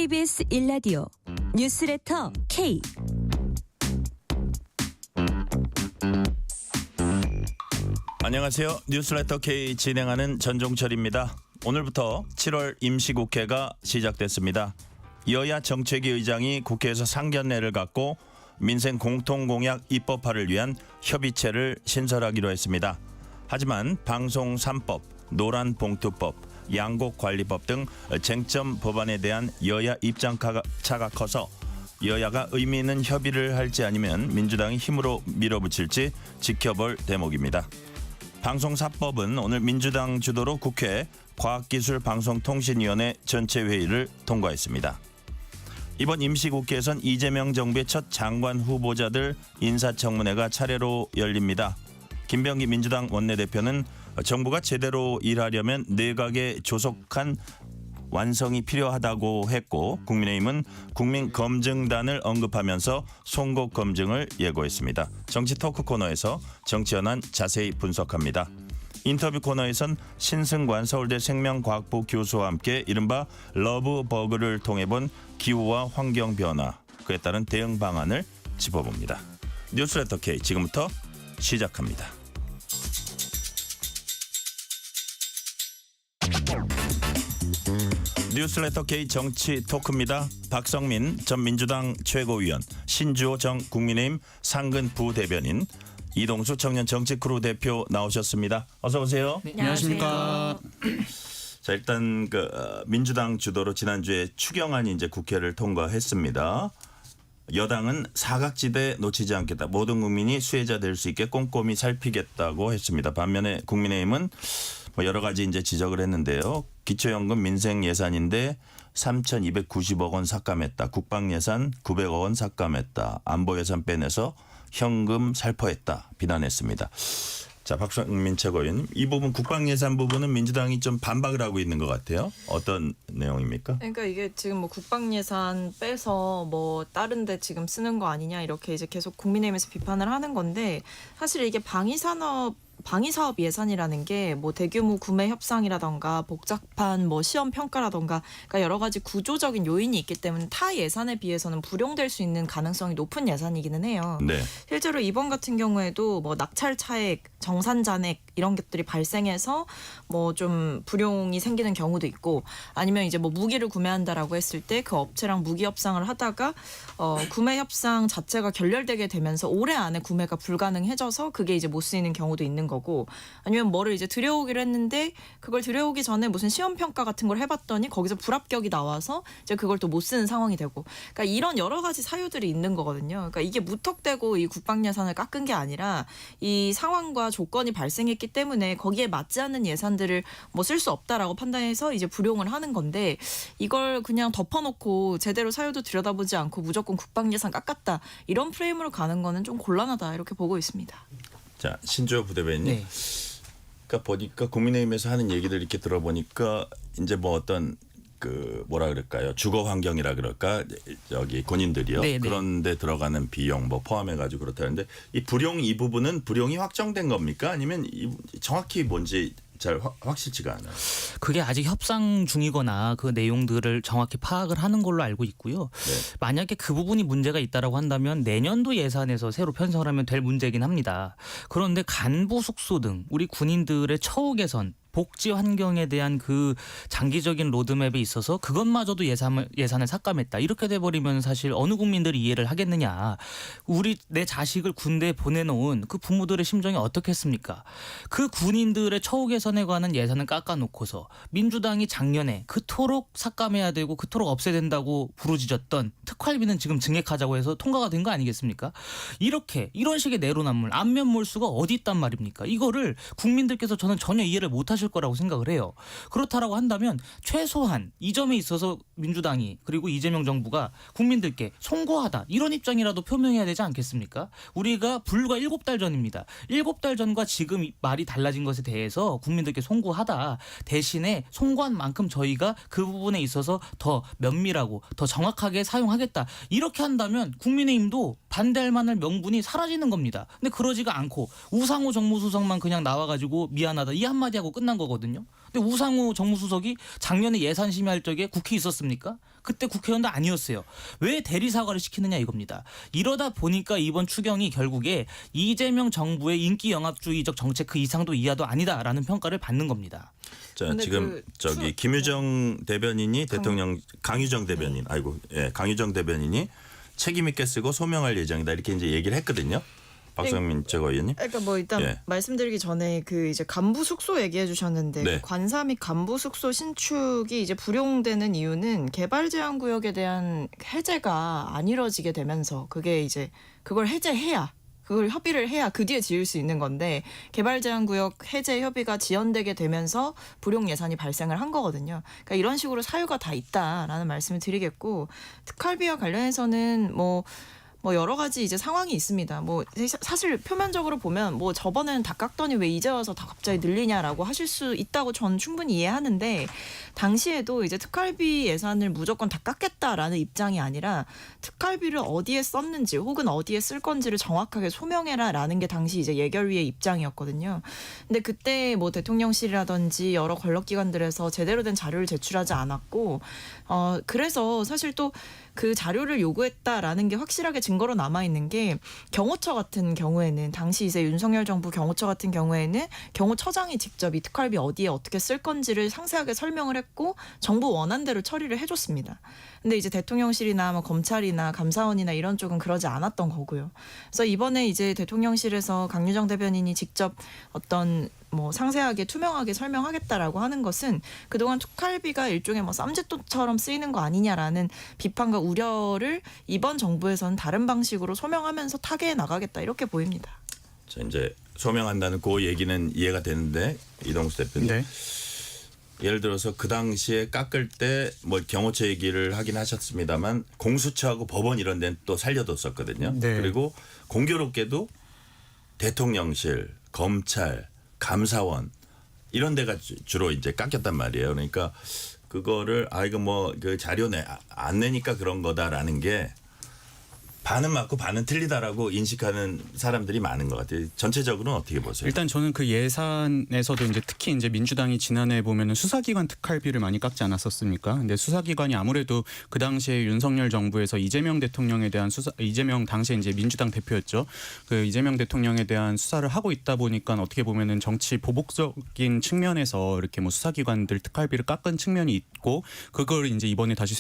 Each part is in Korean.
KBS 1라디오 뉴스레터 K. 안녕하세요. 뉴스레터 K 진행하는 전종철입니다. 오늘부터 7월 임시국회가 시작됐습니다. 여야 정책위 의장이 국회에서 상견례를 갖고 민생 공통공약 입법화를 위한 협의체를 신설하기로 했습니다. 하지만 방송 3법, 노란봉투법, 양곡관리법 등 쟁점 법안에 대한 여야 입장차가 커서 여야가 의미 있는 협의를 할지 아니면 민주당이 힘으로 밀어붙일지 지켜볼 대목입니다. 방송 4법은 오늘 민주당 주도로 국회 과학기술방송통신위원회 전체 회의를 통과했습니다. 이번 임시국회에선 이재명 정부의 첫 장관 후보자들 인사청문회가 차례로 열립니다. 김병기 민주당 원내대표는 정부가 제대로 일하려면 내각의 조속한 완성이 필요하다고 했고, 국민의힘은 국민검증단을 언급하면서 송곳 검증을 예고했습니다. 정치 토크 코너에서 정치 현안 자세히 분석합니다. 인터뷰 코너에선 신승관 서울대 생명과학부 교수와 함께 이른바 러브버그를 통해 본 기후와 환경 변화, 그에 따른 대응 방안을 짚어봅니다. 뉴스레터 K 지금부터 시작합니다. 뉴스레터 K 정치 토크입니다. 박성민 전 민주당 최고위원, 신주호 전 국민의힘 상근 부대변인, 이동수 청년 정치크루 대표 나오셨습니다. 어서 오세요. 네, 안녕하십니까. 자, 일단 민주당 주도로 지난주에 추경안이 이제 국회를 통과했습니다. 여당은 사각지대 놓치지 않겠다. 모든 국민이 수혜자 될 수 있게 꼼꼼히 살피겠다고 했습니다. 반면에 국민의힘은 여러 가지 이제 지적을 했는데요. 기초연금 민생 예산인데 3,290억 원 삭감했다. 국방 예산 900억 원 삭감했다. 안보 예산 빼내서 현금 살포했다. 비난했습니다. 자, 박성민 최고위원, 이 부분 국방 예산 부분은 민주당이 좀 반박을 하고 있는 것 같아요. 어떤 내용입니까? 그러니까 이게 지금 뭐 국방 예산 빼서 뭐 다른데 지금 쓰는 거 아니냐 이렇게 이제 계속 국민의힘에서 비판을 하는 건데, 사실 이게 방위사업 예산이라는 게 뭐 대규모 구매 협상이라던가 복잡한 뭐 시험 평가라던가, 그러니까 여러 가지 구조적인 요인이 있기 때문에 타 예산에 비해서는 불용될 수 있는 가능성이 높은 예산이기는 해요. 네. 실제로 이번 같은 경우에도 뭐 낙찰 차액, 정산 잔액 이런 것들이 발생해서 뭐 좀 불용이 생기는 경우도 있고, 아니면 이제 뭐 무기를 구매한다라고 했을 때 그 업체랑 무기 협상을 하다가 구매 협상 자체가 결렬되게 되면서 올해 안에 구매가 불가능해져서 그게 이제 못 쓰이는 경우도 있는 거고, 아니면 뭐를 이제 들여오기로 했는데 그걸 들여오기 전에 무슨 시험 평가 같은 걸 해봤더니 거기서 불합격이 나와서 이제 그걸 또 못 쓰는 상황이 되고, 그러니까 이런 여러 가지 사유들이 있는 거거든요. 그러니까 이게 무턱대고 이 국방 예산을 깎은 게 아니라 이 상황과 조건이 발생했기 때문에 거기에 맞지 않는 예산들을 뭐 쓸 수 없다라고 판단해서 이제 불용을 하는 건데, 이걸 그냥 덮어놓고 제대로 사유도 들여다보지 않고 무조건 국방 예산 깎았다 이런 프레임으로 가는 거는 좀 곤란하다 이렇게 보고 있습니다. 자, 신주호 부대변인. 네. 그러니까 보니까 국민의힘에서 하는 얘기들 이렇게 들어보니까 이제 뭐 어떤 뭐라 그럴까요? 주거 환경이라 그럴까? 여기 군인들이요. 네, 네. 그런데 들어가는 비용 뭐 포함해 가지고 그렇다는데, 이 불용 이 부분은 불용이 확정된 겁니까? 아니면 정확히 뭔지 잘 확실치가 않아요. 그게 아직 협상 중이거나 그 내용들을 정확히 파악을 하는 걸로 알고 있고요. 네. 만약에 그 부분이 문제가 있다라고 한다면 내년도 예산에서 새로 편성을 하면 될 문제긴 합니다. 그런데 간부 숙소 등 우리 군인들의 처우 개선, 복지 환경에 대한 그 장기적인 로드맵에 있어서 그것마저도 예산을 삭감했다. 이렇게 돼버리면 사실 어느 국민들이 이해를 하겠느냐. 내 자식을 군대에 보내놓은 그 부모들의 심정이 어떻겠습니까? 그 군인들의 처우 개선에 관한 예산을 깎아놓고서 민주당이 작년에 그토록 삭감해야 되고 그토록 없애야 된다고 부르짖었던 특활비는 지금 증액하자고 해서 통과가 된 거 아니겠습니까? 이런 식의 내로남불, 안면 몰수가 어디 있단 말입니까? 이거를 국민들께서 저는 전혀 이해를 못하실 거라고 생각을 해요. 그렇다라고 한다면 최소한 이 점에 있어서 민주당이, 그리고 이재명 정부가 국민들께 송구하다 이런 입장이라도 표명해야 되지 않겠습니까? 우리가 불과 7달 전입니다. 7달 전과 지금 말이 달라진 것에 대해서 국민들께 송구하다, 대신에 송구한 만큼 저희가 그 부분에 있어서 더 면밀하고 더 정확하게 사용하겠다, 이렇게 한다면 국민의힘도 반대할 만한 명분이 사라지는 겁니다. 근데 그러지가 않고 우상호 정무수석만 그냥 나와가지고 미안하다 이 한마디 하고 끝난 거거든요. 근데 우상호 정무수석이 작년에 예산 심의할 적에 국회에 있었습니까? 그때 국회의원도 아니었어요. 왜 대리 사과를 시키느냐 이겁니다. 이러다 보니까 이번 추경이 결국에 이재명 정부의 인기 영합주의적 정책 그 이상도 이하도 아니다라는 평가를 받는 겁니다. 자, 근데 지금 김유정 대변인이 대통령 강유정 대변인 강유정 대변인이 책임 있게 쓰고 소명할 예정이다 이렇게 이제 얘기를 했거든요. 박성민 최고위원님. 그러니까 뭐 일단 예. 말씀드리기 전에 그 이제 간부 숙소 얘기해 주셨는데 네. 그 관사 및 간부 숙소 신축이 이제 불용되는 이유는 개발 제한 구역에 대한 해제가 안 이뤄지게 되면서 그게 이제 그걸 해제해야 그걸 협의를 해야 그 뒤에 지을 수 있는 건데 개발 제한 구역 해제 협의가 지연되게 되면서 불용 예산이 발생을 한 거거든요. 그러니까 이런 식으로 사유가 다 있다라는 말씀을 드리겠고 특활비와 관련해서는 뭐 여러 가지 이제 상황이 있습니다. 뭐 사실 표면적으로 보면 뭐 저번에는 다 깎더니 왜 이제 와서 다 갑자기 늘리냐라고 하실 수 있다고 전 충분히 이해하는데 당시에도 이제 특활비 예산을 무조건 다 깎겠다라는 입장이 아니라 특활비를 어디에 썼는지 혹은 어디에 쓸 건지를 정확하게 소명해라라는 게 당시 이제 예결위의 입장이었거든요. 근데 그때 뭐 대통령실이라든지 여러 권력기관들에서 제대로 된 자료를 제출하지 않았고 그래서 사실 또 그 자료를 요구했다라는 게 확실하게 증거로 남아 있는 게 경호처 같은 경우에는 당시 이제 윤석열 정부 경호처 같은 경우에는 경호처장이 직접 이 특활비 어디에 어떻게 쓸 건지를 상세하게 설명을 했고 정부 원안대로 처리를 해줬습니다. 근데 이제 대통령실이나 뭐 검찰이나 감사원이나 이런 쪽은 그러지 않았던 거고요. 그래서 이번에 이제 대통령실에서 강유정 대변인이 직접 어떤 뭐 상세하게 투명하게 설명하겠다라고 하는 것은 그동안 특활비가 일종의 뭐 쌈짓돈처럼 쓰이는 거 아니냐라는 비판과 우려를 이번 정부에서는 다른 방식으로 소명하면서 타개해 나가겠다 이렇게 보입니다. 자, 이제 소명한다는 그 얘기는 이해가 되는데 이동수 대표님. 네. 예를 들어서 그 당시에 깎을 때 뭐 경호처 얘기를 하긴 하셨습니다만 공수처하고 법원 이런 데는 또 살려뒀었거든요. 네. 그리고 공교롭게도 대통령실, 검찰, 감사원 이런 데가 주로 이제 깎였단 말이에요. 그러니까 그거를 이거 뭐 그 자료 안 내니까 그런 거다라는 게 반은 맞고 반은 틀리다라고 인식하는 사람들이 많은 것 같아요. 전체적으로는 어떻게 보세요? 일단 저는 그 예산에서도 이제 특히 이제 민주당이 지난해 보면은 수사기관 특활비를 많이 깎지 않았었습니까? 근데 수사기관이 아무래도 그 당시에 윤석열 정부에서 이재명 대통령에 대한 이재명 당시에 이제 민주당 대표였죠. 그 이재명 대통령에 대한 수사를 하고 있다 보니까 어떻게 보면은 정치 보복적인 측면에서 이렇게 뭐 수사기관들 특활비를 깎은 측면이 있고 그걸 이제 이번에 다시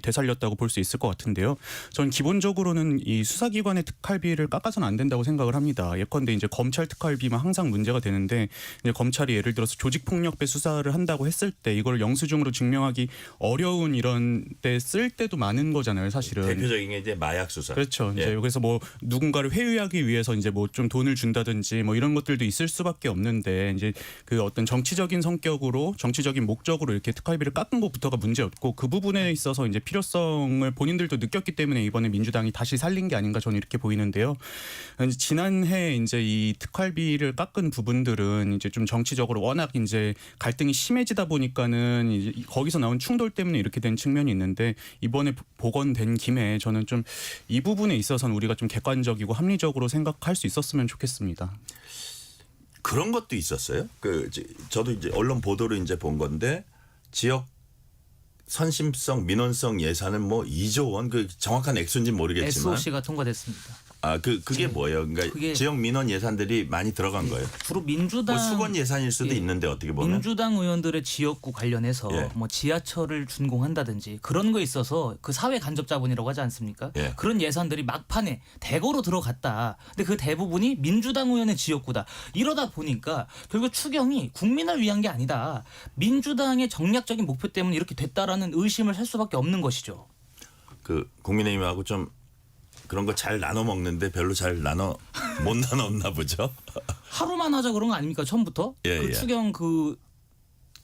되살렸다고 볼 수 있을 것 같은데요. 전 기본적으로 이 수사기관의 특활비를 깎아서는 안 된다고 생각을 합니다. 예컨대 이제 검찰 특활비만 항상 문제가 되는데 이제 검찰이 예를 들어서 조직폭력배 수사를 한다고 했을 때 이걸 영수증으로 증명하기 어려운 이런 때 쓸 때도 많은 거잖아요, 사실은. 대표적인 게 이제 마약 수사. 그렇죠. 예. 이제 그래서 뭐 누군가를 회유하기 위해서 이제 뭐 좀 돈을 준다든지 뭐 이런 것들도 있을 수밖에 없는데 이제 그 어떤 정치적인 성격으로 정치적인 목적으로 이렇게 특활비를 깎은 것부터가 문제였고 그 부분에 있어서 이제 필요성을 본인들도 느꼈기 때문에 이번에 민주당이 다시 살린 게 아닌가 저는 이렇게 보이는데요. 지난해 이제 이 특활비를 깎은 부분들은 이제 좀 정치적으로 워낙 이제 갈등이 심해지다 보니까는 이제 거기서 나온 충돌 때문에 이렇게 된 측면이 있는데 이번에 복원된 김에 저는 좀 이 부분에 있어서는 우리가 좀 객관적이고 합리적으로 생각할 수 있었으면 좋겠습니다. 그런 것도 있었어요. 저도 이제 언론 보도로 이제 본 건데 지역 선심성 민원성 예산은 뭐 2조 원 그 정확한 액수인지 모르겠지만 SOC가 통과됐습니다. 그게 뭐예요? 그러니까 그게 지역 민원 예산들이 많이 들어간 거예요. 주로 민주당 뭐 수건 예산일 수도 예. 있는데 어떻게 보면 민주당 의원들의 지역구 관련해서 예. 뭐 지하철을 준공한다든지 그런 거에 있어서 그 사회 간접 자본이라고 하지 않습니까? 예. 그런 예산들이 막판에 대거로 들어갔다. 근데 그 대부분이 민주당 의원의 지역구다. 이러다 보니까 결국 추경이 국민을 위한 게 아니다. 민주당의 정략적인 목표 때문에 이렇게 됐다라는 의심을 할 수밖에 없는 것이죠. 그 국민의힘하고 좀 그런 거 잘 나눠 먹는데 별로 잘 못 나눴나 보죠. 하루만 하자 그런 거 아닙니까? 처음부터 예, 그 예. 추경 그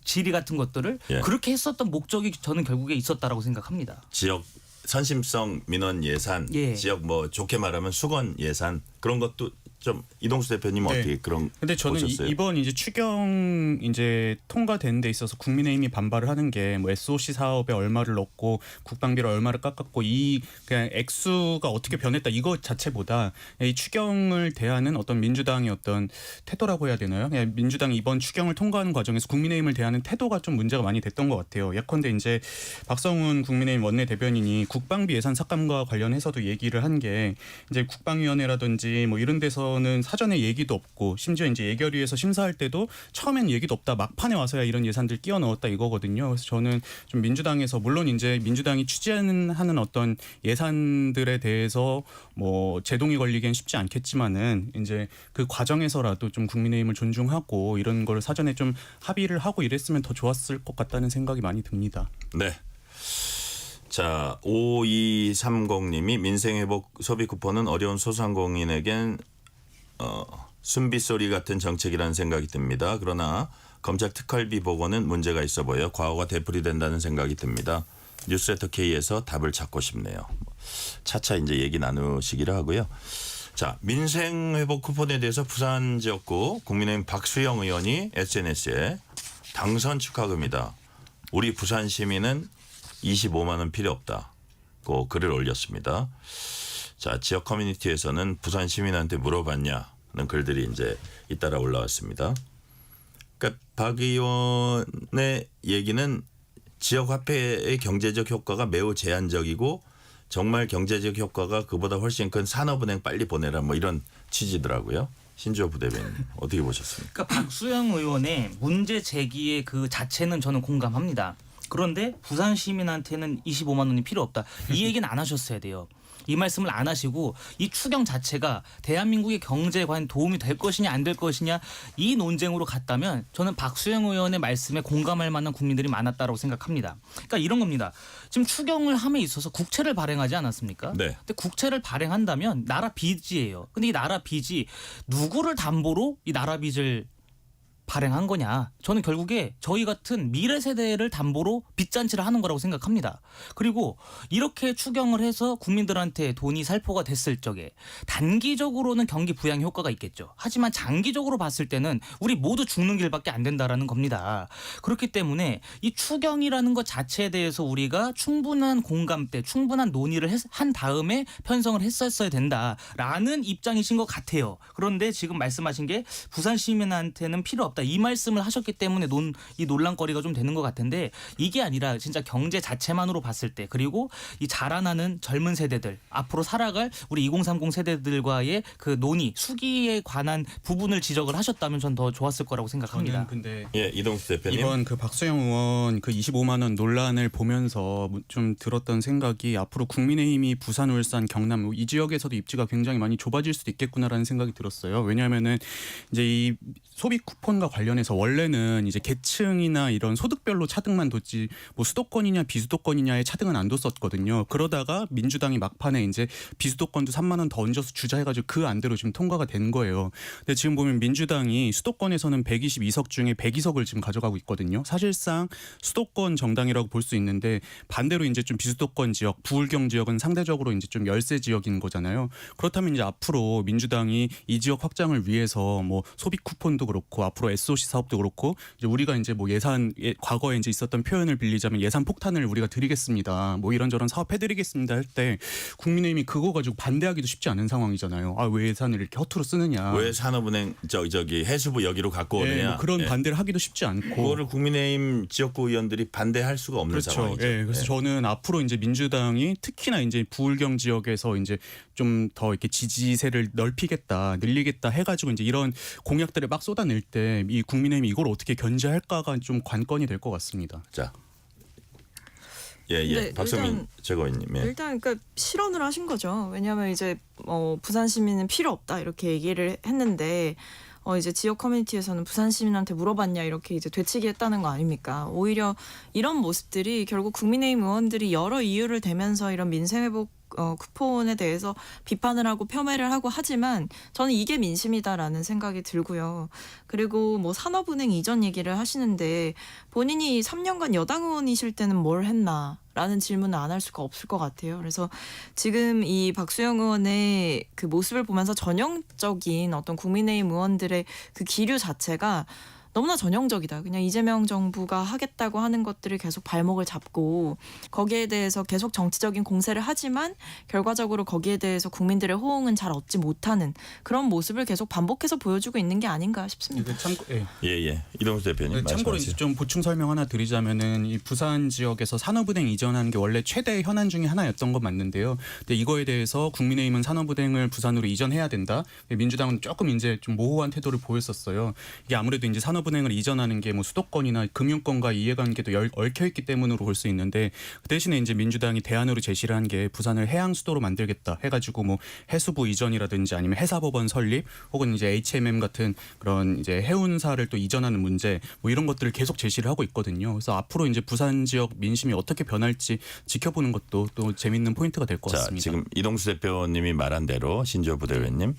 질의 같은 것들을 예. 그렇게 했었던 목적이 저는 결국에 있었다라고 생각합니다. 지역 선심성 민원 예산, 예. 지역 뭐 좋게 말하면 수건 예산 그런 것도 좀 이동수 대표님 네. 어떻게 그런 근데 저는 보셨어요? 이번 이제 추경 이제 통과되는 데 있어서 국민의힘이 반발을 하는 게 뭐 SOC 사업에 얼마를 넣고 국방비를 얼마를 깎았고 이 그냥 액수가 어떻게 변했다 이거 자체보다 이 추경을 대하는 어떤 민주당의 어떤 태도라고 해야 되나요? 그냥 민주당이 이번 추경을 통과하는 과정에서 국민의힘을 대하는 태도가 좀 문제가 많이 됐던 것 같아요. 예컨대 이제 박성훈 국민의힘 원내대변인이 국방비 예산 삭감과 관련해서도 얘기를 한 게 이제 국방위원회라든지 뭐 이런 데서는 사전에 얘기도 없고 심지어 이제 예결위에서 심사할 때도 처음엔 얘기도 없다 막판에 와서야 이런 예산들 끼워 넣었다 이거거든요. 그래서 저는 좀 민주당에서 물론 이제 민주당이 추진하는 어떤 예산들에 대해서 뭐 제동이 걸리기엔 쉽지 않겠지만은 이제 그 과정에서라도 좀 국민의힘을 존중하고 이런 걸 사전에 좀 합의를 하고 이랬으면 더 좋았을 것 같다는 생각이 많이 듭니다. 네. 자, 5230님이 민생회복 소비 쿠폰은 어려운 소상공인에겐 순빗소리 같은 정책이라는 생각이 듭니다. 그러나 검찰 특활비 보고는 문제가 있어 보여 과거가 되풀이된다는 생각이 듭니다. 뉴스레터 K에서 답을 찾고 싶네요. 차차 이제 얘기 나누시기로 하고요. 자, 민생회복 쿠폰에 대해서 부산 지역구 국민의힘 박수영 의원이 SNS에 당선 축하금이다. 우리 부산 시민은 25만 원 필요 없다고 글을 올렸습니다. 자, 지역 커뮤니티에서는 부산 시민한테 물어봤냐는 글들이 이제 잇따라 올라왔습니다. 그러니까 박 의원의 얘기는 지역 화폐의 경제적 효과가 매우 제한적이고 정말 경제적 효과가 그보다 훨씬 큰 산업은행 빨리 보내라 뭐 이런 취지더라고요. 신주호 부대변인 어떻게 보셨습니까? 그러니까 박수영 의원의 문제 제기의 그 자체는 저는 공감합니다. 그런데 부산 시민한테는 25만 원이 필요 없다. 이 얘기는 안 하셨어야 돼요. 이 말씀을 안 하시고 이 추경 자체가 대한민국의 경제에 과연 도움이 될 것이냐 안 될 것이냐 이 논쟁으로 갔다면 저는 박수영 의원의 말씀에 공감할 만한 국민들이 많았다고 생각합니다. 그러니까 이런 겁니다. 지금 추경을 함에 있어서 국채를 발행하지 않았습니까? 네. 근데 국채를 발행한다면 나라 빚이에요. 근데 이 나라 빚이 누구를 담보로 이 나라 빚을 발행한 거냐. 저는 결국에 저희 같은 미래 세대를 담보로 빚잔치를 하는 거라고 생각합니다. 그리고 이렇게 추경을 해서 국민들한테 돈이 살포가 됐을 적에 단기적으로는 경기 부양 효과가 있겠죠. 하지만 장기적으로 봤을 때는 우리 모두 죽는 길밖에 안 된다라는 겁니다. 그렇기 때문에 이 추경이라는 것 자체에 대해서 우리가 충분한 공감대, 충분한 논의를 한 다음에 편성을 했었어야 된다라는 입장이신 것 같아요. 그런데 지금 말씀하신 게 부산 시민한테는 필요 없다. 이 말씀을 하셨기 때문에 이 논란거리가 좀 되는 것 같은데 이게 아니라 진짜 경제 자체만으로 봤을 때 그리고 이 자라나는 젊은 세대들 앞으로 살아갈 우리 2030 세대들과의 그 논의 수기에 관한 부분을 지적을 하셨다면 전 더 좋았을 거라고 생각합니다. 저는 근데 예, 이동수 대표님. 이번 그 박수영 의원 그 25만 원 논란을 보면서 좀 들었던 생각이 앞으로 국민의힘이 부산, 울산, 경남 이 지역에서도 입지가 굉장히 많이 좁아질 수도 있겠구나라는 생각이 들었어요. 왜냐하면은 이제 이 소비 쿠폰과 관련해서 원래는 이제 계층이나 이런 소득별로 차등만 뒀지 뭐 수도권이냐 비수도권이냐의 차등은 안 뒀었거든요. 그러다가 민주당이 막판에 이제 비수도권도 3만 원 더 얹어서 주자 해가지고 그 안대로 지금 통과가 된 거예요. 근데 지금 보면 민주당이 수도권에서는 122석 중에 102석을 지금 가져가고 있거든요. 사실상 수도권 정당이라고 볼 수 있는데 반대로 이제 좀 비수도권 지역, 부울경 지역은 상대적으로 이제 좀 열세 지역인 거잖아요. 그렇다면 이제 앞으로 민주당이 이 지역 확장을 위해서 뭐 소비 쿠폰도 그렇고 앞으로 SOC 사업도 그렇고 이제 우리가 이제 뭐 과거에 이제 있었던 표현을 빌리자면 예산 폭탄을 우리가 드리겠습니다. 뭐 이런저런 사업 해드리겠습니다 할 때 국민의힘이 그거 가지고 반대하기도 쉽지 않은 상황이잖아요. 아, 왜 예산을 이렇게 허투루 쓰느냐. 왜 산업은행 저기 해수부 여기로 갖고 오느냐. 뭐 그런 반대를 하기도 쉽지 않고. 그거를 국민의힘 지역구 의원들이 반대할 수가 없는 그렇죠. 상황이죠. 예, 그래서 저는 앞으로 이제 민주당이 특히나 이제 부울경 지역에서 이제 좀 더 이렇게 지지세를 넓히겠다, 늘리겠다 해가지고 이제 이런 공약들을 막 쏟아낼 때 이 국민의힘이 이걸 어떻게 견제할까가 좀 관건이 될 것 같습니다. 자, 예, 박성민 최고위원님. 예. 일단 그러니까 실언을 하신 거죠. 왜냐하면 이제 부산 시민은 필요 없다 이렇게 얘기를 했는데 이제 지역 커뮤니티에서는 부산 시민한테 물어봤냐 이렇게 이제 되치기했다는 거 아닙니까? 오히려 이런 모습들이 결국 국민의힘 의원들이 여러 이유를 대면서 이런 민생회복 쿠폰에 대해서 비판을 하고 폄훼를 하고 하지만 저는 이게 민심이다라는 생각이 들고요. 그리고 뭐 산업은행 이전 얘기를 하시는데 본인이 3년간 여당 의원이실 때는 뭘 했나? 라는 질문을 안 할 수가 없을 것 같아요. 그래서 지금 이 박수영 의원의 그 모습을 보면서 전형적인 어떤 국민의힘 의원들의 그 기류 자체가 너무나 전형적이다. 그냥 이재명 정부가 하겠다고 하는 것들을 계속 발목을 잡고 거기에 대해서 계속 정치적인 공세를 하지만 결과적으로 거기에 대해서 국민들의 호응은 잘 얻지 못하는 그런 모습을 계속 반복해서 보여주고 있는 게 아닌가 싶습니다. 예. 이동수 대표님 참고로 말씀하세요. 이제 좀 보충 설명 하나 드리자면은 이 부산 지역에서 산업은행 이전하는 게 원래 최대 현안 중에 하나였던 건 맞는데요. 근데 이거에 대해서 국민의힘은 산업은행을 부산으로 이전해야 된다. 민주당은 조금 이제 좀 모호한 태도를 보였었어요. 이게 아무래도 이제 산업은행을 이전하는 게 뭐 수도권이나 금융권과 이해관계도 얽혀 있기 때문으로 볼 수 있는데 그 대신에 이제 민주당이 대안으로 제시를 한 게 부산을 해양 수도로 만들겠다 해가지고 뭐 해수부 이전이라든지 아니면 해사법원 설립 혹은 이제 HMM 같은 그런 이제 해운사를 또 이전하는 문제 뭐 이런 것들을 계속 제시를 하고 있거든요. 그래서 앞으로 이제 부산 지역 민심이 어떻게 변할지 지켜보는 것도 또 재밌는 포인트가 될 것 같습니다. 지금 이동수 대표님이 말한 대로 신조 부대변님,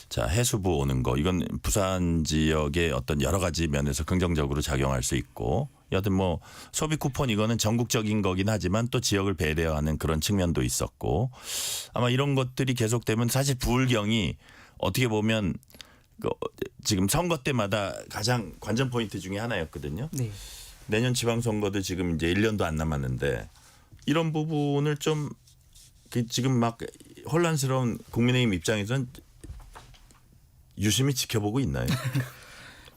자 해수부 오는 거 이건 부산 지역의 어떤 여러 가지 면에서 긍정적으로 작용할 수 있고 여하튼 뭐 소비 쿠폰 이거는 전국적인 거긴 하지만 또 지역을 배려하는 그런 측면도 있었고 아마 이런 것들이 계속되면 사실 부울경이 어떻게 보면 지금 선거 때마다 가장 관전 포인트 중에 하나였거든요. 네. 내년 지방선거도 지금 이제 1년도 안 남았는데 이런 부분을 좀 지금 막 혼란스러운 국민의힘 입장에서는 유심히 지켜보고 있나요?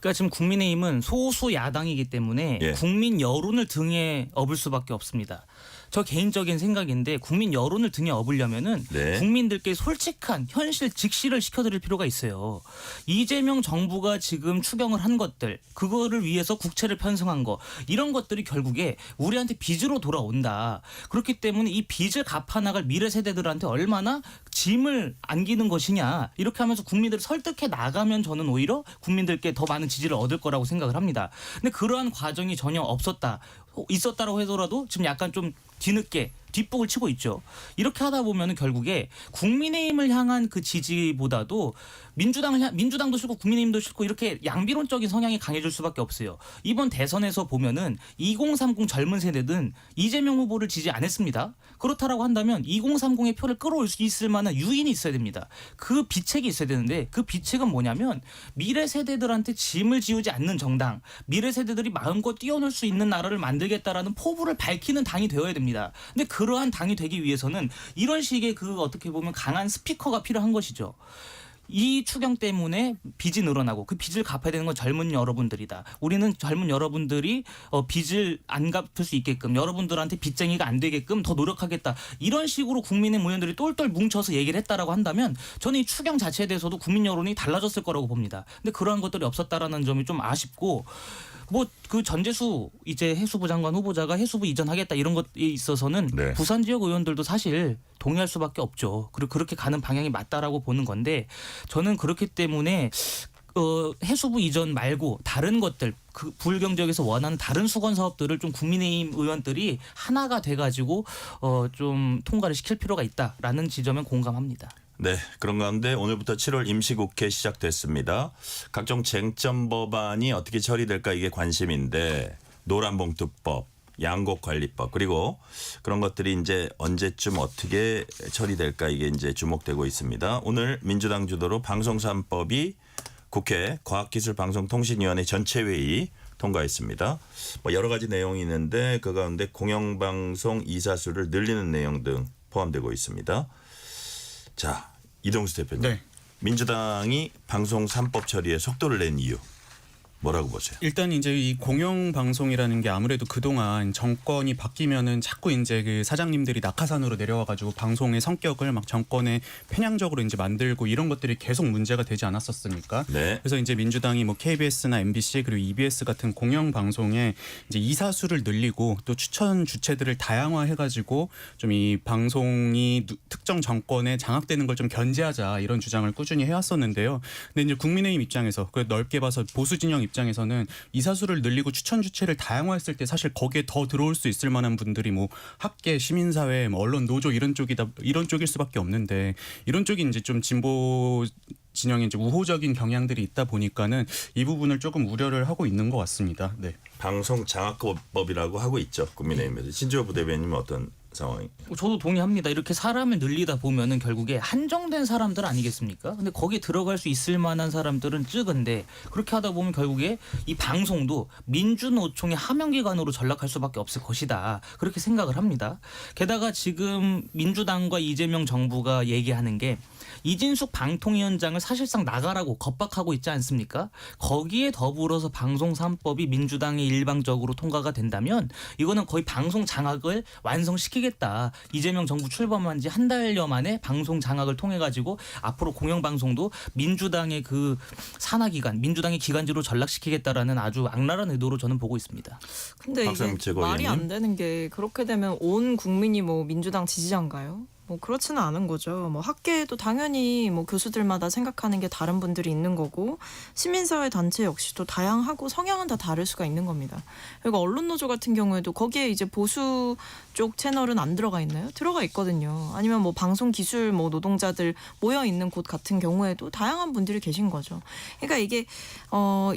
그러니까 지금 국민의힘은 소수 야당이기 때문에 예. 국민 여론을 등에 업을 수밖에 없습니다. 저 개인적인 생각인데 국민 여론을 등에 업으려면은 네. 국민들께 솔직한 현실 직시를 시켜드릴 필요가 있어요. 이재명 정부가 지금 추경을 한 것들 그거를 위해서 국채를 편성한 거 이런 것들이 결국에 우리한테 빚으로 돌아온다. 그렇기 때문에 이 빚을 갚아나갈 미래 세대들한테 얼마나 짐을 안기는 것이냐 이렇게 하면서 국민들을 설득해 나가면 저는 오히려 국민들께 더 많은 지지를 얻을 거라고 생각을 합니다. 근데 그러한 과정이 전혀 있었다라고 하더라도 지금 약간 좀 뒤늦게 뒷북을 치고 있죠. 이렇게 하다 보면 결국에 국민의힘을 향한 그 지지보다도 민주당도 싫고 국민의힘도 싫고 이렇게 양비론적인 성향이 강해질 수밖에 없어요. 이번 대선에서 보면은 2030 젊은 세대는 이재명 후보를 지지 안 했습니다. 그렇다라고 한다면 2030의 표를 끌어올 수 있을 만한 유인이 있어야 됩니다. 그 비책이 있어야 되는데 그 비책은 뭐냐면 미래 세대들한테 짐을 지우지 않는 정당, 미래 세대들이 마음껏 뛰어놀 수 있는 나라를 만들겠다라는 포부를 밝히는 당이 되어야 됩니다. 근데 그러한 당이 되기 위해서는 이런 식의 그 어떻게 보면 강한 스피커가 필요한 것이죠. 이 추경 때문에 빚이 늘어나고 그 빚을 갚아야 되는 건 젊은 여러분들이다. 우리는 젊은 여러분들이 빚을 안 갚을 수 있게끔 여러분들한테 빚쟁이가 안 되게끔 더 노력하겠다. 이런 식으로 국민의 의원들이 똘똘 뭉쳐서 얘기를 했다라고 한다면 저는 이 추경 자체에 대해서도 국민 여론이 달라졌을 거라고 봅니다. 근데 그러한 것들이 없었다라는 점이 좀 아쉽고 뭐 그 전재수 이제 해수부 장관 후보자가 해수부 이전하겠다 이런 것에 있어서는 네. 부산 지역 의원들도 사실 동의할 수밖에 없죠. 그리고 그렇게 가는 방향이 맞다라고 보는 건데 저는 그렇기 때문에 해수부 이전 말고 다른 것들 그 부울경 지역에서 원하는 다른 수건 사업들을 좀 국민의힘 의원들이 하나가 돼가지고 좀 통과를 시킬 필요가 있다라는 지점에 공감합니다. 네, 그런 가운데 오늘부터 7월 임시국회 시작됐습니다. 각종 쟁점 법안이 어떻게 처리될까 이게 관심인데 노란봉투법, 양곡관리법 그리고 그런 것들이 이제 언제쯤 어떻게 처리될까 이게 이제 주목되고 있습니다. 오늘 민주당 주도로 방송 3법이 국회 과학기술방송통신위원회 전체회의 통과했습니다. 뭐 여러 가지 내용이 있는데 그 가운데 공영방송 이사수를 늘리는 내용 등 포함되고 있습니다. 자, 이동수 대표님. 네. 민주당이 방송 3법 처리에 속도를 낸 이유 뭐라고 보세요? 일단 이제 이 공영방송이라는 게 아무래도 그동안 정권이 바뀌면은 자꾸 이제 그 사장님들이 낙하산으로 내려와가지고 방송의 성격을 막 정권에 편향적으로 이제 만들고 이런 것들이 계속 문제가 되지 않았었습니까? 네. 그래서 이제 민주당이 뭐 KBS나 MBC 그리고 EBS 같은 공영방송에 이제 이사수를 늘리고 또 추천 주체들을 다양화해가지고 좀 이 방송이 특정 정권에 장악되는 걸 좀 견제하자 이런 주장을 꾸준히 해왔었는데요. 근데 이제 국민의힘 입장에서 그 넓게 봐서 보수 진영 입장에서는 이사수를 늘리고 추천 주체를 다양화했을 때 사실 거기에 더 들어올 수 있을 만한 분들이 뭐 학계, 시민사회, 뭐 언론, 노조 이런 쪽일 수밖에 없는데 이런 쪽이 이제 좀 진보 진영의 이제 우호적인 경향들이 있다 보니까는 이 부분을 조금 우려를 하고 있는 것 같습니다. 네. 방송 장악법이라고 하고 있죠. 국민의힘에서. 신주호 부대변인은 어떤 상황이? 저도 동의합니다. 이렇게 사람을 늘리다 보면은 결국에 한정된 사람들 아니겠습니까? 근데 거기에 들어갈 수 있을 만한 사람들은 적은데 그렇게 하다 보면 결국에 이 방송도 민주노총의 하명기관으로 전락할 수밖에 없을 것이다. 그렇게 생각을 합니다. 게다가 지금 민주당과 이재명 정부가 얘기하는 게 이진숙 방통위원장을 사실상 나가라고 겁박하고 있지 않습니까? 거기에 더불어서 방송 3법이 민주당이 일방적으로 통과가 된다면 이거는 거의 방송 장악을 완성시키겠다. 이재명 정부 출범한 지 한 달여 만에 방송 장악을 통해 가지고 앞으로 공영방송도 민주당의 그 산하기관, 민주당의 기관지로 전락시키겠다라는 아주 악랄한 의도로 저는 보고 있습니다. 근데 이게 박상민 최고위원님. 말이 안 되는 게 그렇게 되면 온 국민이 뭐 민주당 지지자인가요? 뭐 그렇지는 않은 거죠. 뭐 학계에도 당연히 뭐 교수들마다 생각하는 게 다른 분들이 있는 거고 시민사회 단체 역시도 다양하고 성향은 다 다를 수가 있는 겁니다. 그리고 언론노조 같은 경우에도 거기에 이제 보수 쪽 채널은 안 들어가 있나요? 들어가 있거든요. 아니면 뭐 방송 기술 뭐 노동자들 모여 있는 곳 같은 경우에도 다양한 분들이 계신 거죠. 그러니까 이게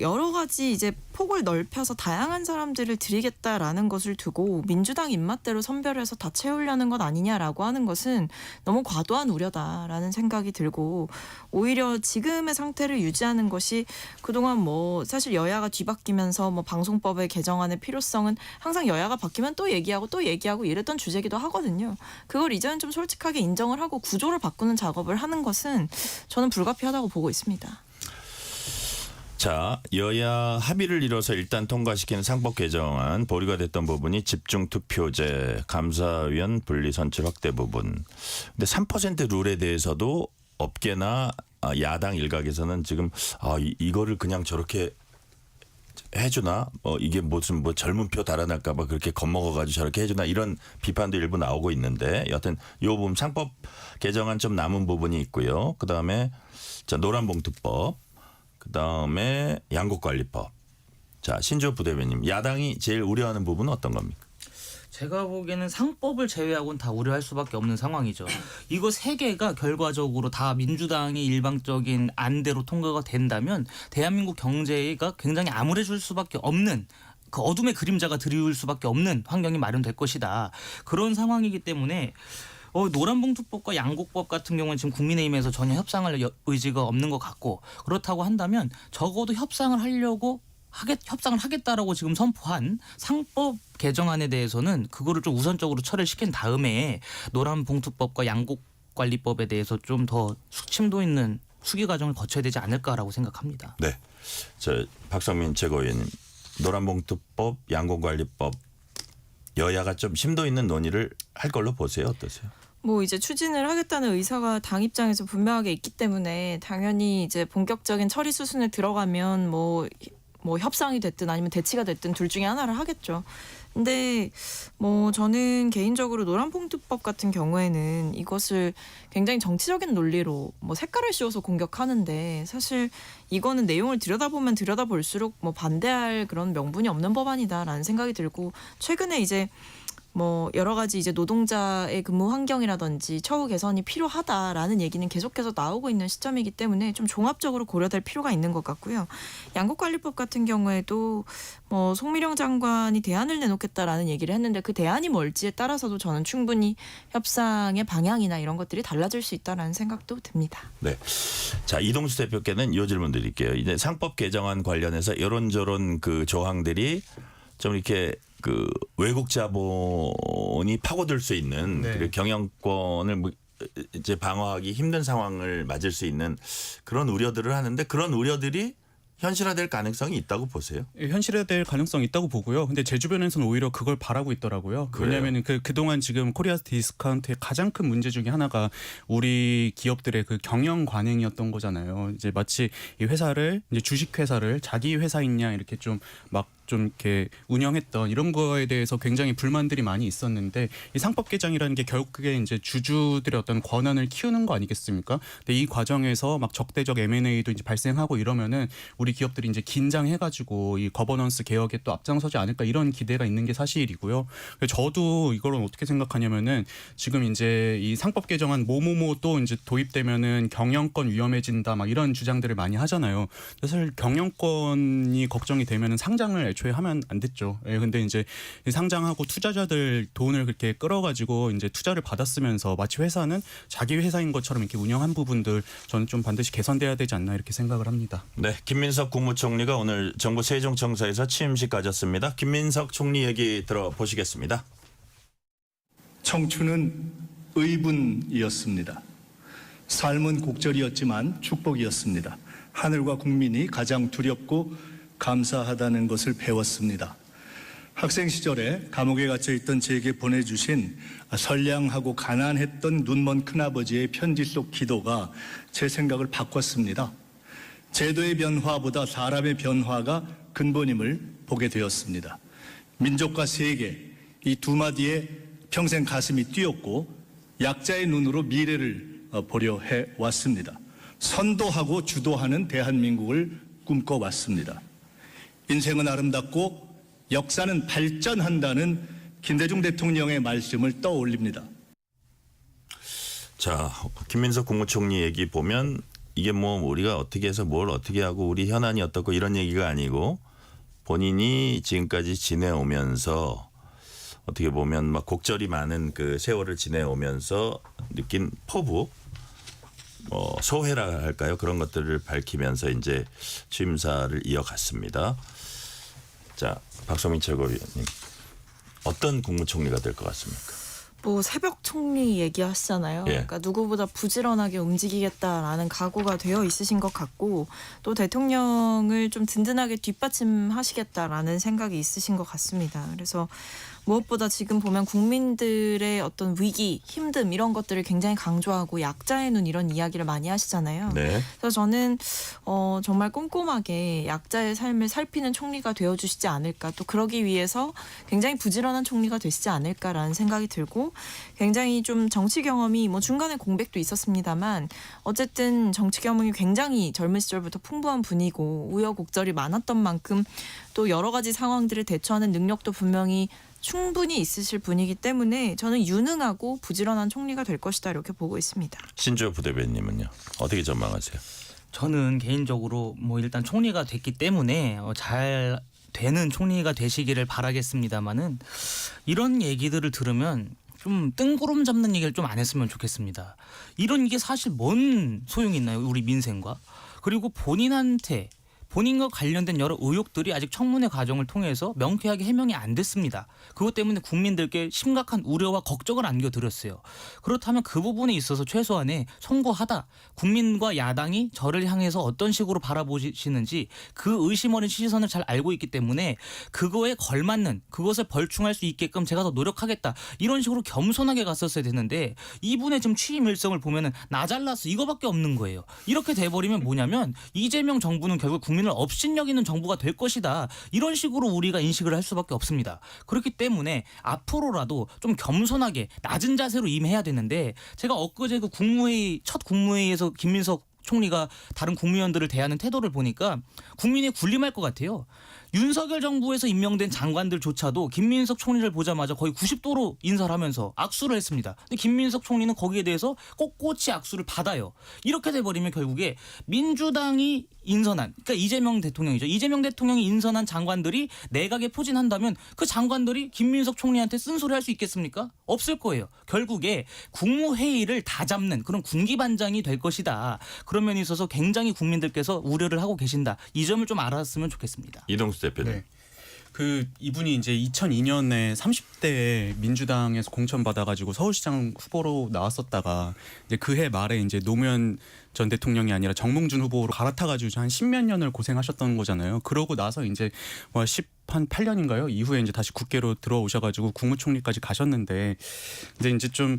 여러 가지 이제 폭을 넓혀서 다양한 사람들을 드리겠다라는 것을 두고 민주당 입맛대로 선별해서 다 채우려는 것 아니냐라고 하는 것은 너무 과도한 우려다라는 생각이 들고 오히려 지금의 상태를 유지하는 것이 그동안 뭐 사실 여야가 뒤바뀌면서 뭐 방송법의 개정안의 필요성은 항상 여야가 바뀌면 또 얘기하고 이랬던 주제기도 하거든요. 그걸 이제는 좀 솔직하게 인정을 하고 구조를 바꾸는 작업을 하는 것은 저는 불가피하다고 보고 있습니다. 자, 여야 합의를 이뤄서 일단 통과시키는 상법 개정안 보류가 됐던 부분이 집중투표제, 감사위원 분리선출 확대 부분. 근데 3% 룰에 대해서도 업계나 야당 일각에서는 지금 이거를 그냥 저렇게 해주나? 이게 무슨 뭐 젊은 표 달아날까 봐 그렇게 겁먹어가지고 저렇게 해주나? 이런 비판도 일부 나오고 있는데 여하튼 이 부분 상법 개정안 좀 남은 부분이 있고요. 그다음에 노란봉투법. 그다음에 양곡관리법. 자, 신주호 부대변인, 야당이 제일 우려하는 부분은 어떤 겁니까? 제가 보기에는 상법을 제외하고는 다 우려할 수밖에 없는 상황이죠. 이거 세 개가 결과적으로 다 민주당의 일방적인 안대로 통과가 된다면 대한민국 경제가 굉장히 암울해질 수밖에 없는 그 어둠의 그림자가 드리울 수밖에 없는 환경이 마련될 것이다. 그런 상황이기 때문에 노란봉투법과 양곡법 같은 경우는 지금 국민의힘에서 전혀 협상할 의지가 없는 것 같고 그렇다고 한다면 적어도 협상을 하겠다라고 지금 선포한 상법 개정안에 대해서는 그거를 좀 우선적으로 처리를 시킨 다음에 노란봉투법과 양곡관리법에 대해서 좀 더 숙침도 있는 수기 과정을 거쳐야 되지 않을까라고 생각합니다. 네, 박성민 최고위원님, 노란봉투법, 양곡관리법 여야가 좀 심도 있는 논의를 할 걸로 보세요. 어떠세요? 뭐 이제 추진을 하겠다는 의사가 당 입장에서 분명하게 있기 때문에 당연히 이제 본격적인 처리 수순에 들어가면 뭐 협상이 됐든 아니면 대치가 됐든 둘 중에 하나를 하겠죠. 근데 뭐 저는 개인적으로 노란봉투법 같은 경우에는 이것을 굉장히 정치적인 논리로 뭐 색깔을 씌워서 공격하는데 사실 이거는 내용을 들여다보면 들여다볼수록 뭐 반대할 그런 명분이 없는 법안이다라는 생각이 들고 최근에 이제 뭐 여러 가지 이제 노동자의 근무 환경이라든지 처우 개선이 필요하다라는 얘기는 계속해서 나오고 있는 시점이기 때문에 좀 종합적으로 고려될 필요가 있는 것 같고요. 양곡관리법 같은 경우에도 뭐 송미령 장관이 대안을 내놓겠다라는 얘기를 했는데 그 대안이 뭘지에 따라서도 저는 충분히 협상의 방향이나 이런 것들이 달라질 수 있다라는 생각도 듭니다. 네. 자, 이동수 대표께는 이 질문 드릴게요. 이제 상법 개정안 관련해서 이런저런 그 조항들이 좀 이렇게 그 외국 자본이 파고들 수 있는 네. 그리고 경영권을 이제 방어하기 힘든 상황을 맞을 수 있는 그런 우려들을 하는데 그런 우려들이 현실화될 가능성이 있다고 보세요? 현실화될 가능성이 있다고 보고요. 근데 제 주변에서는 오히려 그걸 바라고 있더라고요. 왜냐하면 그동안 지금 코리아 디스카운트의 가장 큰 문제 중에 하나가 우리 기업들의 그 경영 관행이었던 거잖아요. 이제 마치 이 회사를 이제 주식 회사를 자기 회사인 양 이렇게 좀 막 좀 이렇게 운영했던 이런 거에 대해서 굉장히 불만들이 많이 있었는데 이 상법 개정이라는 게 결국에 이제 주주들의 어떤 권한을 키우는 거 아니겠습니까? 근데 이 과정에서 막 적대적 M&A도 이제 발생하고 이러면은 우리 기업들이 이제 긴장해가지고 이 거버넌스 개혁에 또 앞장서지 않을까 이런 기대가 있는 게 사실이고요. 저도 이거는 어떻게 생각하냐면은 지금 이제 이 상법 개정안 뭐뭐뭐 또 이제 도입되면은 경영권 위험해진다 막 이런 주장들을 많이 하잖아요. 사실 경영권이 걱정이 되면은 상장을 애초에 하면 안 됐죠. 예, 근데 이제 상장하고 투자자들 돈을 그렇게 끌어가지고 이제 투자를 받았으면서 마치 회사는 자기 회사인 것처럼 이렇게 운영한 부분들 저는 좀 반드시 개선돼야 되지 않나 이렇게 생각을 합니다. 네, 김민석 국무총리가 오늘 정부 세종청사에서 취임식 가졌습니다. 김민석 총리 얘기 들어보시겠습니다. 청춘은 의분이었습니다. 삶은 곡절이었지만 축복이었습니다. 하늘과 국민이 가장 두렵고 감사하다는 것을 배웠습니다. 학생 시절에 감옥에 갇혀있던 제게 보내주신 선량하고 가난했던 눈먼 큰아버지의 편지 속 기도가 제 생각을 바꿨습니다. 제도의 변화보다 사람의 변화가 근본임을 보게 되었습니다. 민족과 세계, 이 두 마디에 평생 가슴이 뛰었고 약자의 눈으로 미래를 보려 해왔습니다. 선도하고 주도하는 대한민국을 꿈꿔왔습니다. 인생은 아름답고 역사는 발전한다는 김대중 대통령의 말씀을 떠올립니다. 자, 김민석 국무총리 얘기 보면 이게 뭐 우리가 어떻게 해서 뭘 어떻게 하고 우리 현안이 어떻고 이런 얘기가 아니고 본인이 지금까지 지내오면서 어떻게 보면 막 곡절이 많은 그 세월을 지내오면서 느낀 포부, 뭐 소회라 할까요? 그런 것들을 밝히면서 이제 취임사를 이어갔습니다. 자, 박성민 최고위원님, 어떤 국무총리가 될 것 같습니까? 뭐 새벽 총리 얘기하시잖아요. 예. 그러니까 누구보다 부지런하게 움직이겠다라는 각오가 되어 있으신 것 같고 또 대통령을 좀 든든하게 뒷받침하시겠다라는 생각이 있으신 것 같습니다. 그래서 무엇보다 지금 보면 국민들의 어떤 위기, 힘듦 이런 것들을 굉장히 강조하고 약자의 눈 이런 이야기를 많이 하시잖아요. 네. 그래서 저는 정말 꼼꼼하게 약자의 삶을 살피는 총리가 되어주시지 않을까, 또 그러기 위해서 굉장히 부지런한 총리가 되시지 않을까라는 생각이 들고, 굉장히 좀 정치 경험이 뭐 중간에 공백도 있었습니다만 어쨌든 정치 경험이 굉장히 젊은 시절부터 풍부한 분이고 우여곡절이 많았던 만큼 또 여러 가지 상황들을 대처하는 능력도 분명히 충분히 있으실 분이기 때문에 저는 유능하고 부지런한 총리가 될 것이다 이렇게 보고 있습니다. 신조 부대변님은요, 어떻게 전망하세요? 저는 개인적으로 뭐 일단 총리가 됐기 때문에 잘 되는 총리가 되시기를 바라겠습니다만은 이런 얘기들을 들으면 좀 뜬구름 잡는 얘기를 좀 안 했으면 좋겠습니다. 이런 게 사실 뭔 소용이 있나요? 우리 민생과. 그리고 본인과 관련된 여러 의혹들이 아직 청문회 과정을 통해서 명쾌하게 해명이 안 됐습니다. 그것 때문에 국민들께 심각한 우려와 걱정을 안겨드렸어요. 그렇다면 그 부분에 있어서 최소한의 송구하다. 국민과 야당이 저를 향해서 어떤 식으로 바라보시는지 그 의심 어린 시선을 잘 알고 있기 때문에 그거에 걸맞는, 그것을 벌충할 수 있게끔 제가 더 노력하겠다. 이런 식으로 겸손하게 갔었어야 되는데 이분의 지금 취임 일성을 보면은 나 잘났어 이거밖에 없는 거예요. 이렇게 돼버리면 뭐냐면 이재명 정부는 결국 국민을 업신여기는 정부가 될 것이다. 이런 식으로 우리가 인식을 할 수밖에 없습니다. 그렇기 때문에 앞으로라도 좀 겸손하게 낮은 자세로 임해야 되는데, 제가 엊그제 그 첫 국무회의에서 김민석 총리가 다른 국무위원들을 대하는 태도를 보니까 국민이 군림할 것 같아요. 윤석열 정부에서 임명된 장관들조차도 김민석 총리를 보자마자 거의 90도로 인사를 하면서 악수를 했습니다. 근데 김민석 총리는 거기에 대해서 꼿꼿이 악수를 받아요. 이렇게 돼버리면 결국에 민주당이 인선한, 그러니까 이재명 대통령이죠. 이재명 대통령이 인선한 장관들이 내각에 포진한다면 그 장관들이 김민석 총리한테 쓴소리 할 수 있겠습니까? 없을 거예요. 결국에 국무회의를 다 잡는 그런 군기반장이 될 것이다. 그런 면에 있어서 굉장히 국민들께서 우려를 하고 계신다. 이 점을 좀 알았으면 좋겠습니다. 이동수 대표님. 네. 이분이 이제 2002년에 30대 민주당에서 공천 받아가지고 서울시장 후보로 나왔었다가 이제 그해 말에 이제 노무현 전 대통령이 아니라 정몽준 후보로 갈아타가지고 한 10몇 년을 고생하셨던 거잖아요. 그러고 나서 이제 뭐 10한 8년인가요? 이후에 이제 다시 국회로 들어오셔가지고 국무총리까지 가셨는데 이제 좀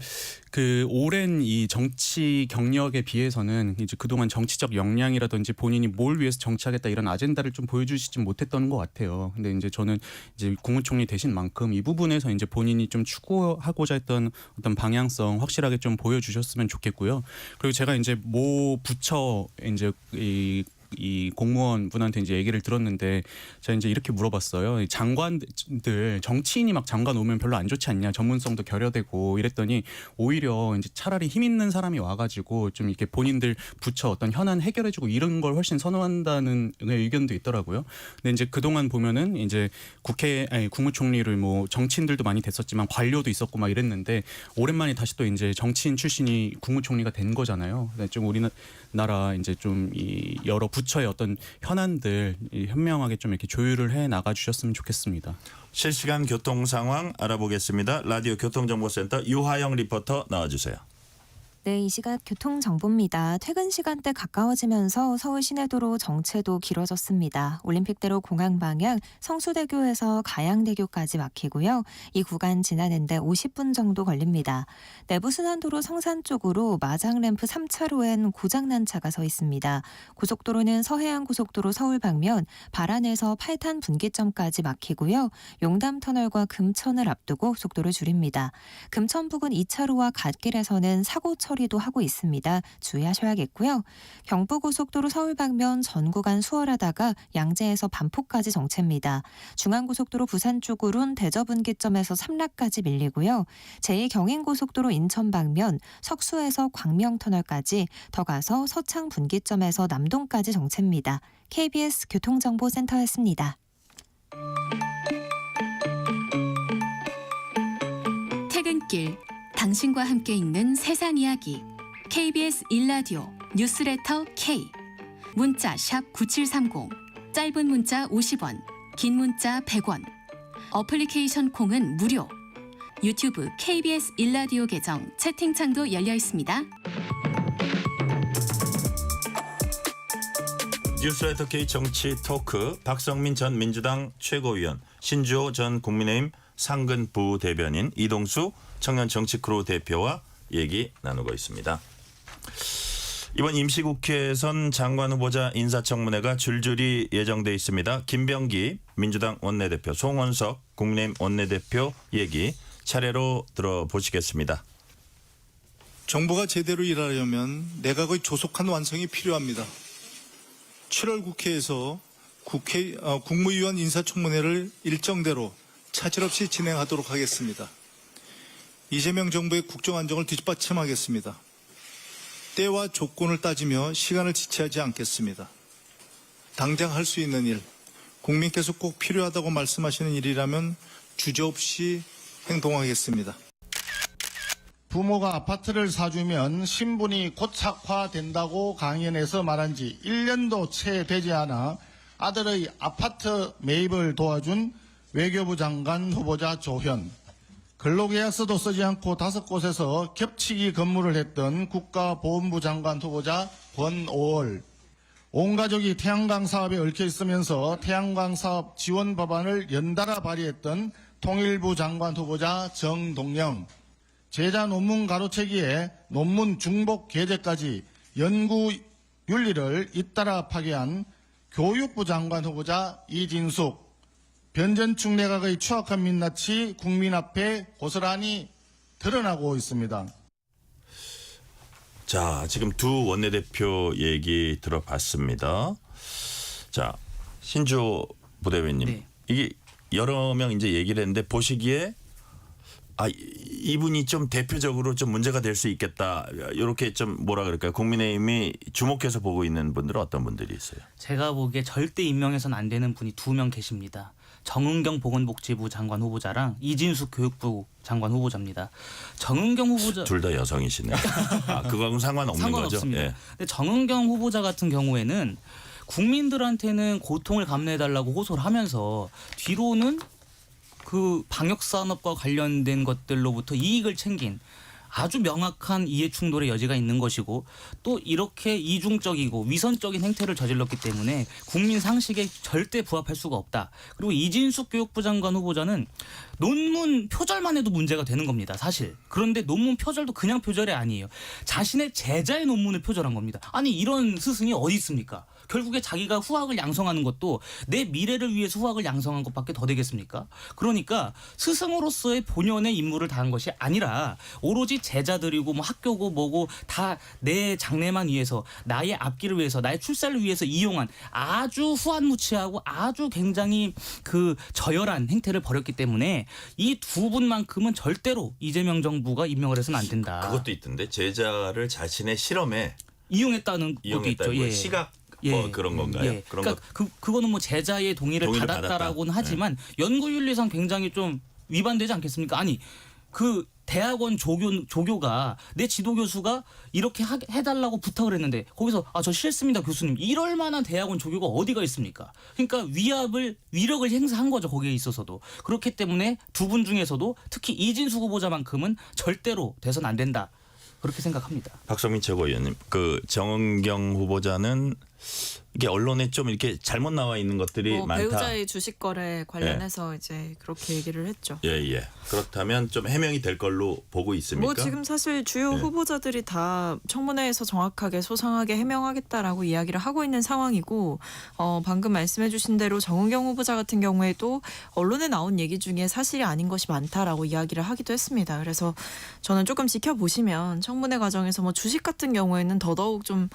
그 오랜 이 정치 경력에 비해서는 이제 그동안 정치적 역량이라든지 본인이 뭘 위해서 정치하겠다 이런 아젠다를 좀 보여주시지 못했던 것 같아요. 근데 이제 저는 이제 국무총리 되신 만큼 이 부분에서 이제 본인이 좀 추구하고자 했던 어떤 방향성 확실하게 좀 보여주셨으면 좋겠고요. 그리고 제가 이제 모 부처 이제 이 공무원 분한테 이제 얘기를 들었는데 제가 이제 이렇게 물어봤어요. 장관들 정치인이 막 장관 오면 별로 안 좋지 않냐, 전문성도 결여되고 이랬더니 오히려 이제 차라리 힘 있는 사람이 와가지고 좀 이렇게 본인들 부처 어떤 현안 해결해주고 이런 걸 훨씬 선호한다는 의견도 있더라고요. 근데 이제 그동안 보면은 이제 국무총리를 뭐 정치인들도 많이 됐었지만 관료도 있었고 막 이랬는데 오랜만에 다시 또 이제 정치인 출신이 국무총리가 된 거잖아요. 좀 우리나라 이제 좀 이 여러 부처의 어떤 현안들 현명하게 좀 이렇게 조율을 해 나가 주셨으면 좋겠습니다. 실시간 교통 상황 알아보겠습니다. 라디오 교통정보센터 유하영 리포터 나와주세요. 네, 이 시각 교통정보입니다. 퇴근 시간대 가까워지면서 서울 시내도로 정체도 길어졌습니다. 올림픽대로 공항 방향 성수대교에서 가양대교까지 막히고요. 이 구간 지나는데 50분 정도 걸립니다. 내부순환도로 성산 쪽으로 마장램프 3차로엔 고장난 차가 서 있습니다. 고속도로는 서해안고속도로 서울 방면 발안에서 8탄 분기점까지 막히고요. 용담터널과 금천을 앞두고 속도를 줄입니다. 금천 부근 2차로와 갓길에서는 사고 처리도 하고 있습니다. 주의하셔야겠고요. 경부고속도로 서울 방면 전 구간 수월하다가 양재에서 반포까지 정체입니다. 중앙고속도로 부산 쪽으로는 대저분기점에서 삼락까지 밀리고요. 제2경인고속도로 인천 방면 석수에서 광명터널까지 더 가서 서창 분기점에서 남동까지 정체입니다. KBS 교통정보센터였습니다. 퇴근길 당신과 함께 읽는 세상 이야기 KBS 1라디오 뉴스레터 K 문자 샵 9730 짧은 문자 50원 긴 문자 100원 어플리케이션 콩은 무료 유튜브 KBS 1라디오 계정 채팅창도 열려 있습니다. 뉴스레터 K 정치 토크 박성민 전 민주당 최고위원, 신주호 전 국민의힘 상근 부대변인, 이동수 청년 정치크루 대표와 얘기 나누고 있습니다. 이번 임시국회에선 장관 후보자 인사청문회가 줄줄이 예정돼 있습니다. 김병기 민주당 원내대표, 송원석 국민의힘 원내대표 얘기 차례로 들어보시겠습니다. 정부가 제대로 일하려면 내각의 조속한 완성이 필요합니다. 7월 국회에서 국무위원 인사청문회를 일정대로 차질 없이 진행하도록 하겠습니다. 이재명 정부의 국정안정을 뒷받침하겠습니다. 때와 조건을 따지며 시간을 지체하지 않겠습니다. 당장 할 수 있는 일, 국민께서 꼭 필요하다고 말씀하시는 일이라면 주저없이 행동하겠습니다. 부모가 아파트를 사주면 신분이 고착화된다고 강연에서 말한 지 1년도 채 되지 않아 아들의 아파트 매입을 도와준 외교부 장관 후보자 조현, 근로계약서도 쓰지 않고 5곳에서 겹치기 근무를 했던 국가보훈부 장관 후보자 권오월, 온 가족이 태양광 사업에 얽혀 있으면서 태양광 사업 지원 법안을 연달아 발의했던 통일부 장관 후보자 정동영, 제자 논문 가로채기에 논문 중복 게재까지 연구 윤리를 잇따라 파괴한 교육부 장관 후보자 이진숙, 변전충 내각의 추악한 민낯이 국민 앞에 고스란히 드러나고 있습니다. 자, 지금 두 원내대표 얘기 들어봤습니다. 자, 신주호 부대변인, 네. 이게 여러 명 이제 얘기를 했는데 보시기에 이분이 좀 대표적으로 좀 문제가 될 수 있겠다. 이렇게 좀 뭐라 그럴까요? 국민의힘이 주목해서 보고 있는 분들은 어떤 분들이 있어요? 제가 보기에 절대 임명해서는 안 되는 분이 2명 계십니다. 정은경 보건복지부 장관 후보자랑 이진숙 교육부 장관 후보자입니다. 정은경 후보자 둘 다 여성이시네. 그거하고는 상관없는 상관없습니다. 거죠? 예. 근데 정은경 후보자 같은 경우에는 국민들한테는 고통을 감내해달라고 호소를 하면서 뒤로는 그 방역산업과 관련된 것들로부터 이익을 챙긴 아주 명확한 이해 충돌의 여지가 있는 것이고 또 이렇게 이중적이고 위선적인 행태를 저질렀기 때문에 국민 상식에 절대 부합할 수가 없다. 그리고 이진숙 교육부 장관 후보자는 논문 표절만 해도 문제가 되는 겁니다. 사실. 그런데 논문 표절도 그냥 표절이 아니에요. 자신의 제자의 논문을 표절한 겁니다. 아니 이런 스승이 어디 있습니까? 결국에 자기가 후학을 양성하는 것도 내 미래를 위해서 후학을 양성한 것밖에 더 되겠습니까? 그러니까 스승으로서의 본연의 임무를 다한 것이 아니라 오로지 제자들이고 뭐 학교고 뭐고 다 내 장래만 위해서 나의 앞길을 위해서 나의 출세를 위해서 이용한 아주 후한무치하고 아주 굉장히 그 저열한 행태를 벌였기 때문에 이 두 분만큼은 절대로 이재명 정부가 임명을 해서는 안 된다. 그것도 있던데 제자를 자신의 실험에 이용했다는 것도 있죠. 예. 시각 뭐 그런 건가요? 예. 그러니까 그거는 뭐 제자의 동의를 받았다라고는 하지만 연구윤리상 굉장히 좀 위반되지 않겠습니까? 아니 그 대학원 조교가 내 지도 교수가 이렇게 해달라고 부탁을 했는데 거기서 저 싫습니다 교수님 이럴 만한 대학원 조교가 어디가 있습니까? 그러니까 위력을 행사한 거죠 거기에 있어서도. 그렇기 때문에 두 분 중에서도 특히 이진숙 후보자만큼은 절대로 돼선 안 된다. 그렇게 생각합니다. 박성민 최고위원님, 그 정은경 후보자는 이게 언론에 좀 이렇게 잘못 나와 있는 것들이 많다. 배우자의 주식 거래 관련해서 이제 그렇게 얘기를 했죠. 예. 그렇다면 좀 해명이 될 걸로 보고 있습니까? 뭐 지금 사실 주요 후보자들이 다 청문회에서 정확하게 소상하게 해명하겠다라고 이야기를 하고 있는 상황이고 방금 말씀해주신 대로 정은경 후보자 같은 경우에도 언론에 나온 얘기 중에 사실이 아닌 것이 많다라고 이야기를 하기도 했습니다. 그래서 저는 조금 지켜보시면 청문회 과정에서 뭐 주식 같은 경우에는 더더욱 좀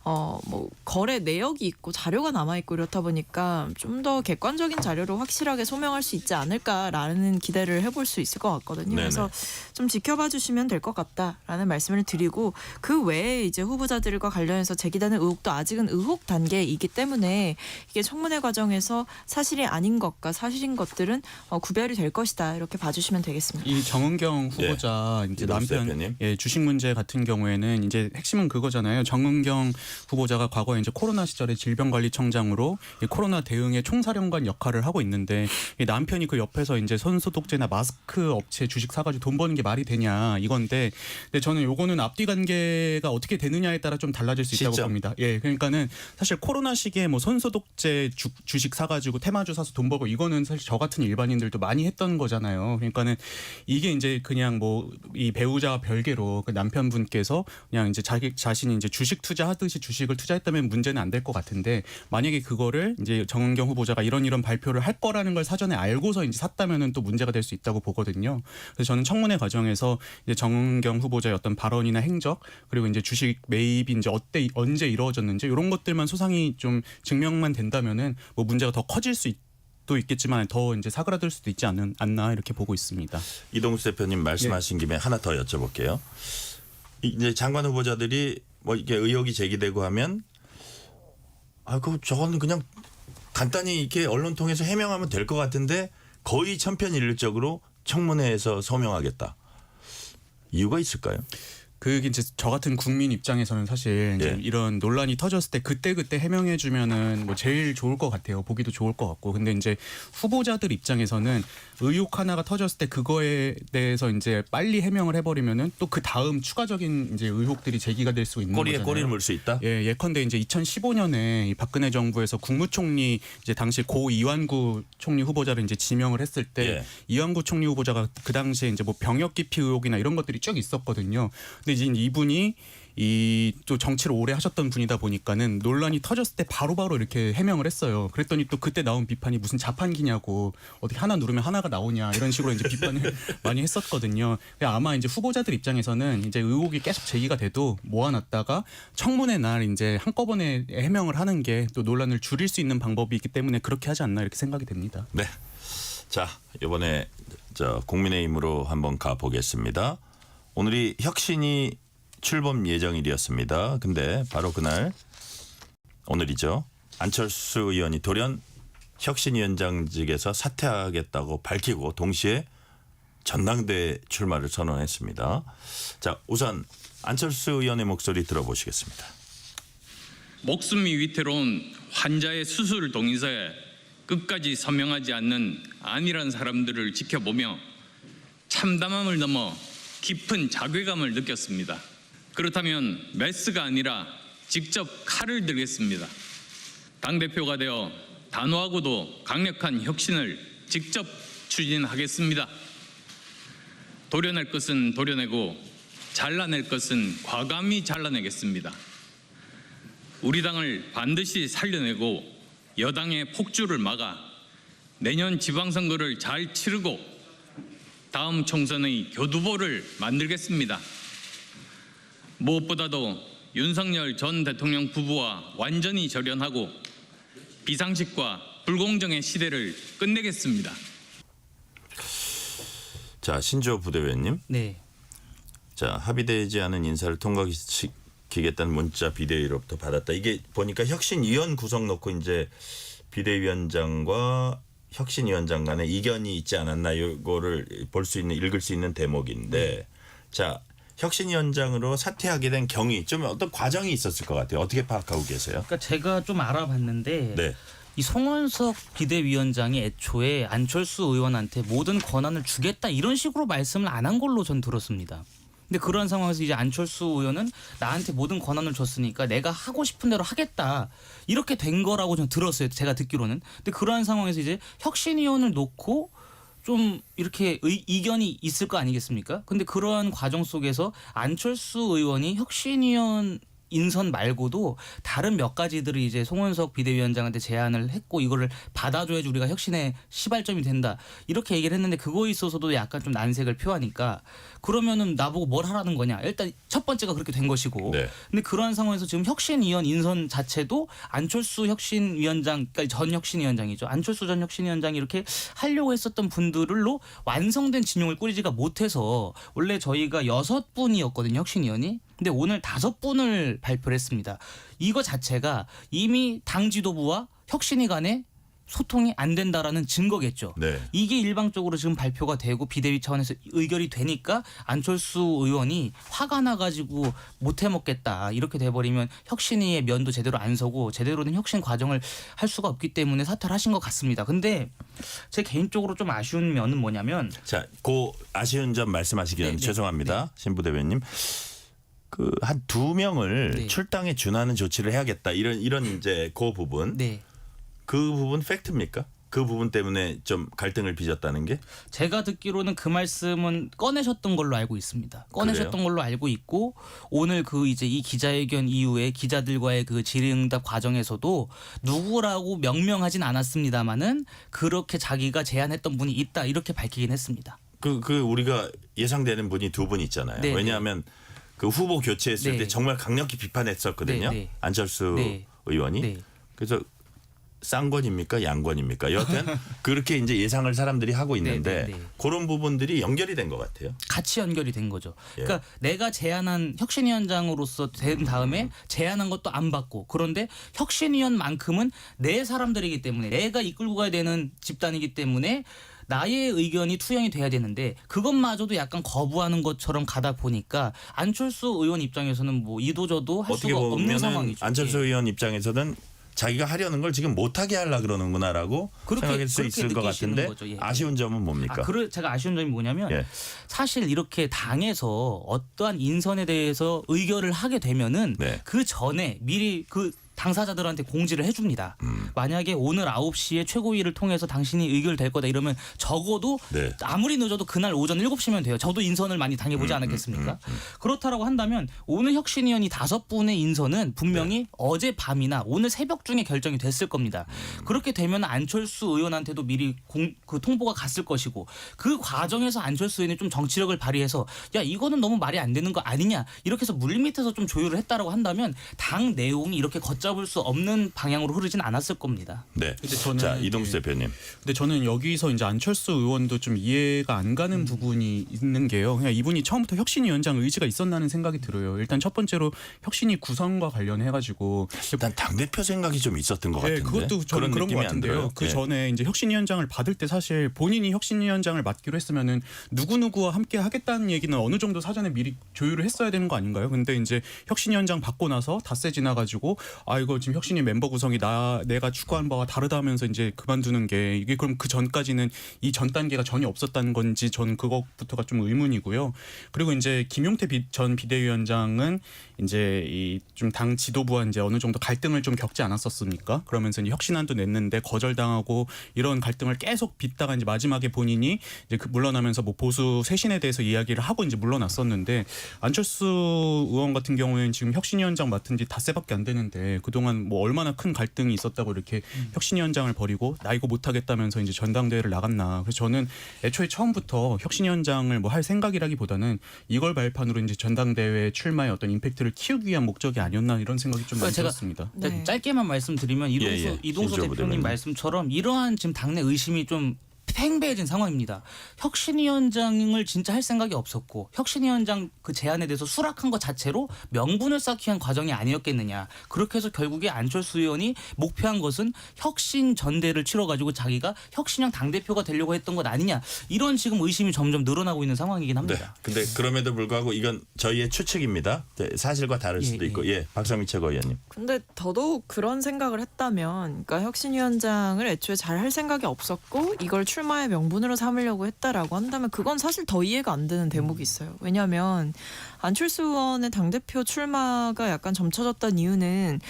뭐 거래 내역이 있고 자료가 남아 있고 이렇다 보니까 좀 더 객관적인 자료로 확실하게 소명할 수 있지 않을까라는 기대를 해볼 수 있을 것 같거든요. 네네. 그래서 좀 지켜봐 주시면 될 것 같다라는 말씀을 드리고 그 외에 이제 후보자들과 관련해서 제기되는 의혹도 아직은 의혹 단계이기 때문에 이게 청문회 과정에서 사실이 아닌 것과 사실인 것들은 구별이 될 것이다 이렇게 봐주시면 되겠습니다. 이 정은경 후보자 이제 남편 주식 문제 같은 경우에는 이제 핵심은 그거잖아요. 정은경 후보자가 과거에 이제 코로나 시절에 질병관리청장으로 코로나 대응의 총사령관 역할을 하고 있는데 이 남편이 그 옆에서 이제 손소독제나 마스크 업체 주식 사가지고 돈 버는 게 말이 되냐 이건데, 근데 저는 요거는 앞뒤 관계가 어떻게 되느냐에 따라 좀 달라질 수 있다고 봅니다. 예, 그러니까는 사실 코로나 시기에 뭐 손소독제 주식 사가지고 테마주 사서 돈 벌고 이거는 사실 저 같은 일반인들도 많이 했던 거잖아요. 그러니까는 이게 이제 그냥 뭐 이 배우자와 별개로 그 남편분께서 그냥 이제 자신이 이제 주식 투자하듯이 주식을 투자했다면 문제는 안 될 것 같은데, 만약에 그거를 이제 정은경 후보자가 이런 발표를 할 거라는 걸 사전에 알고서 이제 샀다면은 또 문제가 될 수 있다고 보거든요. 그래서 저는 청문회 과정에서 이제 정은경 후보자의 어떤 발언이나 행적 그리고 이제 주식 매입이 이제 언제 이루어졌는지 이런 것들만 소상히 좀 증명만 된다면은 뭐 문제가 더 커질 수 또 있겠지만 더 이제 사그라들 수도 있지 않나 이렇게 보고 있습니다. 이동수 대표님 말씀하신 김에 하나 더 여쭤볼게요. 이제 장관 후보자들이 뭐 이게 의혹이 제기되고 하면 저거는 그냥 간단히 이렇게 언론 통해서 해명하면 될 것 같은데 거의 천편일률적으로 청문회에서 소명하겠다. 이유가 있을까요? 그게 이제 저 같은 국민 입장에서는 사실 이제 이런 논란이 터졌을 때 그때 해명해 주면은 뭐 제일 좋을 것 같아요. 보기도 좋을 것 같고. 근데 이제 후보자들 입장에서는 의혹 하나가 터졌을 때 그거에 대해서 이제 빨리 해명을 해버리면은 또 그 다음 추가적인 이제 의혹들이 제기가 될 수 있는 거잖아요. 꼬리를 물 수 있다. 예컨대 이제 2015년에 이 박근혜 정부에서 국무총리 이제 당시 고 이완구 총리 후보자를 이제 지명을 했을 때 이완구 총리 후보자가 그 당시에 이제 뭐 병역 기피 의혹이나 이런 것들이 쭉 있었거든요. 근데 이제 이분이 또 정치를 오래 하셨던 분이다 보니까는 논란이 터졌을 때 바로바로 이렇게 해명을 했어요. 그랬더니 또 그때 나온 비판이 무슨 자판기냐고 어떻게 하나 누르면 하나가 나오냐 이런 식으로 이제 비판을 많이 했었거든요. 아마 이제 후보자들 입장에서는 이제 의혹이 계속 제기가 돼도 모아놨다가 청문회 날 이제 한꺼번에 해명을 하는 게 또 논란을 줄일 수 있는 방법이 있기 때문에 그렇게 하지 않나 이렇게 생각이 됩니다. 네. 자, 이번에 국민의힘으로 한번 가보겠습니다. 오늘이 혁신이 출범 예정일이었습니다. 근데 바로 그날 오늘이죠. 안철수 의원이 돌연 혁신위원장직에서 사퇴하겠다고 밝히고 동시에 전당대회 출마를 선언했습니다. 자, 우선 안철수 의원의 목소리 들어보시겠습니다. 목숨이 위태로운 환자의 수술 동의서에 끝까지 서명하지 않는 안일한 사람들을 지켜보며 참담함을 넘어 깊은 자괴감을 느꼈습니다. 그렇다면 메스가 아니라 직접 칼을 들겠습니다. 당대표가 되어 단호하고도 강력한 혁신을 직접 추진하겠습니다. 도려낼 것은 도려내고 잘라낼 것은 과감히 잘라내겠습니다. 우리 당을 반드시 살려내고 여당의 폭주를 막아 내년 지방선거를 잘 치르고 다음 총선의 교두보를 만들겠습니다. 무엇보다도 윤석열 전 대통령 부부와 완전히 절연하고 비상식과 불공정의 시대를 끝내겠습니다. 자, 신조 부대변님. 네. 자, 합의되지 않은 인사를 통과시키겠다는 문자 비대위로부터 받았다. 이게 보니까 혁신위원 구성 놓고 이제 비대위원장과 혁신위원장 간에 이견이 있지 않았나 이거를 볼 수 있는 읽을 수 있는 대목인데 자, 혁신위원장으로 사퇴하게 된 경위 좀 어떤 과정이 있었을 것 같아요. 어떻게 파악하고 계세요? 그러니까 제가 좀 알아봤는데 네. 이 송원석 비대위원장이 애초에 안철수 의원한테 모든 권한을 주겠다 이런 식으로 말씀을 안 한 걸로 전 들었습니다. 근데 그런 상황에서 이제 안철수 의원은 나한테 모든 권한을 줬으니까 내가 하고 싶은 대로 하겠다 이렇게 된 거라고 전 들었어요. 제가 듣기로는. 근데 그러한 상황에서 이제 혁신위원을 놓고 좀 이렇게 이견이 있을 거 아니겠습니까? 근데 그러한 과정 속에서 안철수 의원이 혁신위원 인선 말고도 다른 몇 가지들을 이제 송원석 비대위원장한테 제안을 했고 이거를 받아줘야지 우리가 혁신의 시발점이 된다 이렇게 얘기를 했는데 그거에 있어서도 약간 좀 난색을 표하니까 그러면은 나보고 뭘 하라는 거냐 일단 첫 번째가 그렇게 된 것이고 네. 근데 그러한 상황에서 지금 혁신위원 인선 자체도 안철수 혁신위원장 그러니까 전 혁신위원장이죠 안철수 전 혁신위원장이 이렇게 하려고 했었던 분들로 완성된 진용을 꾸리지가 못해서 원래 저희가 6분이었거든요 혁신위원이. 근데 오늘 5분을 발표를 했습니다. 이거 자체가 이미 당 지도부와 혁신위 간에 소통이 안 된다라는 증거겠죠. 네. 이게 일방적으로 지금 발표가 되고 비대위 차원에서 의결이 되니까 안철수 의원이 화가 나가지고 못 해먹겠다 이렇게 돼버리면 혁신위의 면도 제대로 안 서고 제대로 된 혁신 과정을 할 수가 없기 때문에 사퇴를 하신 것 같습니다. 근데 제 개인적으로 좀 아쉬운 면은 뭐냐면 자, 그 아쉬운 점 말씀하시기 전에 네, 네, 죄송합니다. 신 부대변님. 그 한 2명을 네. 출당에 준하는 조치를 해야겠다. 이런 이제 그 부분. 네. 그 부분 팩트입니까? 그 부분 때문에 좀 갈등을 빚었다는 게? 제가 듣기로는 그 말씀은 꺼내셨던 걸로 알고 있습니다. 꺼내셨던 걸로 알고 있고 오늘 그 이제 이 기자회견 이후에 기자들과의 그 질의응답 과정에서도 누구라고 명명하진 않았습니다만은 그렇게 자기가 제안했던 분이 있다 이렇게 밝히긴 했습니다. 그 우리가 예상되는 분이 2분 있잖아요. 네, 왜냐하면 그 후보 교체했을 네. 때 정말 강력히 비판했었거든요. 네, 네. 안철수 네. 의원이. 네. 그래서 쌍권입니까? 양권입니까? 여하튼 그렇게 이제 예상을 사람들이 하고 있는데 네, 네, 네. 그런 부분들이 연결이 된 것 같아요. 같이 연결이 된 거죠. 예. 그러니까 내가 제안한 혁신위원장으로서 된 다음에 제안한 것도 안 받고 그런데 혁신위원만큼은 내 사람들이기 때문에 내가 이끌고 가야 되는 집단이기 때문에 나의 의견이 투영이 돼야 되는데 그것마저도 약간 거부하는 것처럼 가다 보니까 안철수 의원 입장에서는 뭐 이도저도 할 어떻게 수가 없는 보면 상황이죠. 안철수 예. 의원 입장에서는 자기가 하려는 걸 지금 못하게 하려고 그러는구나라고 생각할 수 있을 것 느끼시는 같은데 거죠. 예. 아쉬운 점은 뭡니까? 제가 아쉬운 점이 뭐냐면 예. 사실 이렇게 당에서 어떠한 인선에 대해서 의결을 하게 되면은 네. 그 전에 미리 그 당사자들한테 공지를 해줍니다. 만약에 오늘 9시에 최고위를 통해서 당신이 의결될 거다 이러면 적어도 네. 아무리 늦어도 그날 오전 7시면 돼요. 저도 인선을 많이 당해보지 않았겠습니까? 그렇다라고 한다면 오늘 혁신위원이 5분의 인선은 분명히 어제 밤이나 오늘 새벽 중에 결정이 됐을 겁니다. 그렇게 되면 안철수 의원한테도 미리 그 통보가 갔을 것이고 그 과정에서 안철수 의원이 좀 정치력을 발휘해서 야 이거는 너무 말이 안 되는 거 아니냐 이렇게 해서 물밑에서 좀 조율을 했다라고 한다면 당 내용이 이렇게 걷잡을 수 없는 방향으로 흐르진 않았을 겁니다. 네. 근데 저는 자, 이동수 대표님. 근데 저는 여기서 이제 안철수 의원도 좀 이해가 안 가는 부분이 있는 게요. 그냥 이분이 처음부터 혁신위원장 의지가 있었나는 생각이 들어요. 일단 첫 번째로 혁신위 구성과 관련해가지고 일단 당대표 생각이 좀 있었던 것 네, 같은데. 그것도 저는 그런 것 느낌이 안 같은데요. 들어요? 그 예. 전에 이제 혁신위원장을 받을 때 사실 본인이 혁신위원장을 맡기로 했으면은 누구누구와 함께 하겠다는 얘기는 어느 정도 사전에 미리 조율을 했어야 되는 거 아닌가요? 근데 이제 혁신위원장 받고 나서 닷새 지나가지고 이거 지금 혁신위 멤버 구성이 내가 추구한 바와 다르다면서 이제 그만두는 게 이게 그럼 그 전까지는 이 전 단계가 전혀 없었다는 건지 저는 그것부터가 좀 의문이고요. 그리고 이제 김용태 전 비대위원장은 이제 이 좀 당 지도부와 이제 어느 정도 갈등을 좀 겪지 않았었습니까? 그러면서 이제 혁신안도 냈는데 거절당하고 이런 갈등을 계속 빚다가 이제 마지막에 본인이 이제 물러나면서 뭐 보수 쇄신에 대해서 이야기를 하고 이제 물러났었는데 안철수 의원 같은 경우에는 지금 혁신위원장 맡은 지 닷새밖에 안 되는데 그동안 뭐 얼마나 큰 갈등이 있었다고 이렇게 혁신위원장을 버리고 나 이거 못하겠다면서 이제 전당대회를 나갔나. 그래서 저는 애초에 처음부터 혁신위원장을 뭐 할 생각이라기보다는 이걸 발판으로 이제 전당대회 출마의 어떤 임팩트를 키우기 위한 목적이 아니었나 이런 생각이 좀 많이 들었습니다. 네. 짧게만 말씀드리면 이동수 신주호 대표님 부대변인. 말씀처럼 이러한 지금 당내 의심이 좀 팽배해진 상황입니다. 혁신위원장을 진짜 할 생각이 없었고 혁신위원장 그 제안에 대해서 수락한 것 자체로 명분을 쌓기 위한 과정이 아니었겠느냐. 그렇게 해서 결국에 안철수 의원이 목표한 것은 혁신 전대를 치러가지고 자기가 혁신형 당대표가 되려고 했던 것 아니냐. 이런 지금 의심이 점점 늘어나고 있는 상황이긴 네. 합니다. 근데 그럼에도 불구하고 이건 저희의 추측입니다. 사실과 다를 수도 예, 있고. 예, 박성민 최고위원님. 근데 더더욱 그런 생각을 했다면, 그러니까 혁신위원장을 애초에 잘 할 생각이 없었고 이걸 출마의 명분으로 삼으려고 했다라고 한다면 그건 사실 더 이해가 안 되는 대목이 있어요. 왜냐하면 안철수 의원의 당대표 출마가 약간 점쳐졌던 이유는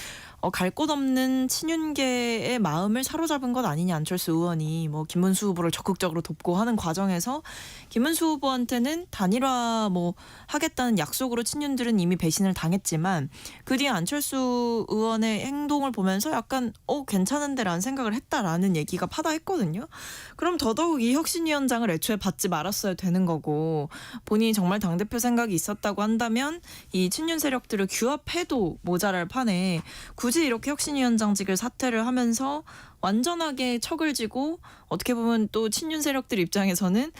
갈 곳 없는 친윤계의 마음을 사로잡은 것 아니냐. 안철수 의원이 뭐 김문수 후보를 적극적으로 돕고 하는 과정에서 김문수 후보한테는 단일화 뭐 하겠다는 약속으로 친윤들은 이미 배신을 당했지만 그 뒤에 안철수 의원의 행동을 보면서 약간 괜찮은데라는 생각을 했다라는 얘기가 파다했거든요. 그럼 더더욱 이 혁신위원장을 애초에 받지 말았어야 되는 거고 본인이 정말 당대표 생각이 있었다고 한다면 이 친윤 세력들을 규합해도 모자랄 판에 굳이 이렇게 혁신위원장직을 사퇴를 하면서 완전하게 척을 지고 어떻게 보면 또 친윤 세력들 입장에서는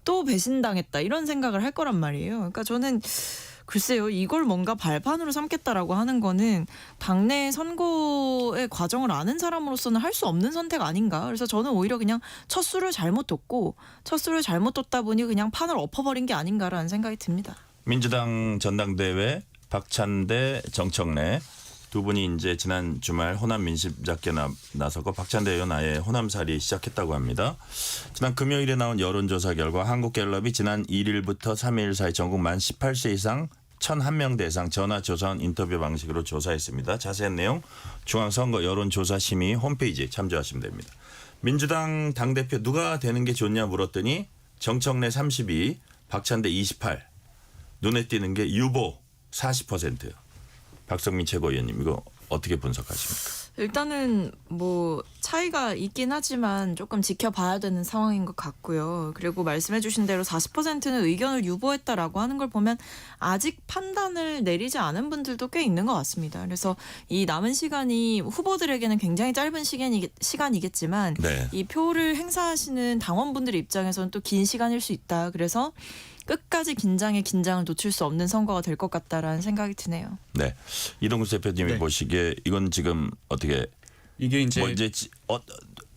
또 배신당했다 이런 생각을 할 거란 말이에요. 그러니까 저는 글쎄요, 이걸 뭔가 발판으로 삼겠다라고 하는 거는 당내 선거의 과정을 아는 사람으로서는 할 수 없는 선택 아닌가. 그래서 저는 오히려 그냥 첫 수를 잘못 뒀다 보니 그냥 판을 엎어버린 게 아닌가라는 생각이 듭니다. 민주당 전당대회 박찬대, 정청래 두 분이 이제 지난 주말 호남 민심잡기에 나서고 박찬대 의원 아예 호남살이 시작했다고 합니다. 지난 금요일에 나온 여론조사 결과 한국갤럽이 지난 1일부터 3일 사이 전국 만 18세 이상 1,001명 대상 전화조사원 인터뷰 방식으로 조사했습니다. 자세한 내용 중앙선거 여론조사심의 홈페이지에 참조하시면 됩니다. 민주당 당대표 누가 되는 게 좋냐 물었더니 정청래 32, 박찬대 28, 눈에 띄는 게 유보 40%. 박성민 최고위원님 이거 어떻게 분석하십니까? 일단은 뭐 차이가 있긴 하지만 조금 지켜봐야 되는 상황인 것 같고요. 그리고 말씀해 주신 대로 40%는 의견을 유보했다라고 하는 걸 보면 아직 판단을 내리지 않은 분들도 꽤 있는 것 같습니다. 그래서 이 남은 시간이 후보들에게는 굉장히 짧은 시간이겠지만 네. 이 표를 행사하시는 당원분들 입장에서는 또 긴 시간일 수 있다. 그래서 끝까지 긴장에 긴장을 놓칠 수 없는 선거가 될 것 같다라는 생각이 드네요. 네, 이동수 대표님이 네. 보시기에 이건 지금 어떻게 이게 이제 뭐 이제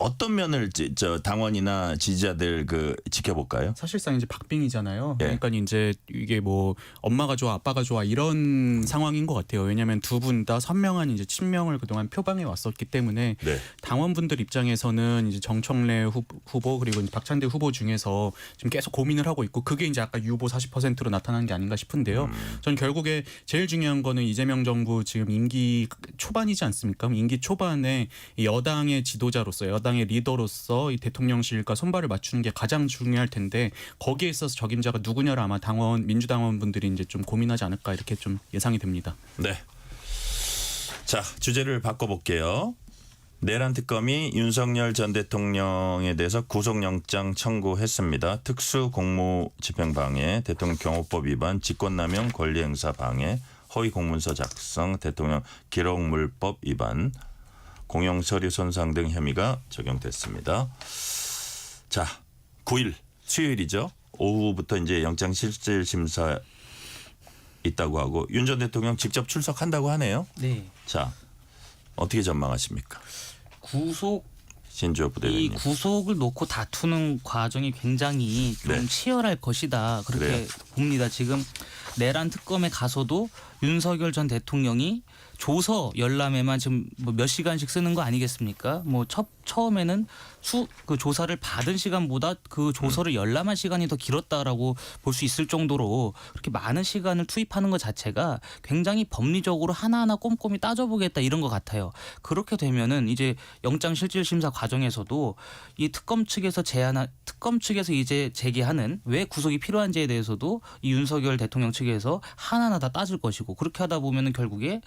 어떤 면을 저 당원이나 지지자들 그 지켜볼까요? 사실상 이제 박빙이잖아요. 예. 그러니까 이제 이게 뭐 엄마가 좋아 아빠가 좋아 이런 상황인 것 같아요. 왜냐하면 두 분 다 선명한 이제 친명을 그동안 표방해 왔었기 때문에 네. 당원분들 입장에서는 이제 정청래 후보 그리고 이제 박찬대 후보 중에서 지금 계속 고민을 하고 있고 그게 이제 아까 유보 40%로 나타난 게 아닌가 싶은데요. 전 결국에 제일 중요한 거는 이재명 정부 지금 임기 초반이지 않습니까? 임기 초반에 이 여당의 지도자로서 여당의 리더로서 이 대통령실과 손발을 맞추는 게 가장 중요할 텐데 거기에 있어서 적임자가 누구냐를 아마 민주당원분들이 이제 좀 고민하지 않을까 이렇게 좀 예상이 됩니다. 네. 자, 주제를 바꿔볼게요. 내란 특검이 윤석열 전 대통령에 대해서 구속영장 청구했습니다. 특수공무집행방해, 대통령 경호법 위반, 직권남용, 권리행사 방해, 허위 공문서 작성, 대통령 기록물법 위반, 공용서류 손상 등 혐의가 적용됐습니다. 자, 9일 수요일이죠. 오후부터 이제 영장실질심사 있다고 하고 윤 전 대통령 직접 출석한다고 하네요. 네. 자, 어떻게 전망하십니까? 신주호 이 부대변인. 구속을 놓고 다투는 과정이 굉장히 좀 네. 치열할 것이다. 그렇게 그래요? 봅니다. 지금 내란 특검에 가서도 윤석열 전 대통령이 조서 열람에만 지금 뭐 몇 시간씩 쓰는 거 아니겠습니까? 뭐 처음에는 그 조사를 받은 시간보다 그 조서를 열람한 시간이 더 길었다라고 볼 수 있을 정도로 그렇게 많은 시간을 투입하는 것 자체가 굉장히 법리적으로 하나하나 꼼꼼히 따져보겠다 이런 것 같아요. 그렇게 되면은 이제 영장실질심사 과정에서도 이 특검 측에서 이제 제기하는 왜 구속이 필요한지에 대해서도 이 윤석열 대통령 측에서 하나하나 다 따질 것이고 그렇게 하다 보면은 결국에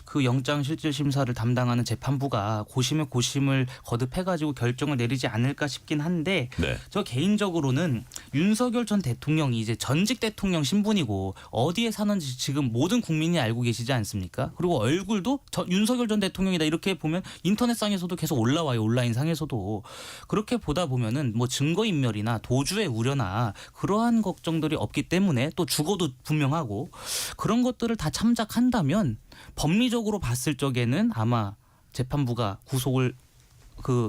그 영장실질심사를 담당하는 재판부가 고심에 고심을 거듭해가지고 결정을 내리지 않을까 싶긴 한데 네. 저 개인적으로는 윤석열 전 대통령이 이제 전직 대통령 신분이고 어디에 사는지 지금 모든 국민이 알고 계시지 않습니까? 그리고 얼굴도 윤석열 전 대통령이다 이렇게 보면 인터넷상에서도 계속 올라와요. 온라인상에서도. 그렇게 보다 보면은 뭐 증거인멸이나 도주의 우려나 그러한 걱정들이 없기 때문에 또 죽어도 분명하고 그런 것들을 다 참작한다면 법리적으로 봤을 적에는 아마 재판부가 구속을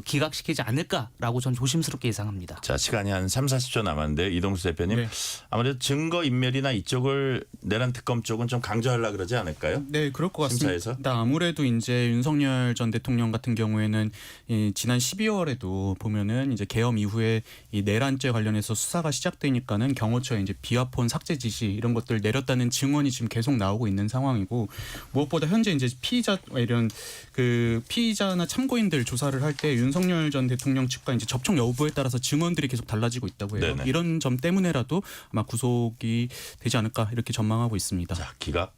기각시키지 않을까라고 전 조심스럽게 예상합니다. 자, 시간이 한 3, 40초 남았는데 이동수 대표님 네. 아무래도 증거인멸이나 이쪽을 내란 특검 쪽은 좀 강조하려고 그러지 않을까요? 네, 그럴 것 같습니다. 심사에서? 아무래도 이제 윤석열 전 대통령 같은 경우에는 이 지난 12월에도 보면은 이제 계엄 이후에 이 내란죄 관련해서 수사가 시작되니까는 경호처에 이제 비화폰 삭제 지시 이런 것들 내렸다는 증언이 지금 계속 나오고 있는 상황이고 무엇보다 현재 이제 피의자 이런 그 피의자나 참고인들 조사를 할 때 윤석열 전 대통령 측과 이제 접촉 여부에 따라서 증언들이 계속 달라지고 있다고 해요. 네네. 이런 점 때문에라도 아마 구속이 되지 않을까 이렇게 전망하고 있습니다. 자, 기각,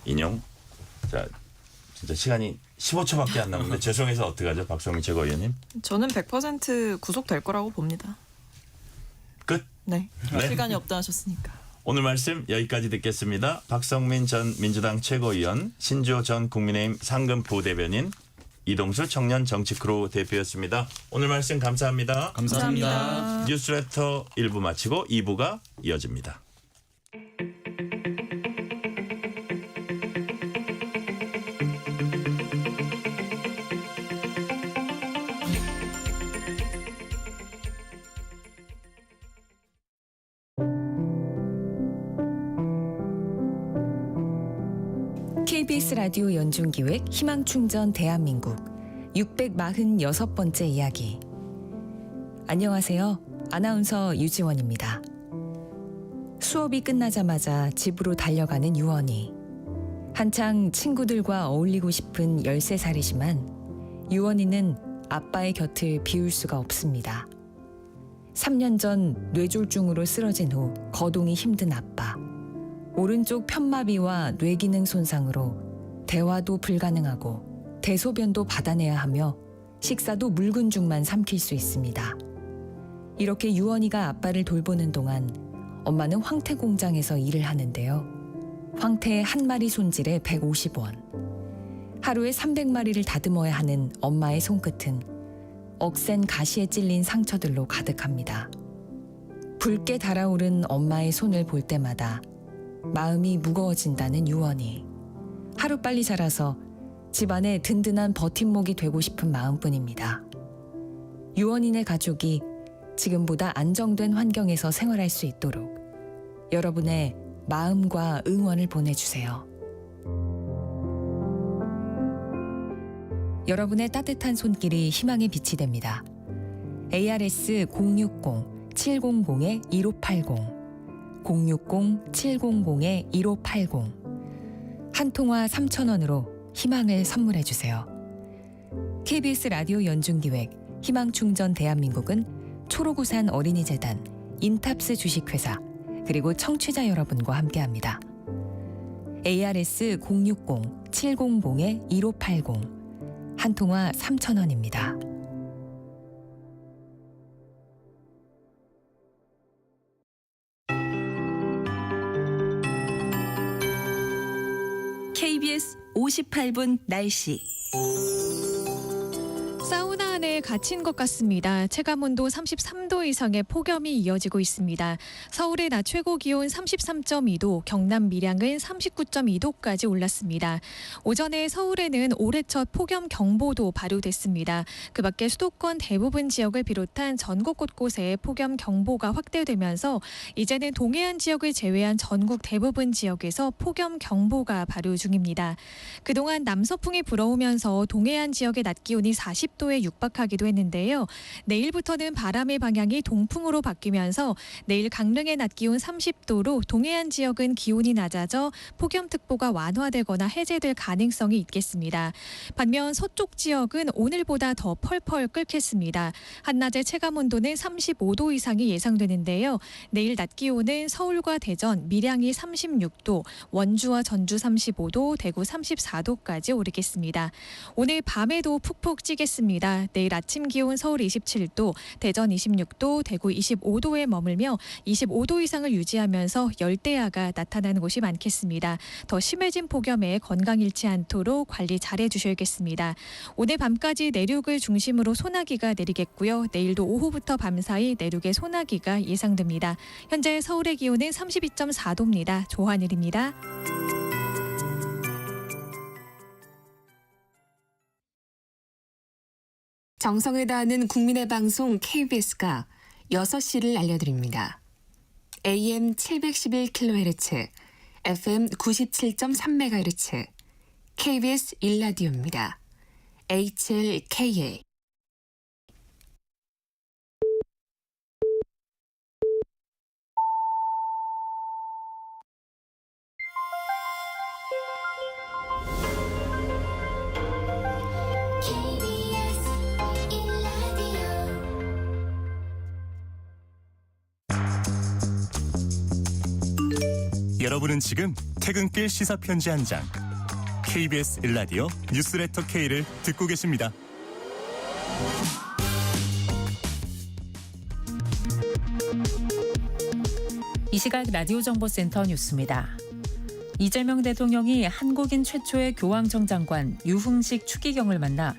인용. 자, 진짜 시간이 15초밖에 안 남았는데 죄송해서 어떡하죠, 박성민 최고위원님? 저는 100% 구속될 거라고 봅니다. 끝. 네. 네. 시간이 없다 하셨으니까. 오늘 말씀 여기까지 듣겠습니다. 박성민 전 민주당 최고위원, 신주호 전 국민의힘 상금 부대변인, 이동수 청년 정치크루 대표였습니다. 오늘 말씀 감사합니다. 감사합니다. 뉴스레터 1부 마치고 2부가 이어집니다. KBS 라디오 연중기획 희망충전 대한민국 646번째 이야기. 안녕하세요. 아나운서 유지원입니다. 수업이 끝나자마자 집으로 달려가는 유원이. 한창 친구들과 어울리고 싶은 13살이지만 유원이는 아빠의 곁을 비울 수가 없습니다. 3년 전 뇌졸중으로 쓰러진 후 거동이 힘든 아빠. 오른쪽 편마비와 뇌기능 손상으로 대화도 불가능하고 대소변도 받아내야 하며 식사도 묽은 죽만 삼킬 수 있습니다. 이렇게 유원이가 아빠를 돌보는 동안 엄마는 황태 공장에서 일을 하는데요. 황태 한 마리 손질에 150원. 하루에 300마리를 다듬어야 하는 엄마의 손끝은 억센 가시에 찔린 상처들로 가득합니다. 붉게 달아오른 엄마의 손을 볼 때마다 마음이 무거워진다는 유원이. 하루빨리 자라서 집안의 든든한 버팀목이 되고 싶은 마음뿐입니다. 유원인의 가족이 지금보다 안정된 환경에서 생활할 수 있도록 여러분의 마음과 응원을 보내주세요. 여러분의 따뜻한 손길이 희망의 빛이 됩니다. ARS 060-700-1580 060-700-1580 한 통화 3,000원으로 희망을 선물해 주세요. KBS 라디오 연중기획 희망충전 대한민국은 초록우산 어린이재단, 인탑스 주식회사, 그리고 청취자 여러분과 함께합니다. ARS 060-700-1580 한 통화 3,000원입니다. KBS 58분 날씨. 사우나 안에 갇힌 것 같습니다. 체감온도 33도 이상의 폭염이 이어지고 있습니다. 서울의 낮 최고 기온 33.2도, 경남 밀양은 39.2도까지 올랐습니다. 오전에 서울에는 올해 첫 폭염 경보도 발효됐습니다. 그 밖에 수도권 대부분 지역을 비롯한 전국 곳곳에 폭염 경보가 확대되면서 이제는 동해안 지역을 제외한 전국 대부분 지역에서 폭염 경보가 발효 중입니다. 그동안 남서풍이 불어오면서 동해안 지역의 낮 기온이 40도에 육박하기도 했는데요. 내일부터는 바람의 방향이 동풍으로 바뀌면서 내일 강릉의 낮 기온 30도로 동해안 지역은 기온이 낮아져 폭염특보가 완화되거나 해제될 가능성이 있겠습니다. 반면 서쪽 지역은 오늘보다 더 펄펄 끓겠습니다. 한낮의 체감온도는 35도 이상이 예상되는데요. 내일 낮 기온은 서울과 대전, 밀양이 36도, 원주와 전주 35도, 대구 34도까지 오르겠습니다. 오늘 밤에도 푹푹 찌겠습니다. 내일 아침 기온 서울 27도, 대전 26도, 대구 25도에 머물며 25도 이상을 유지하면서 열대야가 나타나는 곳이 많겠습니다. 더 심해진 폭염에 건강 잃지 않도록 관리 잘해 주셔야겠습니다. 오늘 밤까지 내륙을 중심으로 소나기가 내리겠고요. 내일도 오후부터 밤사이 내륙에 소나기가 예상됩니다. 현재 서울의 기온은 32.4도입니다. 조한일입니다. 정성을 다하는 국민의 방송 KBS가 6시를 알려드립니다. AM 711kHz, FM 97.3MHz, KBS 1라디오입니다. HLKA. 여러분은 지금 퇴근길 시사편지 한 장, KBS 1라디오 뉴스레터 K를 듣고 계십니다. 이 시각 라디오 정보센터 뉴스입니다. 이재명 대통령이 한국인 최초의 교황청 장관 유흥식 추기경을 만나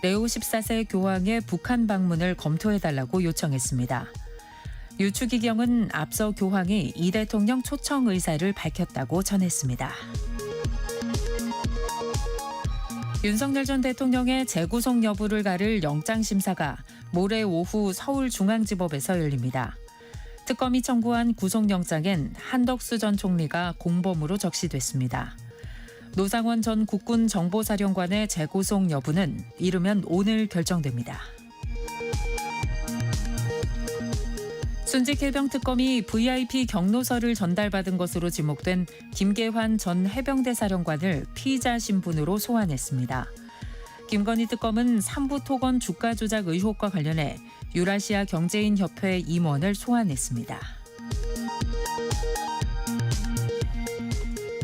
레오 14세 교황의 북한 방문을 검토해달라고 요청했습니다. 유 추기경은 앞서 교황이 이 대통령 초청 의사를 밝혔다고 전했습니다. 윤석열 전 대통령의 재구속 여부를 가를 영장심사가 모레 오후 서울중앙지법에서 열립니다. 특검이 청구한 구속영장엔 한덕수 전 총리가 공범으로 적시됐습니다. 노상원 전 국군정보사령관의 재구속 여부는 이르면 오늘 결정됩니다. 순직 해병 특검이 VIP 경로서를 전달받은 것으로 지목된 김계환 전 해병대 사령관을 피의자 신분으로 소환했습니다. 김건희 특검은 삼부 토건 주가 조작 의혹과 관련해 유라시아 경제인협회 임원을 소환했습니다.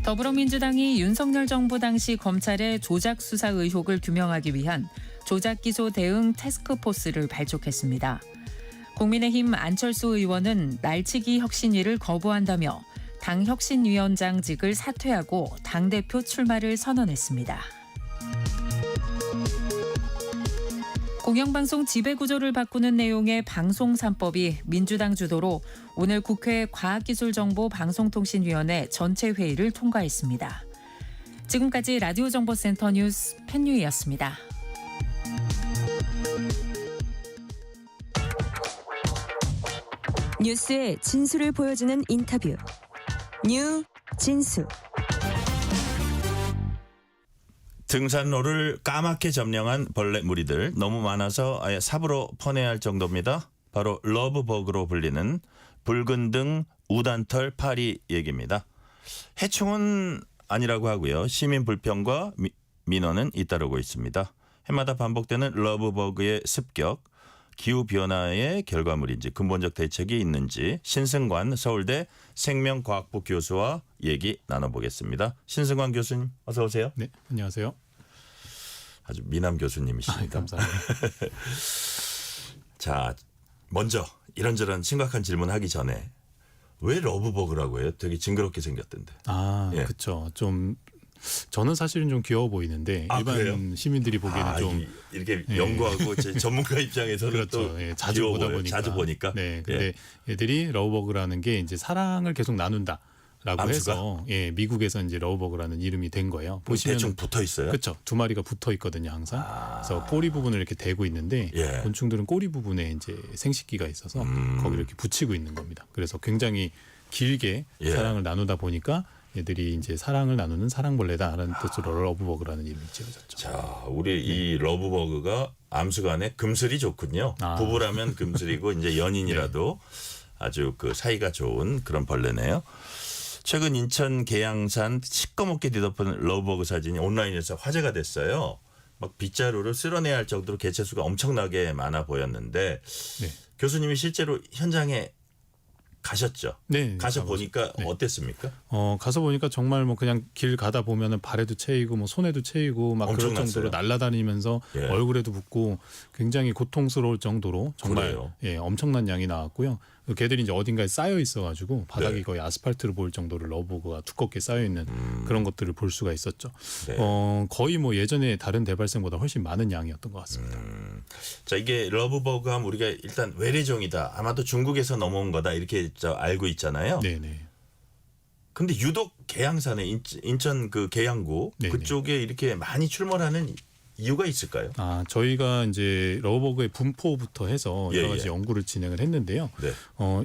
더불어민주당이 윤석열 정부 당시 검찰의 조작 수사 의혹을 규명하기 위한 조작 기소 대응 태스크포스를 발족했습니다. 국민의힘 안철수 의원은 날치기 혁신위를 거부한다며 당 혁신위원장직을 사퇴하고 당대표 출마를 선언했습니다. 공영방송 지배구조를 바꾸는 내용의 방송 3법이 민주당 주도로 오늘 국회 과학기술정보방송통신위원회 전체 회의를 통과했습니다. 지금까지 라디오 정보센터 뉴스 펜유이였습니다. 뉴스의 진수를 보여주는 인터뷰. 뉴 진수. 등산로를 까맣게 점령한 벌레 무리들 너무 많아서 아예 삽으로 퍼내야 할 정도입니다. 바로 러브버그로 불리는 붉은 등 우단털 파리 얘기입니다. 해충은 아니라고 하고요. 시민 불평과 민원은 잇따르고 있습니다. 해마다 반복되는 러브버그의 습격, 기후변화의 결과물인지 근본적 대책이 있는지 신승관 서울대 생명과학부 교수와 얘기 나눠보겠습니다. 신승관 교수님 어서 오세요. 네, 안녕하세요. 아주 미남 교수님이십니다. 감사합니다. 자, 먼저 이런저런 심각한 질문하기 전에 왜 러브버그라고 해요? 되게 징그럽게 생겼던데. 아, 예. 그렇죠. 좀 저는 사실은 좀 귀여워 보이는데 일반 그래요? 시민들이 보기에는 좀 이렇게 예. 연구하고 제 전문가 입장에서는 그렇죠. 또 예, 자주 귀여워 보다 보여요. 보니까. 자주 보니까. 네. 근데 얘들이 러브버그라는 게 이제 사랑을 계속 나눈다. 라고 암수가? 해서 예, 미국에서 이제 러브버그라는 이름이 된 거예요. 보시면 대충 붙어 있어요. 그렇죠. 두 마리가 붙어 있거든요, 항상. 그래서 꼬리 부분을 이렇게 대고 있는데 예. 곤충들은 꼬리 부분에 이제 생식기가 있어서 거기를 이렇게 붙이고 있는 겁니다. 그래서 굉장히 길게 예. 사랑을 나누다 보니까 얘들이 이제 사랑을 나누는 사랑벌레다라는 뜻으로 러브버그라는 이름이 지어졌죠. 자, 우리 이 러브버그가 암수간에 금슬이 좋군요. 부부라면 금슬이고 이제 연인이라도 아주 그 사이가 좋은 그런 벌레네요. 최근 인천 계양산 시꺼멓게 뒤덮은 러브버그 사진이 온라인에서 화제가 됐어요. 막 빗자루를 쓸어내야 할 정도로 개체수가 엄청나게 많아 보였는데 교수님이 실제로 현장에 가셨죠? 네. 가서 가보죠. 보니까 어땠습니까? 가서 보니까 정말 뭐 그냥 길 가다 보면은 발에도 채이고 뭐 손에도 채이고 막 그럴 엄청났어요. 정도로 날아다니면서 예. 얼굴에도 붙고 굉장히 고통스러울 정도로 정말 그래요? 예, 엄청난 양이 나왔고요. 걔들이 이제 어딘가에 쌓여 있어가지고 바닥이 네. 거의 아스팔트로 보일 정도로 러브버그가 두껍게 쌓여 있는 그런 것들을 볼 수가 있었죠. 네. 거의 뭐 예전에 다른 대발생보다 훨씬 많은 양이었던 것 같습니다. 자, 이게 러브버그 하면 우리가 일단 외래종이다. 아마도 중국에서 넘어온 거다. 이렇게 알고 있잖아요. 네네. 근데 유독 계양산에 인천 그 계양구 네네. 그쪽에 이렇게 많이 출몰하는 이유가 있을까요? 저희가 이제 러브버그의 분포부터 해서 예, 여러 가지 예. 연구를 진행을 했는데요. 네.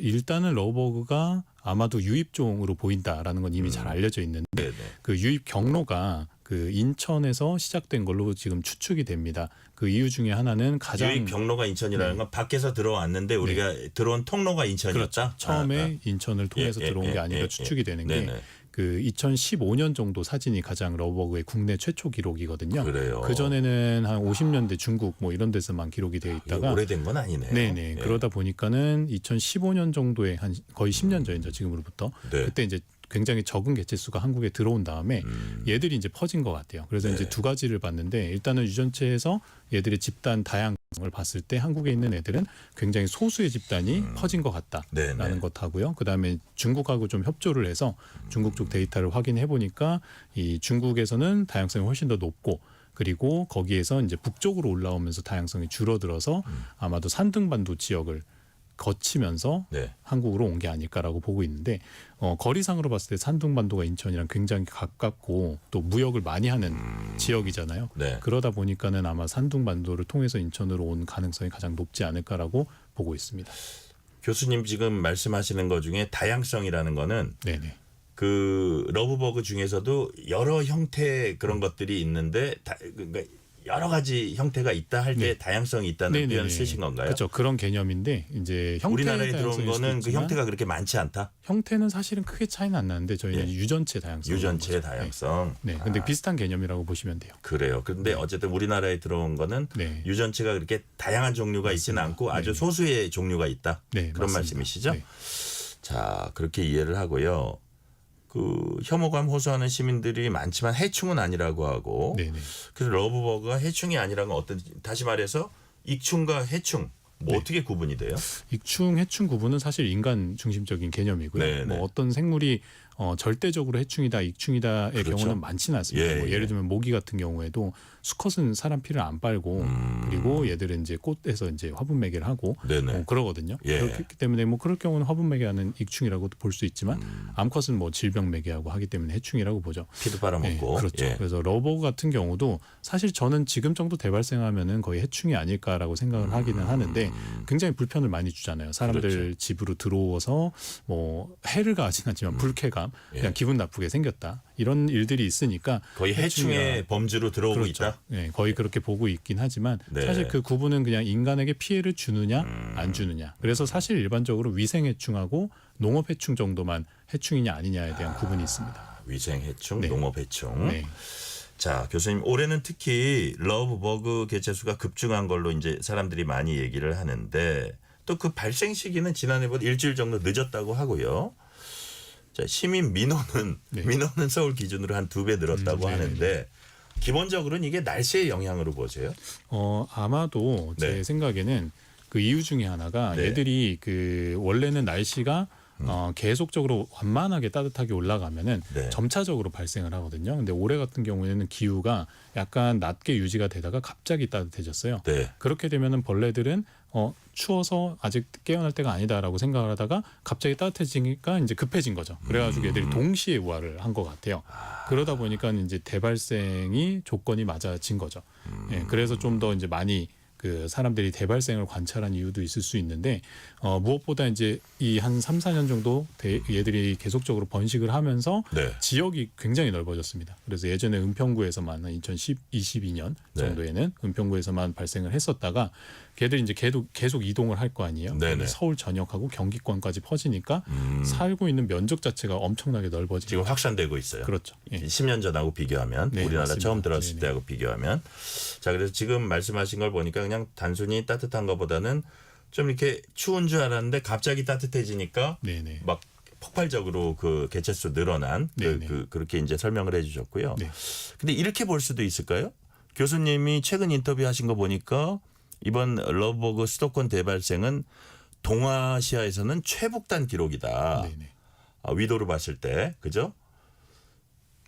일단은 러브버그가 아마도 유입종으로 보인다라는 건 이미 잘 알려져 있는데 네네. 그 유입 경로가 그 인천에서 시작된 걸로 지금 추측이 됩니다. 그 이유 중에 하나는 가장 유입 경로가 인천이라는 건 밖에서 들어왔는데 우리가 들어온 통로가 인천이었다. 그렇죠. 처음에 인천을 통해서 들어온 게 아닌가 추측이 되는 게 네네. 그 2015년 정도 사진이 가장 러브버그의 국내 최초 기록이거든요. 그래요. 그 전에는 한 50년대 중국 뭐 이런 데서만 기록이 되어 있다가 오래된 건 아니네요. 네네. 예. 그러다 보니까는 2015년 정도에 한 거의 10년 전이죠. 지금으로부터 네. 그때 이제 굉장히 적은 개체수가 한국에 들어온 다음에 얘들이 이제 퍼진 것 같아요. 그래서 네. 이제 두 가지를 봤는데 일단은 유전체에서 얘들의 집단 다양성을 봤을 때 한국에 있는 애들은 굉장히 소수의 집단이 퍼진 것 같다라는 네네. 것하고요. 그다음에 중국하고 좀 협조를 해서 중국 쪽 데이터를 확인해 보니까 이 중국에서는 다양성이 훨씬 더 높고 그리고 거기에서 이제 북쪽으로 올라오면서 다양성이 줄어들어서 아마도 산등반도 지역을 거치면서 네. 한국으로 온 게 아닐까라고 보고 있는데 거리상으로 봤을 때 산둥반도가 인천이랑 굉장히 가깝고 또 무역을 많이 하는 지역이잖아요. 네. 그러다 보니까는 아마 산둥반도를 통해서 인천으로 온 가능성이 가장 높지 않을까라고 보고 있습니다. 교수님 지금 말씀하시는 것 중에 다양성이라는 거는 네네. 그 러브버그 중에서도 여러 형태 그런 것들이 있는데 그러니까 여러 가지 형태가 있다 할 때 다양성이 있다는 표현 쓰신 건가요? 그렇죠. 그런 개념인데 이제 형태 우리나라에 들어온 거는 그 형태가 그렇게 많지 않다. 형태는 사실은 크게 차이는 안 나는데 저희는 예. 유전체 다양성. 유전체 다양성. 네. 근데 비슷한 개념이라고 보시면 돼요. 그래요. 그런데 어쨌든 우리나라에 들어온 거는 네. 유전체가 그렇게 다양한 종류가 있지는 않고 아주 소수의 종류가 있다. 네, 그런 맞습니다. 말씀이시죠? 네. 자, 그렇게 이해를 하고요. 그 혐오감 호소하는 시민들이 많지만 해충은 아니라고 하고 네네. 그래서 러브버그가 해충이 아니라는 건 어떤 다시 말해서 익충과 해충 뭐 어떻게 구분이 돼요? 익충, 해충 구분은 사실 인간 중심적인 개념이고요. 네, 뭐 네. 어떤 생물이 절대적으로 해충이다, 익충이다의 그렇죠. 경우는 많지는 않습니다. 예, 뭐 예. 예를 들면 모기 같은 경우에도 수컷은 사람 피를 안 빨고 그리고 얘들은 이제 꽃에서 이제 화분 매개를 하고 네네. 그러거든요. 예. 그렇기 때문에 뭐 그럴 경우는 화분 매개하는 익충이라고도 볼 수 있지만 암컷은 뭐 질병 매개하고 하기 때문에 해충이라고 보죠. 피도 빨아먹고. 그렇죠. 예. 그래서 러버그 같은 경우도 사실 저는 지금 정도 대발생하면은 거의 해충이 아닐까라고 생각을 하기는 하는데 굉장히 불편을 많이 주잖아요. 사람들 그렇죠. 집으로 들어와서 뭐 해를 가하진 않지만 불쾌감, 그냥 예. 기분 나쁘게 생겼다. 이런 일들이 있으니까 거의 해충의 범주로 들어오고 그렇죠. 있다. 네, 거의 그렇게 보고 있긴 하지만 네. 사실 그 구분은 그냥 인간에게 피해를 주느냐 안 주느냐. 그래서 사실 일반적으로 위생해충하고 농업해충 정도만 해충이냐 아니냐에 대한 구분이 있습니다. 위생해충, 네. 농업해충. 네. 자, 교수님 올해는 특히 러브버그 개체수가 급증한 걸로 이제 사람들이 많이 얘기를 하는데 또 그 발생 시기는 지난해보다 일주일 정도 늦었다고 하고요. 자, 시민 민원은 서울 기준으로 한 2배 늘었다고 하는데 기본적으로는 이게 날씨의 영향으로 보세요. 아마도 제 네. 생각에는 그 이유 중에 하나가 네. 얘들이 그 원래는 날씨가 계속적으로 완만하게 따뜻하게 올라가면은 네. 점차적으로 발생을 하거든요. 근데 올해 같은 경우에는 기후가 약간 낮게 유지가 되다가 갑자기 따뜻해졌어요. 네. 그렇게 되면은 벌레들은 추워서 아직 깨어날 때가 아니다라고 생각을 하다가 갑자기 따뜻해지니까 이제 급해진 거죠. 그래가지고 애들이 동시에 우화를 한 것 같아요. 그러다 보니까 이제 대발생이 조건이 맞아진 거죠. 예, 그래서 좀 더 이제 많이 그 사람들이 대발생을 관찰한 이유도 있을 수 있는데 무엇보다 이제 이 한 3, 4년 정도 얘들이 계속적으로 번식을 하면서 네. 지역이 굉장히 넓어졌습니다. 그래서 예전에 은평구에서만 한 2022년 정도에는 은평구에서만 발생을 했었다가 걔들이 이제 계속 이동을 할 거 아니에요. 네네. 서울 전역하고 경기권까지 퍼지니까 살고 있는 면적 자체가 엄청나게 넓어지고 지금 확산되고 있어요. 그렇죠. 예. 10년 전하고 비교하면 네, 우리나라 맞습니다. 처음 들어왔을 네네. 때하고 비교하면 자 그래서 지금 말씀하신 걸 보니까 그냥 단순히 따뜻한 것보다는 좀 이렇게 추운 줄 알았는데 갑자기 따뜻해지니까 네네. 막 폭발적으로 그 개체수 늘어난 네네. 그렇게 이제 설명을 해주셨고요. 네. 근데 이렇게 볼 수도 있을까요? 교수님이 최근 인터뷰하신 거 보니까 이번 러브버그 수도권 대발생은 동아시아에서는 최북단 기록이다. 네네. 위도로 봤을 때 그죠?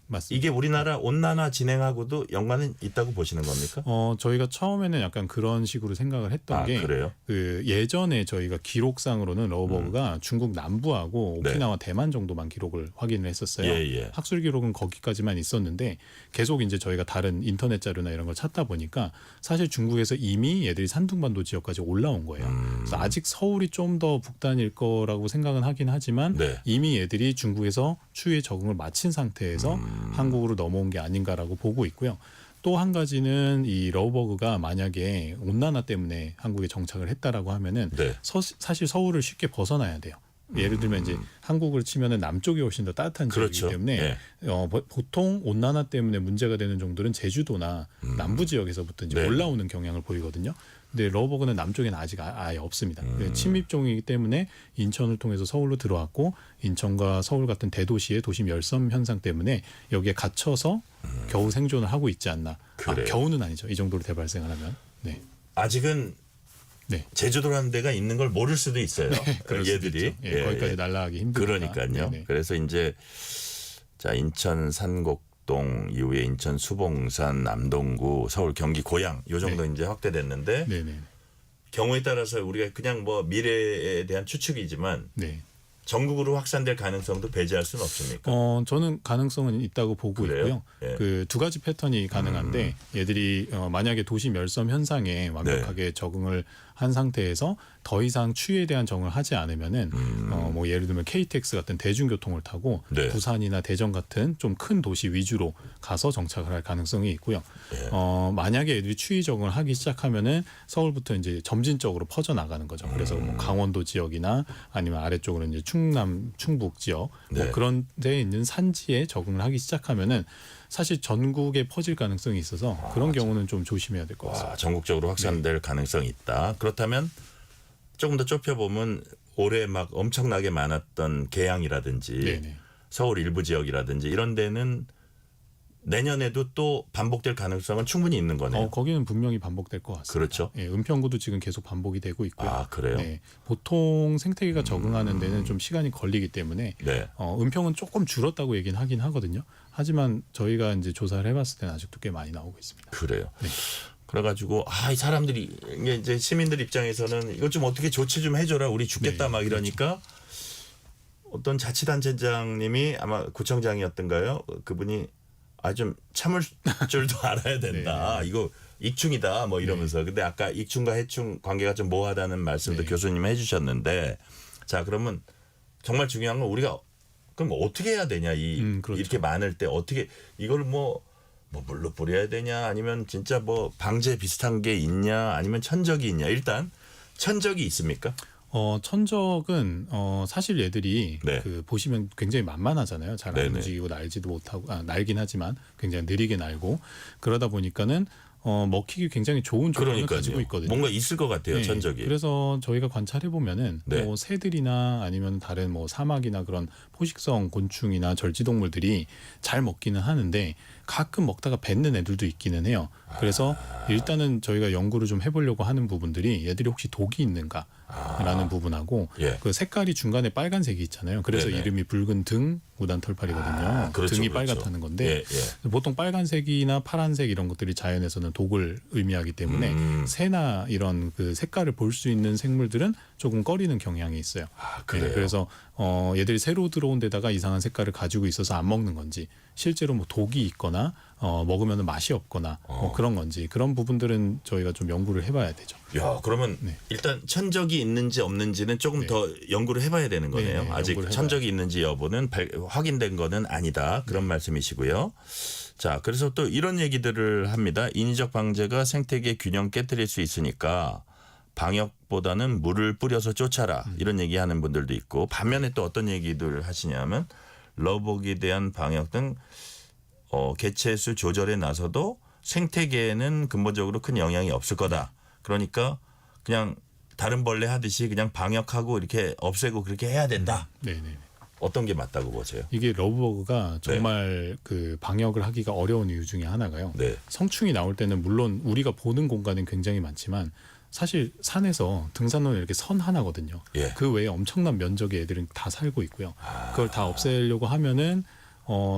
맞습니다. 이게 우리나라 온난화 진행하고도 연관은 있다고 보시는 겁니까? 저희가 처음에는 약간 그런 식으로 생각을 했던 게 그래요? 그 예전에 저희가 기록상으로는 러브버그가 중국 남부하고 오키나와 대만 정도만 기록을 확인을 했었어요. 예. 학술 기록은 거기까지만 있었는데 계속 이제 저희가 다른 인터넷 자료나 이런 걸 찾다 보니까 사실 중국에서 이미 얘들이 산둥반도 지역까지 올라온 거예요. 그래서 아직 서울이 좀 더 북단일 거라고 생각은 하긴 하지만 네. 이미 얘들이 중국에서 추위에 적응을 마친 상태에서 한국으로 넘어온 게 아닌가라고 보고 있고요. 또 한 가지는 이 러브버그가 만약에 온난화 때문에 한국에 정착을 했다라고 하면은 네. 사실 서울을 쉽게 벗어나야 돼요. 예를 들면 이제 한국을 치면은 남쪽이 훨씬 더 따뜻한 지역이기 그렇죠. 때문에 보통 온난화 때문에 문제가 되는 정도는 제주도나 남부 지역에서부터 이제 네. 올라오는 경향을 보이거든요. 근데 러브버그는 남쪽에는 아직 아예 없습니다. 침입종이기 때문에 인천을 통해서 서울로 들어왔고 인천과 서울 같은 대도시의 도심 열섬 현상 때문에 여기에 갇혀서 겨우 생존을 하고 있지 않나. 그래요. 겨우는 아니죠. 이 정도로 대발생을 하면. 네. 아직은 네. 제주도라는 데가 있는 걸 모를 수도 있어요. 그럴 수도 얘들이. 있죠. 예, 거기까지 날아가기 힘드니까. 그러니까요. 네네. 그래서 이제 자 인천 산곡동 이후에 인천 수봉산, 남동구, 서울 경기 고양 요 정도 이제 확대됐는데 네네. 경우에 따라서 우리가 그냥 뭐 미래에 대한 추측이지만 네. 전국으로 확산될 가능성도 배제할 수는 없습니까? 저는 가능성은 있다고 보고 그래요? 있고요. 예. 그 두 가지 패턴이 가능한데 얘들이 만약에 도시 멸섬 현상에 완벽하게 네. 적응을 한 상태에서 더 이상 추위에 대한 적응을 하지 않으면은 뭐 예를 들면 KTX 같은 대중교통을 타고 네. 부산이나 대전 같은 좀 큰 도시 위주로 가서 정착을 할 가능성이 있고요. 네. 만약에 애들이 추위 적응을 하기 시작하면은 서울부터 이제 점진적으로 퍼져 나가는 거죠. 그래서 뭐 강원도 지역이나 아니면 아래쪽으로 이제 충남, 충북 지역 네. 뭐 그런 데에 있는 산지에 적응을 하기 시작하면은 사실 전국에 퍼질 가능성이 있어서 그런 경우는 좀 조심해야 될 것 같습니다. 전국적으로 확산될 가능성이 있다. 그렇다면 조금 더 좁혀보면 올해 막 엄청나게 많았던 계양이라든지 네네. 서울 일부 지역이라든지 이런 데는 내년에도 또 반복될 가능성은 충분히 있는 거네요. 거기는 분명히 반복될 것 같습니다. 그렇죠. 예, 은평구도 지금 계속 반복이 되고 있고요. 아, 그래요? 네, 보통 생태계가 적응하는 데는 좀 시간이 걸리기 때문에 네. 은평은 조금 줄었다고 얘기는 하긴 하거든요. 하지만 저희가 이제 조사를 해봤을 때는 아직도 꽤 많이 나오고 있습니다. 그래요. 네. 그래가지고 이 사람들이 이제 시민들 입장에서는 이것 좀 어떻게 조치 좀 해줘라 우리 죽겠다 네, 막 이러니까 어떤 자치단체장님이 아마 구청장이었던가요? 그분이 좀 참을 줄도 알아야 된다. 네. 이거 익충이다 뭐 이러면서. 근데 아까 익충과 해충 관계가 좀 모호하다는 말씀도 네. 교수님 해주셨는데 자 그러면 정말 중요한 건 우리가 그럼 어떻게 해야 되냐 그렇죠. 이렇게 많을 때 어떻게 이걸 뭐 물로 뿌려야 되냐 아니면 진짜 뭐 방제 비슷한 게 있냐 아니면 천적이 있냐 일단 천적이 있습니까? 천적은 사실 얘들이 네. 그 보시면 굉장히 만만하잖아요. 잘 안 네네. 움직이고 날지도 못하고 날긴 하지만 굉장히 느리게 날고 그러다 보니까는 먹히기 굉장히 좋은 조건을 가지고 있거든요. 뭔가 있을 것 같아요. 네, 천적이. 그래서 저희가 관찰해 보면은 네. 뭐 새들이나 아니면 다른 뭐 사막이나 그런 포식성 곤충이나 절지동물들이 잘 먹기는 하는데 가끔 먹다가 뱉는 애들도 있기는 해요. 그래서 일단은 저희가 연구를 좀 해보려고 하는 부분들이 얘들이 혹시 독이 있는가 라는 부분하고 예. 그 색깔이 중간에 빨간색이 있잖아요. 그래서 네네. 이름이 붉은 등 무단 털팔이거든요. 그렇죠, 등이 그렇죠. 빨갛다는 건데 예, 예. 보통 빨간색이나 파란색 이런 것들이 자연에서는 독을 의미하기 때문에 새나 이런 그 색깔을 볼 수 있는 생물들은 조금 꺼리는 경향이 있어요. 그래요? 예, 그래서 얘들이 새로 들어온 데다가 이상한 색깔을 가지고 있어서 안 먹는 건지 실제로 뭐 독이 있거나 먹으면 맛이 없거나 뭐 그런 건지 그런 부분들은 저희가 좀 연구를 해봐야 되죠. 야, 그러면 네. 일단 천적이 있는지 없는지는 조금 네. 더 연구를 해봐야 되는 거네요. 네, 아직 연구를 천적이 있는지 여부는 확인된 거는 아니다. 그런 말씀이시고요. 자, 그래서 또 이런 얘기들을 합니다. 인위적 방제가 생태계 균형 깨뜨릴 수 있으니까 방역보다는 물을 뿌려서 쫓아라. 이런 얘기하는 분들도 있고 반면에 또 어떤 얘기들 하시냐면 러브버그에 대한 방역 등 개체수 조절에 나서도 생태계에는 근본적으로 큰 영향이 없을 거다. 그러니까 그냥 다른 벌레 하듯이 그냥 방역하고 이렇게 없애고 그렇게 해야 된다. 네네. 어떤 게 맞다고 보세요? 이게 러브버그가 정말 그 방역을 하기가 어려운 이유 중에 하나가요. 네. 성충이 나올 때는 물론 우리가 보는 공간은 굉장히 많지만 사실 산에서 등산로는 이렇게 선 하나거든요. 예. 그 외에 엄청난 면적의 애들은 다 살고 있고요. 그걸 다 없애려고 하면은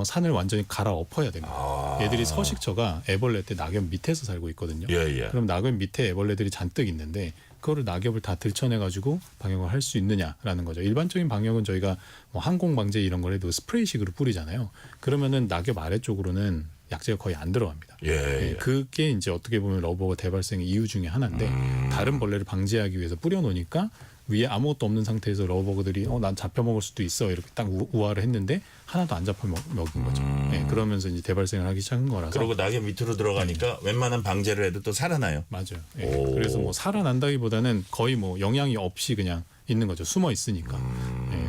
산을 완전히 갈아엎어야 됩니다. 얘들이 서식처가 애벌레 때 낙엽 밑에서 살고 있거든요. 예. 그럼 낙엽 밑에 애벌레들이 잔뜩 있는데 그거를 낙엽을 다 들춰내가지고 방역을 할 수 있느냐라는 거죠. 일반적인 방역은 저희가 뭐 항공 방제 이런 걸 해도 스프레이식으로 뿌리잖아요. 그러면은 낙엽 아래쪽으로는 약재가 거의 안 들어갑니다. 예. 그게 이제 어떻게 보면 러브버그 대발생의 이유 중에 하나인데 다른 벌레를 방지하기 위해서 뿌려놓으니까 위에 아무것도 없는 상태에서 러브버그들이 난 잡혀먹을 수도 있어 이렇게 딱 우화를 했는데 하나도 안 잡혀먹은 거죠. 그러면서 이제 대발생을 하기 시작한 거라서. 그리고 낙엽 밑으로 들어가니까 웬만한 방제를 해도 또 살아나요. 맞아요. 그래서 뭐 살아난다기보다는 거의 뭐 영향이 없이 그냥 있는 거죠. 숨어 있으니까.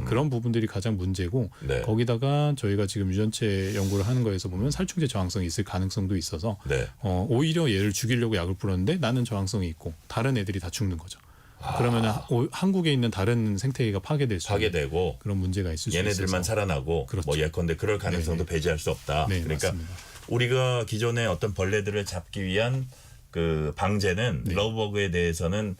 그런 부분들이 가장 문제고 네. 거기다가 저희가 지금 유전체 연구를 하는 거에서 보면 살충제 저항성이 있을 가능성도 있어서 네. 오히려 얘를 죽이려고 약을 뿌렸는데 나는 저항성이 있고 다른 애들이 다 죽는 거죠. 그러면 한국에 있는 다른 생태계가 파괴되고 그런 문제가 있을 수 있어서 얘네들만 살아나고 그렇죠. 뭐 예컨대 그럴 가능성도 배제할 수 없다. 네, 그러니까 맞습니다. 우리가 기존에 어떤 벌레들을 잡기 위한 그 방제는 러브버그에 대해서는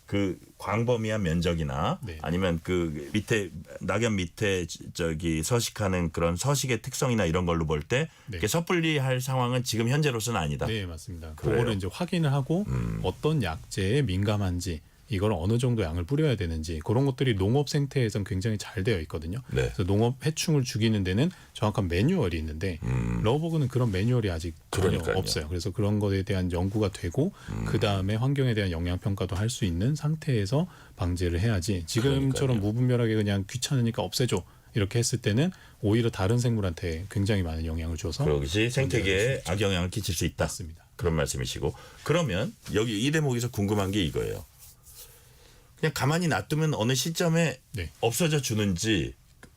그 광범위한 면적이나 아니면 그 밑에 낙엽 밑에 저기 서식하는 그런 서식의 특성이나 이런 걸로 볼 때 섣불리 할 상황은 지금 현재로서는 아니다. 네, 맞습니다. 그래요? 그거를 이제 확인을 하고 어떤 약재에 민감한지 이걸 어느 정도 양을 뿌려야 되는지 그런 것들이 농업 생태에선 굉장히 잘 되어 있거든요. 네. 그래서 농업 해충을 죽이는 데는 정확한 매뉴얼이 있는데 러브버그는 그런 매뉴얼이 아직 전혀 그러니까요. 없어요. 그래서 그런 것에 대한 연구가 되고 그 다음에 환경에 대한 영향 평가도 할 수 있는 상태에서 방제를 해야지 지금처럼 무분별하게 그냥 귀찮으니까 없애줘 이렇게 했을 때는 오히려 다른 생물한테 굉장히 많은 영향을 줘서 그것이 생태계에 악영향을 끼칠 수 있다. 맞습니다. 그런 말씀이시고 그러면 여기 이 대목에서 궁금한 게 이거예요. 그냥 가만히 놔두면 어느 시점에 없어져 주는지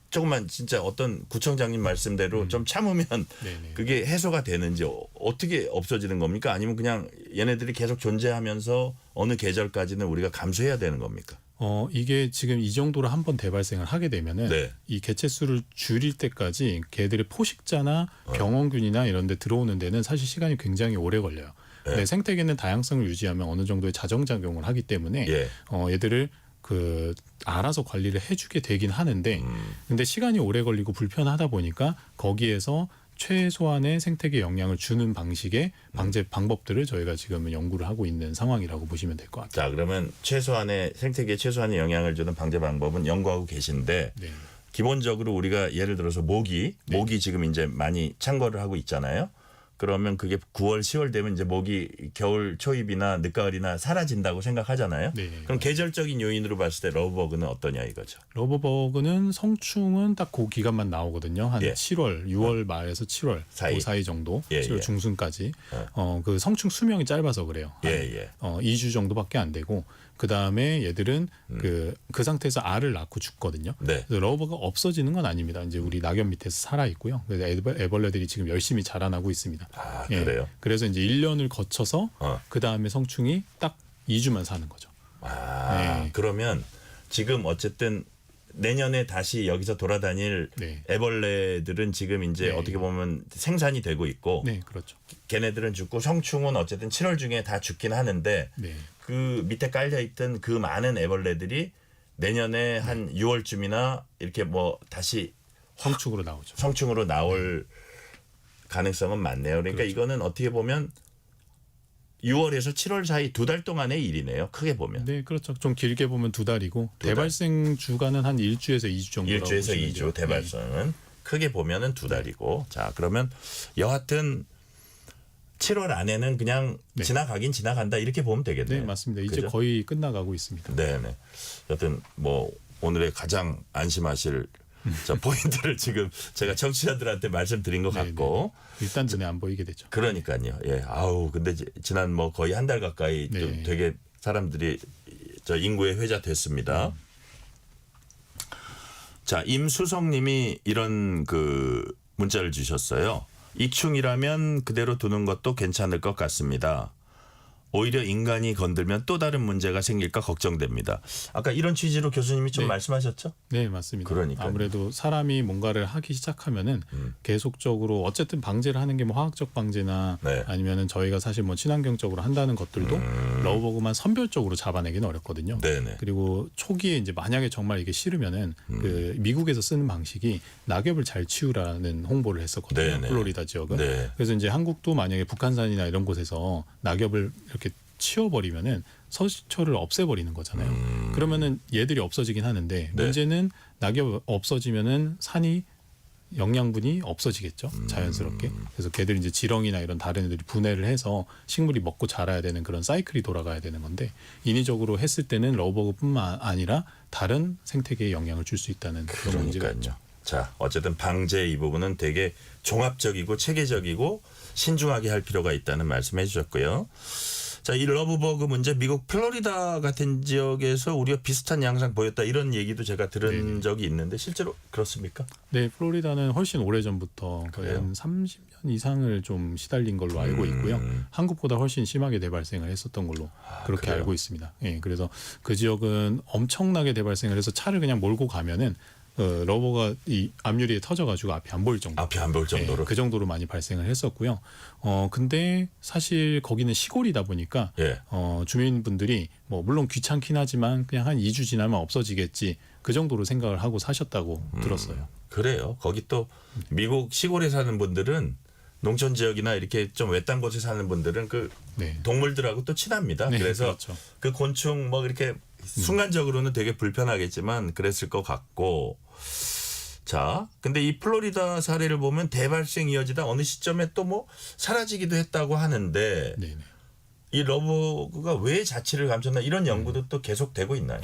조금만 진짜 어떤 구청장님 말씀대로 좀 참으면 그게 해소가 되는지 어떻게 없어지는 겁니까? 아니면 그냥 얘네들이 계속 존재하면서 어느 계절까지는 우리가 감수해야 되는 겁니까? 이게 지금 이 정도로 한번 대발생을 하게 되면은 이 개체 수를 줄일 때까지 개들의 포식자나 병원균이나 이런 데 들어오는 데는 사실 시간이 굉장히 오래 걸려요. 네, 생태계는 다양성을 유지하면 어느 정도의 자정작용을 하기 때문에 얘들을 그 알아서 관리를 해주게 되긴 하는데 근데 시간이 오래 걸리고 불편하다 보니까 거기에서 최소한의 생태계 영향을 주는 방식의 방제 방법들을 저희가 지금은 연구를 하고 있는 상황이라고 보시면 될 것 같아요. 자, 그러면 최소한의 생태계에 최소한의 영향을 주는 방제 방법은 연구하고 계신데 기본적으로 우리가 예를 들어서 모기 지금 이제 많이 창궐을 하고 있잖아요. 그러면 그게 9월, 10월 되면 이제 모기 겨울 초입이나 늦가을이나 사라진다고 생각하잖아요. 그럼 계절적인 요인으로 봤을 때 러브버그는 어떠냐 이거죠. 러브버그는 성충은 딱 그 기간만 나오거든요. 한 7월, 6월 말에서 7월 그 사이 정도, 7월 중순까지. 그 성충 수명이 짧아서 그래요. 2주 정도밖에 안 되고 그 다음에 얘들은 그 상태에서 알을 낳고 죽거든요. 그래서 러브버그가 없어지는 건 아닙니다. 이제 우리 낙엽 밑에서 살아 있고요. 그래서 애벌레들이 지금 열심히 자라나고 있습니다. 그래요? 그래서 이제 1년을 거쳐서 그 다음에 성충이 딱 2주만 사는 거죠. 그러면 지금 어쨌든 내년에 다시 여기서 돌아다닐 애벌레들은 지금 이제 어떻게 보면 생산이 되고 있고 그렇죠. 걔네들은 죽고 성충은 어쨌든 7월 중에 다 죽긴 하는데 그 밑에 깔려 있던 그 많은 애벌레들이 내년에 한 6월쯤이나 이렇게 뭐 다시 성충으로 나오죠. 성충으로 나올 가능성은 많네요. 그러니까 그렇죠. 이거는 어떻게 보면 6월에서 7월 사이 2달 동안의 일이네요. 크게 보면. 네, 그렇죠. 좀 길게 보면 2달이고 대발생 주간은 한 1주에서 2주 정도라고 1주에서 보시면 2주 돼요. 대발성은 크게 보면은 2달이고. 자, 그러면 여하튼 7월 안에는 그냥 네. 지나가긴 지나간다 이렇게 보면 되겠네요. 네, 맞습니다. 이제 그죠? 거의 끝나가고 있습니다. 네네. 여튼 뭐 오늘의 가장 안심하실 자, 포인트를 지금 제가 청취자들한테 말씀드린 것 같고 일단 눈에 안 보이게 되죠. 그러니까요. 예. 아우 근데 지난 뭐 거의 한 달 가까이 좀 네. 되게 사람들이 저 인구의 회자 됐습니다. 자, 임수성님이 이런 그 문자를 주셨어요. 익충이라면 그대로 두는 것도 괜찮을 것 같습니다. 오히려 인간이 건들면 또 다른 문제가 생길까 걱정됩니다. 아까 이런 취지로 교수님이 좀 네. 말씀하셨죠? 네, 맞습니다. 그러니까요. 아무래도 사람이 뭔가를 하기 시작하면은 계속적으로 어쨌든 방제를 하는 게 뭐 화학적 방제나 네. 아니면은 저희가 사실 뭐 친환경적으로 한다는 것들도 러브버그만 선별적으로 잡아내기는 어렵거든요. 네네. 그리고 초기에 이제 만약에 정말 이게 싫으면은 그 미국에서 쓰는 방식이 낙엽을 잘 치우라는 홍보를 했었거든요. 네네. 플로리다 지역은. 네. 그래서 이제 한국도 만약에 북한산이나 이런 곳에서 낙엽을 이렇게 치워버리면은 서식처를 없애버리는 거잖아요. 그러면은 얘들이 없어지긴 하는데 네. 문제는 낙엽 없어지면은 산이 영양분이 없어지겠죠. 자연스럽게. 그래서 걔들이 이제 지렁이나 이런 다른 애들이 분해를 해서 식물이 먹고 자라야 되는 그런 사이클이 돌아가야 되는 건데 인위적으로 했을 때는 러브버그뿐만 아니라 다른 생태계에 영향을 줄 수 있다는 그런 문제가 있죠. 자, 어쨌든 방제 이 부분은 되게 종합적이고 체계적이고 신중하게 할 필요가 있다는 말씀해 주셨고요. 자, 이 러브버그 문제 미국 플로리다 같은 지역에서 우리가 비슷한 양상 보였다 이런 얘기도 제가 들은 적이 있는데 실제로 그렇습니까? 네, 플로리다는 훨씬 오래전부터 거의 그래요? 한 30년 이상을 좀 시달린 걸로 알고 있고요. 한국보다 훨씬 심하게 대발생을 했었던 걸로 그렇게 그래요? 알고 있습니다. 예, 그래서 그 지역은 엄청나게 대발생을 해서 차를 그냥 몰고 가면은 러버가 이 앞유리에 터져가지고 앞이 안 보일 정도. 앞이 안 보일 정도로. 예, 그 정도로 많이 발생을 했었고요. 근데 사실 거기는 시골이다 보니까 예. 주민분들이 뭐 물론 귀찮긴 하지만 그냥 한 2주 지나면 없어지겠지 그 정도로 생각을 하고 사셨다고 들었어요. 그래요. 거기 또 미국 시골에 사는 분들은 농촌 지역이나 이렇게 좀 외딴 곳에 사는 분들은 그 네. 동물들하고 또 친합니다. 네, 그래서 그렇죠. 그 곤충 뭐 이렇게 순간적으로는 되게 불편하겠지만 그랬을 것 같고 자, 근데 이 플로리다 사례를 보면 대발생 이어지다 어느 시점에 또 뭐 사라지기도 했다고 하는데 네. 이 러버가 왜 자취를 감췄나 이런 연구도 또 계속되고 있나요?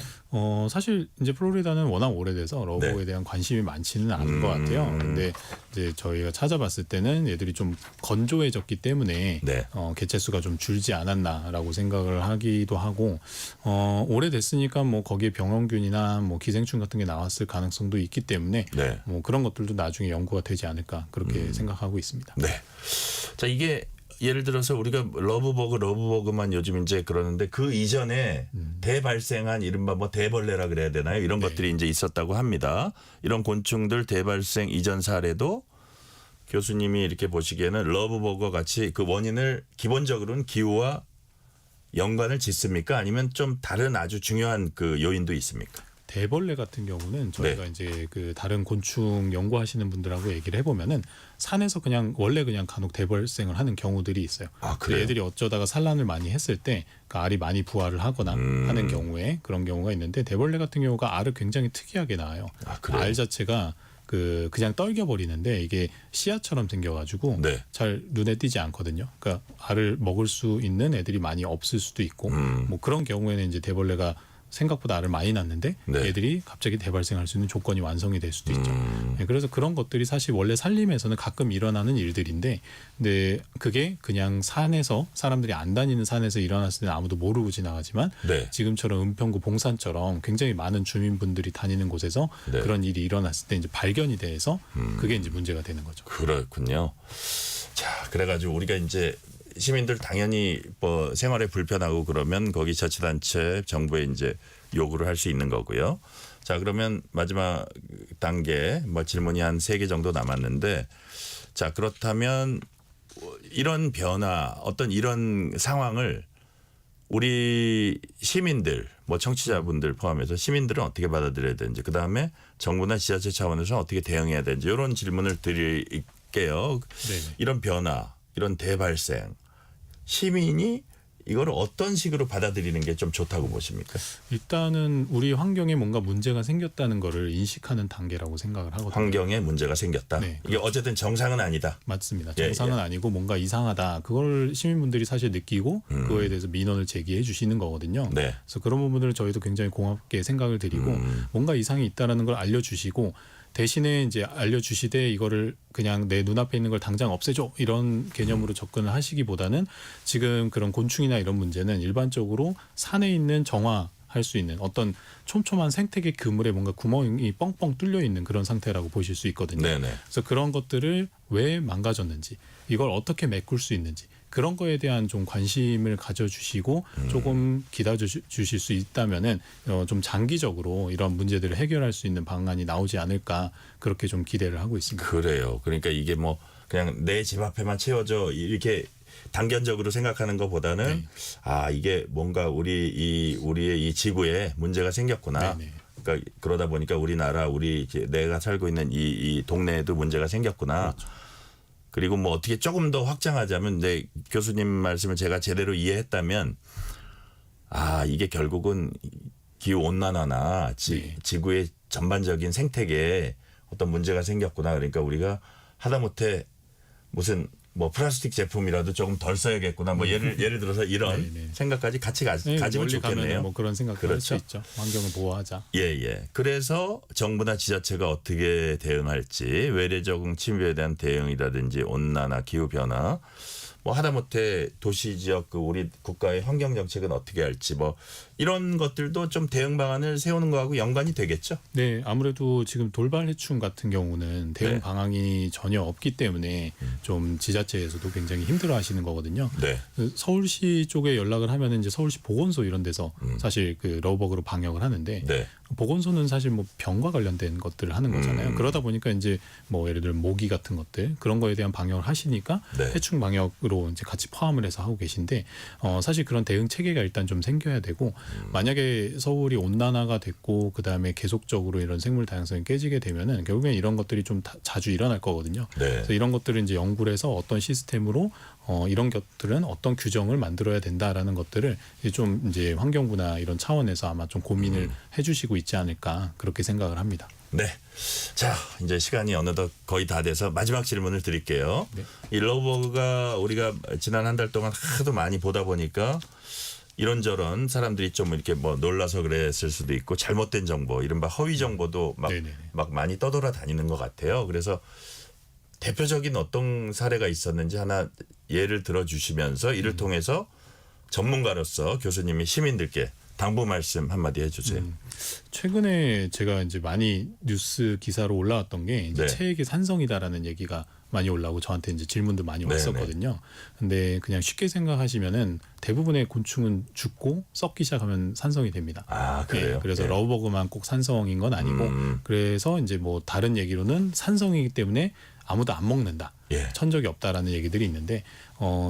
사실 이제 플로리다는 워낙 오래돼서 러버에 네. 대한 관심이 많지는 않은 것 같아요. 근데 이제 저희가 찾아봤을 때는 얘들이 좀 건조해졌기 때문에 네. 개체수가 좀 줄지 않았나라고 생각을 하기도 하고 오래됐으니까 뭐 거기에 병원균이나 뭐 기생충 같은 게 나왔을 가능성도 있기 때문에 네. 뭐 그런 것들도 나중에 연구가 되지 않을까 그렇게 생각하고 있습니다. 네. 자, 이게 예를 들어서 우리가 러브버그만 요즘 이제 그러는데 그 이전에 대발생한 이른바 뭐 대벌레라 그래야 되나요? 이런 것들이 이제 있었다고 합니다. 이런 곤충들 대발생 이전 사례도 교수님이 이렇게 보시기에는 러브버그와 같이 그 원인을 기본적으로는 기후와 연관을 짓습니까? 아니면 좀 다른 아주 중요한 그 요인도 있습니까? 대벌레 같은 경우는 저희가 네. 이제 그 다른 곤충 연구하시는 분들하고 얘기를 해보면은 산에서 그냥 원래 그냥 간혹 대발생을 하는 경우들이 있어요. 아, 그래요? 애들이 어쩌다가 산란을 많이 했을 때 그 알이 많이 부화를 하거나 하는 경우에 그런 경우가 있는데 대벌레 같은 경우가 알을 굉장히 특이하게 낳아요. 아, 그래요? 알 자체가 그냥 떨겨 버리는데 이게 씨앗처럼 생겨가지고 네. 잘 눈에 띄지 않거든요. 그러니까 알을 먹을 수 있는 애들이 많이 없을 수도 있고 뭐 그런 경우에는 이제 대벌레가 생각보다 알을 많이 낳는데 네. 애들이 갑자기 대발생할 수 있는 조건이 완성이 될 수도 있죠. 네, 그래서 그런 것들이 사실 원래 산림에서는 가끔 일어나는 일들인데 근데 그게 그냥 산에서 사람들이 안 다니는 산에서 일어났을 때는 아무도 모르고 지나가지만 네. 지금처럼 은평구 봉산처럼 굉장히 많은 주민분들이 다니는 곳에서 네. 그런 일이 일어났을 때 이제 발견이 돼서 그게 이제 문제가 되는 거죠. 그렇군요. 자, 그래가지고 우리가 이제 시민들 당연히 뭐 생활에 불편하고 그러면 거기 자치단체 정부에 이제 요구를 할 수 있는 거고요. 자, 그러면 마지막 단계 뭐 질문이 한 3개 정도 남았는데 자, 그렇다면 이런 변화 어떤 이런 상황을 우리 시민들, 뭐 청취자분들 포함해서 시민들은 어떻게 받아들여야 되는지, 그 다음에 정부나 지자체 차원에서 어떻게 대응해야 되는지 이런 질문을 드릴게요. 네네. 이런 변화, 이런 대발생, 시민이 이걸 어떤 식으로 받아들이는 게 좀 좋다고 보십니까? 일단은 우리 환경에 뭔가 문제가 생겼다는 거를 인식하는 단계라고 생각을 하거든요. 환경에 문제가 생겼다. 네, 이게 어쨌든 정상은 아니다. 맞습니다. 예, 정상은 예. 아니고 뭔가 이상하다. 그걸 시민분들이 사실 느끼고 그거에 대해서 민원을 제기해 주시는 거거든요. 네. 그래서 그런 부분들을 저희도 굉장히 고맙게 생각을 드리고 뭔가 이상이 있다라는 걸 알려주시고 대신에 이제 알려주시되 이거를 그냥 내 눈앞에 있는 걸 당장 없애줘 이런 개념으로 접근을 하시기보다는 지금 그런 곤충이나 이런 문제는 일반적으로 산에 있는 정화할 수 있는 어떤 촘촘한 생태계 그물에 뭔가 구멍이 뻥뻥 뚫려 있는 그런 상태라고 보실 수 있거든요. 네네. 그래서 그런 것들을 왜 망가졌는지 이걸 어떻게 메꿀 수 있는지 그런 거에 대한 좀 관심을 가져주시고 조금 기다려주실 수 있다면은 좀 장기적으로 이런 문제들을 해결할 수 있는 방안이 나오지 않을까 그렇게 좀 기대를 하고 있습니다. 그래요. 그러니까 이게 뭐 그냥 내 집 앞에만 채워져 이렇게 단견적으로 생각하는 것보다는 네. 아 이게 뭔가 우리의 이 지구에 문제가 생겼구나. 네네. 그러니까 그러다 보니까 우리나라 이제 내가 살고 있는 이 동네에도 문제가 생겼구나. 그렇죠. 그리고 뭐 어떻게 조금 더 확장하자면 이제 교수님 말씀을 제가 제대로 이해했다면 아 이게 결국은 기후 온난화나 네. 지구의 전반적인 생태계에 어떤 문제가 생겼구나. 그러니까 우리가 하다못해 무슨 뭐 플라스틱 제품이라도 조금 덜 써야겠구나. 뭐 예를 들어서 이런 네네. 생각까지 같이 네, 가지면 멀리 가면은 좋겠네요. 뭐 그런 생각을 할 수 그렇죠. 있죠. 환경을 보호하자. 예. 그래서 정부나 지자체가 어떻게 대응할지 외래 적응 침입에 대한 대응이라든지 온난화, 기후 변화, 뭐 하다못해 도시 지역 우리 국가의 환경 정책은 어떻게 할지 뭐 이런 것들도 좀 대응 방안을 세우는 거하고 연관이 되겠죠. 네, 아무래도 지금 돌발 해충 같은 경우는 대응 네. 방안이 전혀 없기 때문에 좀 지자체에서도 굉장히 힘들어하시는 거거든요. 네. 그 서울시 쪽에 연락을 하면 이제 서울시 보건소 이런 데서 사실 그 러버그로 방역을 하는데 네. 보건소는 사실 뭐 병과 관련된 것들을 하는 거잖아요. 그러다 보니까 이제 뭐 예를 들어 모기 같은 것들 그런 거에 대한 방역을 하시니까 네. 해충 방역으로 이제 같이 포함을 해서 하고 계신데 사실 그런 대응 체계가 일단 좀 생겨야 되고 만약에 서울이 온난화가 됐고 그다음에 계속적으로 이런 생물 다양성이 깨지게 되면은 결국엔 이런 것들이 좀 자주 일어날 거거든요. 네. 그래서 이런 것들을 이제 연구를 해서 어떤 시스템으로 이런 것들은 어떤 규정을 만들어야 된다라는 것들을 좀 이제 환경부나 이런 차원에서 아마 좀 고민을 해주시고 있지 않을까 그렇게 생각을 합니다. 네. 자, 이제 시간이 어느덧 거의 다 돼서 마지막 질문을 드릴게요. 네. 이 러브버그가 우리가 지난 한 달 동안 하도 많이 보다 보니까 이런저런 사람들이 좀 이렇게 뭐 놀라서 그랬을 수도 있고 잘못된 정보, 이른바 허위 정보도 막 많이 떠돌아 다니는 것 같아요. 그래서 대표적인 어떤 사례가 있었는지 하나 예를 들어주시면서 이를 통해서 전문가로서 교수님이 시민들께 당부 말씀 한마디 해주세요. 최근에 제가 이제 많이 뉴스 기사로 올라왔던 게 이제 네. 체액이 산성이다라는 얘기가 많이 올라오고 저한테 이제 질문도 많이 왔었거든요. 근데 그냥 쉽게 생각하시면은 대부분의 곤충은 죽고 썩기 시작하면 산성이 됩니다. 아, 그래요? 그래서 예. 러브버그만 꼭 산성인 건 아니고 그래서 이제 뭐 다른 얘기로는 산성이기 때문에 아무도 안 먹는다. 예. 천적이 없다라는 얘기들이 있는데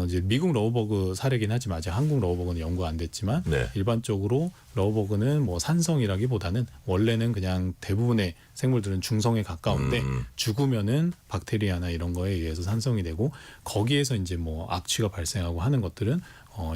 이제 미국 러브버그 사례긴 하지만 아직 한국 러브버그는 연구가 안 됐지만 네. 일반적으로 러브버그는 뭐 산성이라기보다는 원래는 그냥 대부분의 생물들은 중성에 가까운데 죽으면은 박테리아나 이런 거에 의해서 산성이 되고 거기에서 이제 뭐 악취가 발생하고 하는 것들은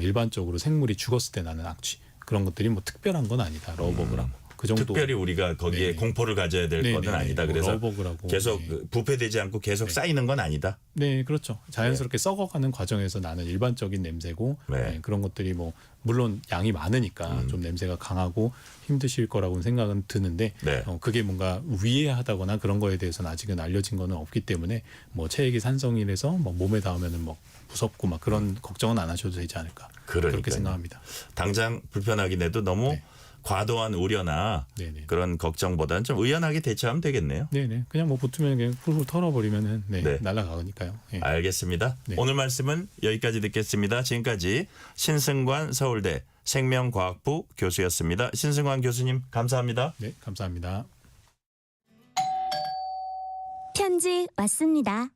일반적으로 생물이 죽었을 때 나는 악취 그런 것들이 뭐 특별한 건 아니다. 러브버그라고. 그 정도. 특별히 우리가 거기에 네네. 공포를 가져야 될 네네네. 것은 아니다. 뭐 그래서 러브버그라고. 계속 네. 부패되지 않고 계속 네. 쌓이는 건 아니다. 네, 그렇죠. 자연스럽게 썩어가는 과정에서 나는 일반적인 냄새고 네. 그런 것들이 뭐 물론 양이 많으니까 좀 냄새가 강하고 힘드실 거라고는 생각은 드는데 네. 그게 뭔가 위해하다거나 그런 거에 대해서는 아직은 알려진 거는 없기 때문에 뭐 체액이 산성이라서 뭐 몸에 닿으면은 뭐 무섭고 막 그런 걱정은 안 하셔도 되지 않을까 그렇게 그러니까요. 생각합니다. 당장 불편하긴 해도 너무 네. 과도한 우려나 네네. 그런 걱정보다는 좀 의연하게 대처하면 되겠네요. 네네. 그냥 뭐 붙으면 그냥 훌훌 털어버리면은 네. 날아가니까요. 네. 알겠습니다. 네. 오늘 말씀은 여기까지 듣겠습니다. 지금까지 신승관 서울대 생명과학부 교수였습니다. 신승관 교수님 감사합니다. 네, 감사합니다. 편지 왔습니다.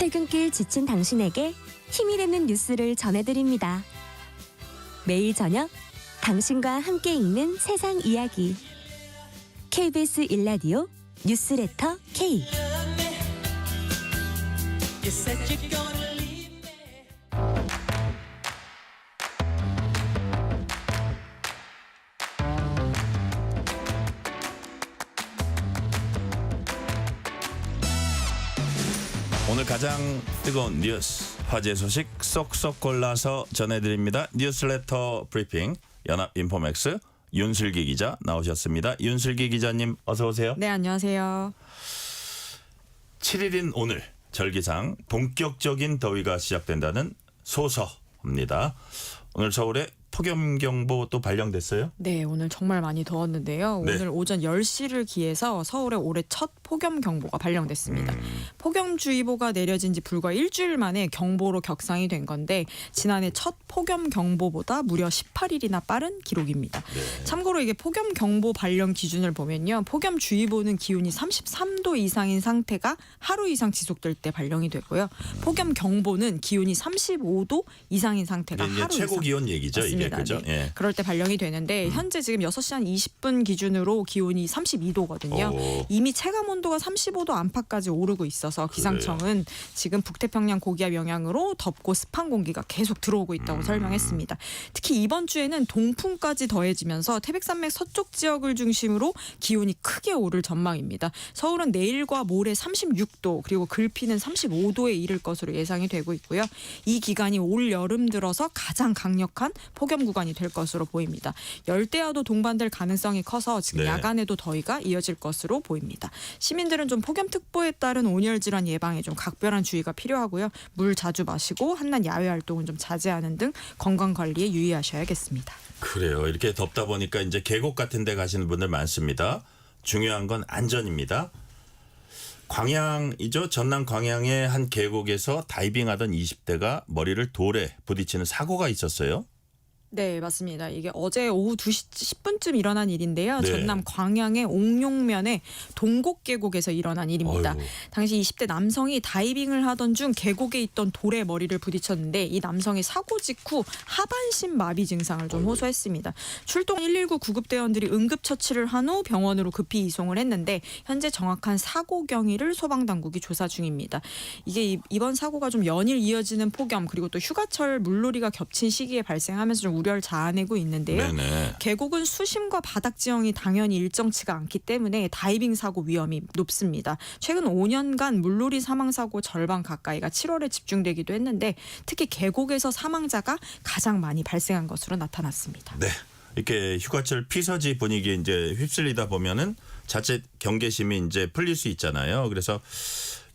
퇴근길 지친 당신에게 힘이 되는 뉴스를 전해드립니다. 매일 저녁 당신과 함께 읽는 세상 이야기. KBS 1라디오 뉴스레터 K. 오늘 가장 뜨거운 뉴스, 화제 소식 쏙쏙 골라서 전해드립니다. 뉴스레터 브리핑 연합인포맥스 윤슬기 기자 나오셨습니다. 윤슬기 기자님 어서 오세요. 네, 안녕하세요. 7일인 오늘 절기상 본격적인 더위가 시작된다는 소서입니다. 오늘 서울에 폭염경보 또 발령됐어요? 네, 오늘 정말 많이 더웠는데요. 네. 오늘 오전 10시를 기해서 서울에 올해 첫 폭염경보가 발령됐습니다. 폭염주의보가 내려진 지 불과 일주일 만에 경보로 격상이 된 건데 지난해 첫 폭염경보보다 무려 18일이나 빠른 기록입니다. 네. 참고로 이게 폭염경보 발령 기준을 보면요. 폭염주의보는 기온이 33도 이상인 상태가 하루 이상 지속될 때 발령이 되고요. 폭염경보는 기온이 35도 이상인 상태가 이게 하루 최고 이상. 기온 얘기죠. 맞습니다. 이게 그죠? 네. 예. 그럴 때 발령이 되는데 현재 지금 6시 한 20분 기준으로 기온이 32도거든요. 오. 이미 체감 온도가 35도 안팎까지 오르고 있어서 기상청은 지금 북태평양 고기압 영향으로 덥고 습한 공기가 계속 들어오고 있다고 설명했습니다. 특히 이번 주에는 동풍까지 더해지면서 태백산맥 서쪽 지역을 중심으로 기온이 크게 오를 전망입니다. 서울은 내일과 모레 36도 그리고 글피는 35도에 이를 것으로 예상이 되고 있고요. 이 기간이 올 여름 들어서 가장 강력한 폭염 구간이 될 것으로 보입니다. 열대야도 동반될 가능성이 커서 지금 네. 야간에도 더위가 이어질 것으로 보입니다. 시민들은 좀 폭염특보에 따른 온열 질환 예방에 좀 각별한 주의가 필요하고요. 물 자주 마시고 한낮 야외 활동은 좀 자제하는 등 건강 관리에 유의하셔야겠습니다. 그래요. 이렇게 덥다 보니까 이제 계곡 같은 데 가시는 분들 많습니다. 중요한 건 안전입니다. 광양이죠. 전남 광양의 한 계곡에서 다이빙하던 20대가 머리를 돌에 부딪히는 사고가 있었어요. 네, 맞습니다. 이게 어제 오후 2시 10분쯤 일어난 일인데요. 네. 전남 광양의 옥룡면의 동곡계곡에서 일어난 일입니다. 어이구. 당시 20대 남성이 다이빙을 하던 중 계곡에 있던 돌에 머리를 부딪혔는데 이 남성이 사고 직후 하반신 마비 증상을 좀 호소했습니다. 출동 119 구급대원들이 응급처치를 한 후 병원으로 급히 이송을 했는데 현재 정확한 사고 경위를 소방당국이 조사 중입니다. 이게 이번 사고가 좀 연일 이어지는 폭염 그리고 또 휴가철 물놀이가 겹친 시기에 발생하면서 좀 우려를 자아내고 있는데요. 네네. 계곡은 수심과 바닥 지형이 당연히 일정치가 않기 때문에 다이빙 사고 위험이 높습니다. 최근 5년간 물놀이 사망 사고 절반 가까이가 7월에 집중되기도 했는데 특히 계곡에서 사망자가 가장 많이 발생한 것으로 나타났습니다. 네. 이렇게 휴가철 피서지 분위기에 이제 휩쓸리다 보면은 자칫 경계심이 이제 풀릴 수 있잖아요. 그래서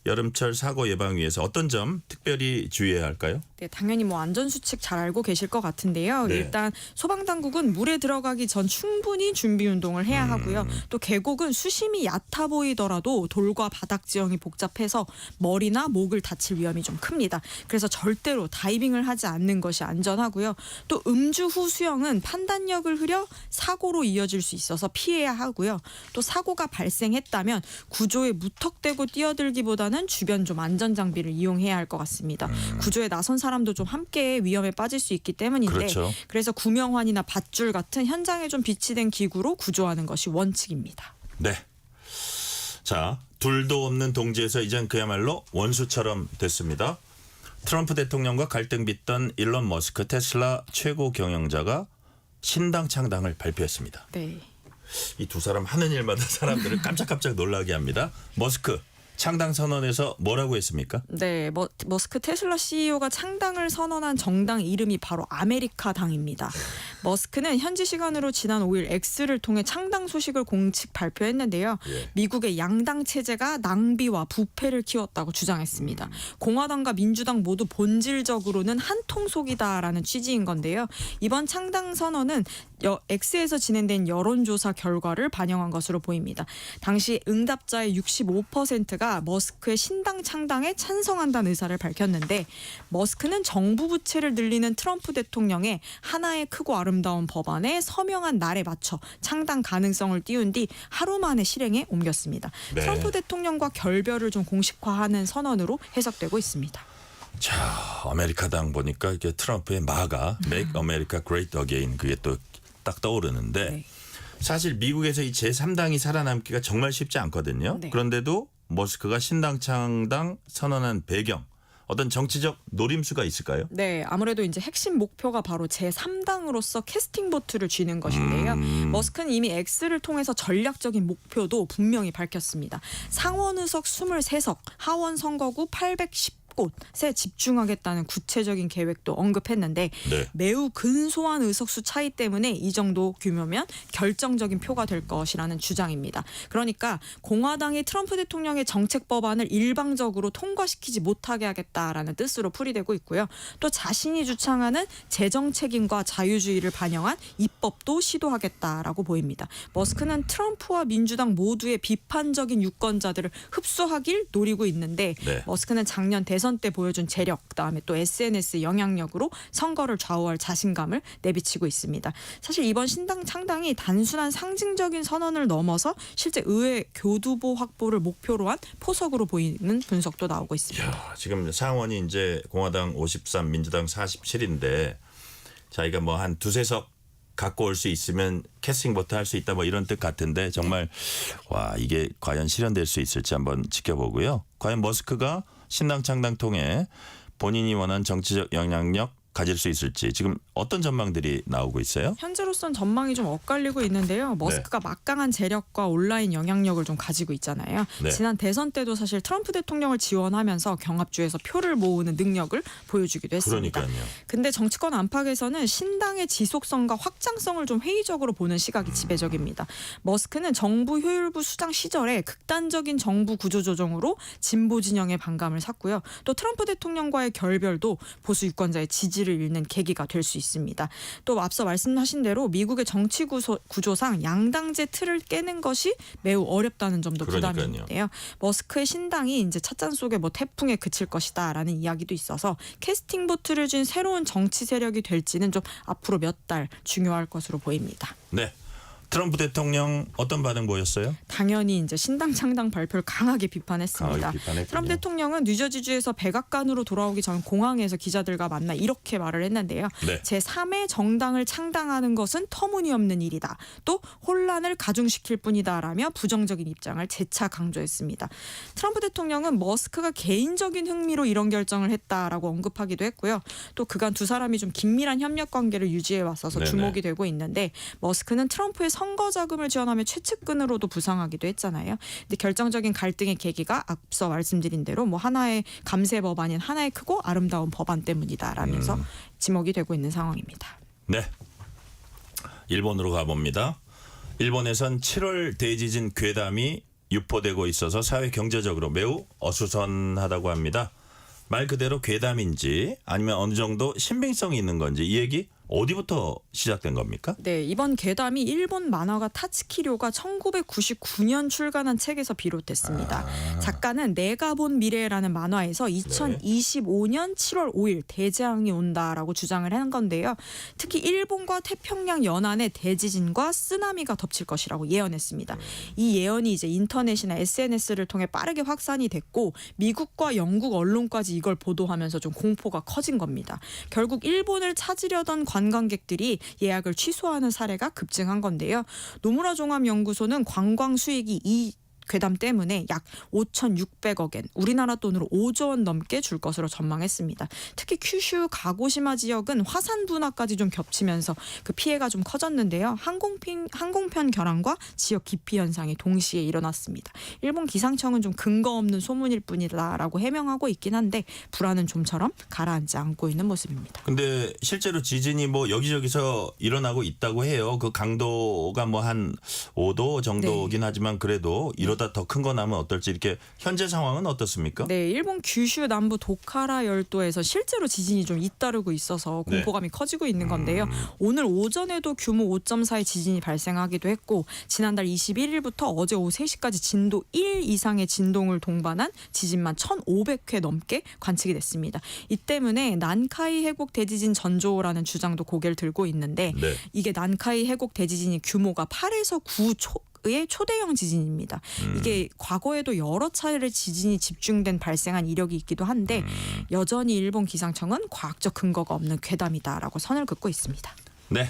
여름철 사고 예방 위해서 어떤 점 특별히 주의해야 할까요? 네, 당연히 뭐 안전 수칙 잘 알고 계실 것 같은데요. 네. 일단 소방당국은 물에 들어가기 전 충분히 준비 운동을 해야 하고요. 또 계곡은 수심이 얕아 보이더라도 돌과 바닥 지형이 복잡해서 머리나 목을 다칠 위험이 좀 큽니다. 그래서 절대로 다이빙을 하지 않는 것이 안전하고요. 또 음주 후 수영은 판단력을 흐려 사고로 이어질 수 있어서 피해야 하고요. 또 사고가 발생했다면 구조에 무턱대고 뛰어들기보다는 주변 좀 안전 장비를 이용해야 할 것 같습니다. 구조에 나선 사람도 좀 함께 위험에 빠질 수 있기 때문인데 그렇죠. 그래서 구명환이나 밧줄 같은 현장에 좀 비치된 기구로 구조하는 것이 원칙입니다. 네. 자, 둘도 없는 동지에서 이젠 그야말로 원수처럼 됐습니다. 트럼프 대통령과 갈등 빚던 일론 머스크 테슬라 최고 경영자가 신당 창당을 발표했습니다. 네. 이 두 사람 하는 일마다 사람들을 깜짝깜짝 놀라게 합니다. 머스크 창당 선언에서 뭐라고 했습니까? 네, 머스크 테슬라 CEO가 창당을 선언한 정당 이름이 바로 아메리카당입니다. 머스크는 현지 시간으로 지난 5일 X를 통해 창당 소식을 공식 발표했는데요. 미국의 양당 체제가 낭비와 부패를 키웠다고 주장했습니다. 공화당과 민주당 모두 본질적으로는 한 통속이다라는 취지인 건데요. 이번 창당 선언은 X에서 진행된 여론조사 결과를 반영한 것으로 보입니다. 당시 응답자의 65%가 머스크의 신당 창당에 찬성한다는 의사를 밝혔는데 머스크는 정부 부채를 늘리는 트럼프 대통령의 하나의 크고 아름다운 법안에 서명한 날에 맞춰 창당 가능성을 띄운 뒤 하루 만에 실행에 옮겼습니다. 네. 트럼프 대통령과 결별을 좀 공식화하는 선언으로 해석되고 있습니다. 자, 아메리카당 보니까 이게 트럼프의 마가 Make America Great Again 그게 또 딱 떠오르는데 네. 사실 미국에서 이 제3당이 살아남기가 정말 쉽지 않거든요. 네. 그런데도 머스크가 신당 창당 선언한 배경 어떤 정치적 노림수가 있을까요? 네, 아무래도 이제 핵심 목표가 바로 제3당으로서 캐스팅 보트를 쥐는 것인데요. 머스크는 이미 X를 통해서 전략적인 목표도 분명히 밝혔습니다. 상원 의석 23석, 하원 선거구 810곳에 집중하겠다는 구체적인 계획도 언급했는데 네. 매우 근소한 의석수 차이 때문에 이 정도 규모면 결정적인 표가 될 것이라는 주장입니다. 그러니까 공화당이 트럼프 대통령의 정책 법안을 일방적으로 통과시키지 못하게 하겠다라는 뜻으로 풀이되고 있고요. 또 자신이 주창하는 재정 책임과 자유주의를 반영한 입법도 시도하겠다라고 보입니다. 머스크는 트럼프와 민주당 모두의 비판적인 유권자들을 흡수하길 노리고 있는데 네. 머스크는 작년 대선 때 보여준 재력, 그다음에 또 SNS 영향력으로 선거를 좌우할 자신감을 내비치고 있습니다. 사실 이번 신당 창당이 단순한 상징적인 선언을 넘어서 실제 의회 교두보 확보를 목표로 한 포석으로 보이는 분석도 나오고 있습니다. 야, 지금 상원이 이제 공화당 53, 민주당 47인데 자기가 뭐 한 두세 석 갖고 올 수 있으면 캐스팅 보트 할 수 있다 뭐 이런 뜻 같은데 정말 와 이게 과연 실현될 수 있을지 한번 지켜보고요. 과연 머스크가 신당 창당 통해 본인이 원하는 정치적 영향력 가질 수 있을지 지금 어떤 전망들이 나오고 있어요? 현재로선 전망이 좀 엇갈리고 있는데요. 머스크가 막강한 재력과 온라인 영향력을 좀 가지고 있잖아요. 네. 지난 대선 때도 사실 트럼프 대통령을 지원하면서 경합주에서 표를 모으는 능력을 보여주기도 했습니다. 그러니까요. 근데 정치권 안팎에서는 신당의 지속성과 확장성을 좀 회의적으로 보는 시각이 지배적입니다. 머스크는 정부 효율부 수장 시절에 극단적인 정부 구조조정으로 진보 진영의 반감을 샀고요. 또 트럼프 대통령과의 결별도 보수 유권자의 지지를 잃는 계기가 될 수 있습니다. 또 앞서 말씀하신 대로 미국의 정치 구조상 양당제 틀을 깨는 것이 매우 어렵다는 점도 부담이 그러니까요. 있는데요. 머스크의 신당이 이제 찻잔 속에 뭐 태풍에 그칠 것이다라는 이야기도 있어서 캐스팅 보트를 쥔 새로운 정치 세력이 될지는 좀 앞으로 몇 달 중요할 것으로 보입니다. 네. 트럼프 대통령 어떤 반응 보였어요? 당연히 이제 신당 창당 발표를 강하게 비판했습니다. 강하게 비판했군요. 트럼프 대통령은 뉴저지주에서 백악관으로 돌아오기 전 공항에서 기자들과 만나 이렇게 말을 했는데요. 네. 제3의 정당을 창당하는 것은 터무니없는 일이다. 또 혼란을 가중시킬 뿐이다라며 부정적인 입장을 재차 강조했습니다. 트럼프 대통령은 머스크가 개인적인 흥미로 이런 결정을 했다라고 언급하기도 했고요. 또 그간 두 사람이 좀 긴밀한 협력 관계를 유지해 왔어서 네네. 주목이 되고 있는데 머스크는 트럼프의 선거 자금을 지원하며 최측근으로도 부상하기도 했잖아요. 근데 결정적인 갈등의 계기가 앞서 말씀드린 대로 뭐 하나의 감세 법안인 하나의 크고 아름다운 법안 때문이다라면서 지목이 되고 있는 상황입니다. 네. 일본으로 가봅니다. 일본에선 7월 대지진 괴담이 유포되고 있어서 사회 경제적으로 매우 어수선하다고 합니다. 말 그대로 괴담인지 아니면 어느 정도 신빙성이 있는 건지 이 얘기 어디부터 시작된 겁니까? 네, 이번 괴담이 일본 만화가 타츠키료가 1999년 출간한 책에서 비롯됐습니다. 작가는 내가 본 미래라는 만화에서 2025년 7월 5일 대재앙이 온다라고 주장을 한 건데요. 특히 일본과 태평양 연안에 대지진과 쓰나미가 덮칠 것이라고 예언했습니다. 이 예언이 이제 인터넷이나 SNS를 통해 빠르게 확산이 됐고 미국과 영국 언론까지 이걸 보도하면서 좀 공포가 커진 겁니다. 결국 일본을 찾으려던 관광객들이 예약을 취소하는 사례가 급증한 건데요. 노무라 종합연구소는 관광 수익이 이 괴담 때문에 약 5,600억 엔, 우리나라 돈으로 5조 원 넘게 줄 것으로 전망했습니다. 특히 큐슈 가고시마 지역은 화산 분화까지 좀 겹치면서 그 피해가 좀 커졌는데요. 항공편 결항과 지역 기피 현상이 동시에 일어났습니다. 일본 기상청은 좀 근거 없는 소문일 뿐이다라고 해명하고 있긴 한데 불안은 좀처럼 가라앉지 않고 있는 모습입니다. 근데 실제로 지진이 뭐 여기저기서 일어나고 있다고 해요. 그 강도가 뭐 한 5도 정도긴 하지만 그래도 이런 이러다 더 큰 거 나면 어떨지 이렇게 현재 상황은 어떻습니까? 네, 일본 규슈 남부 도카라 열도에서 실제로 지진이 좀 잇따르고 있어서 네. 공포감이 커지고 있는 건데요. 오늘 오전에도 규모 5.4의 지진이 발생하기도 했고 지난달 21일부터 어제 오후 3시까지 진도 1 이상의 진동을 동반한 지진만 1,500회 넘게 관측이 됐습니다. 이 때문에 난카이 해곡 대지진 전조라는 주장도 고개를 들고 있는데 네. 이게 난카이 해곡 대지진이 규모가 8에서 9의 초대형 지진입니다. 이게 과거에도 여러 차례 지진이 집중된 발생한 이력이 있기도 한데 여전히 일본 기상청은 과학적 근거가 없는 괴담이다라고 선을 긋고 있습니다. 네.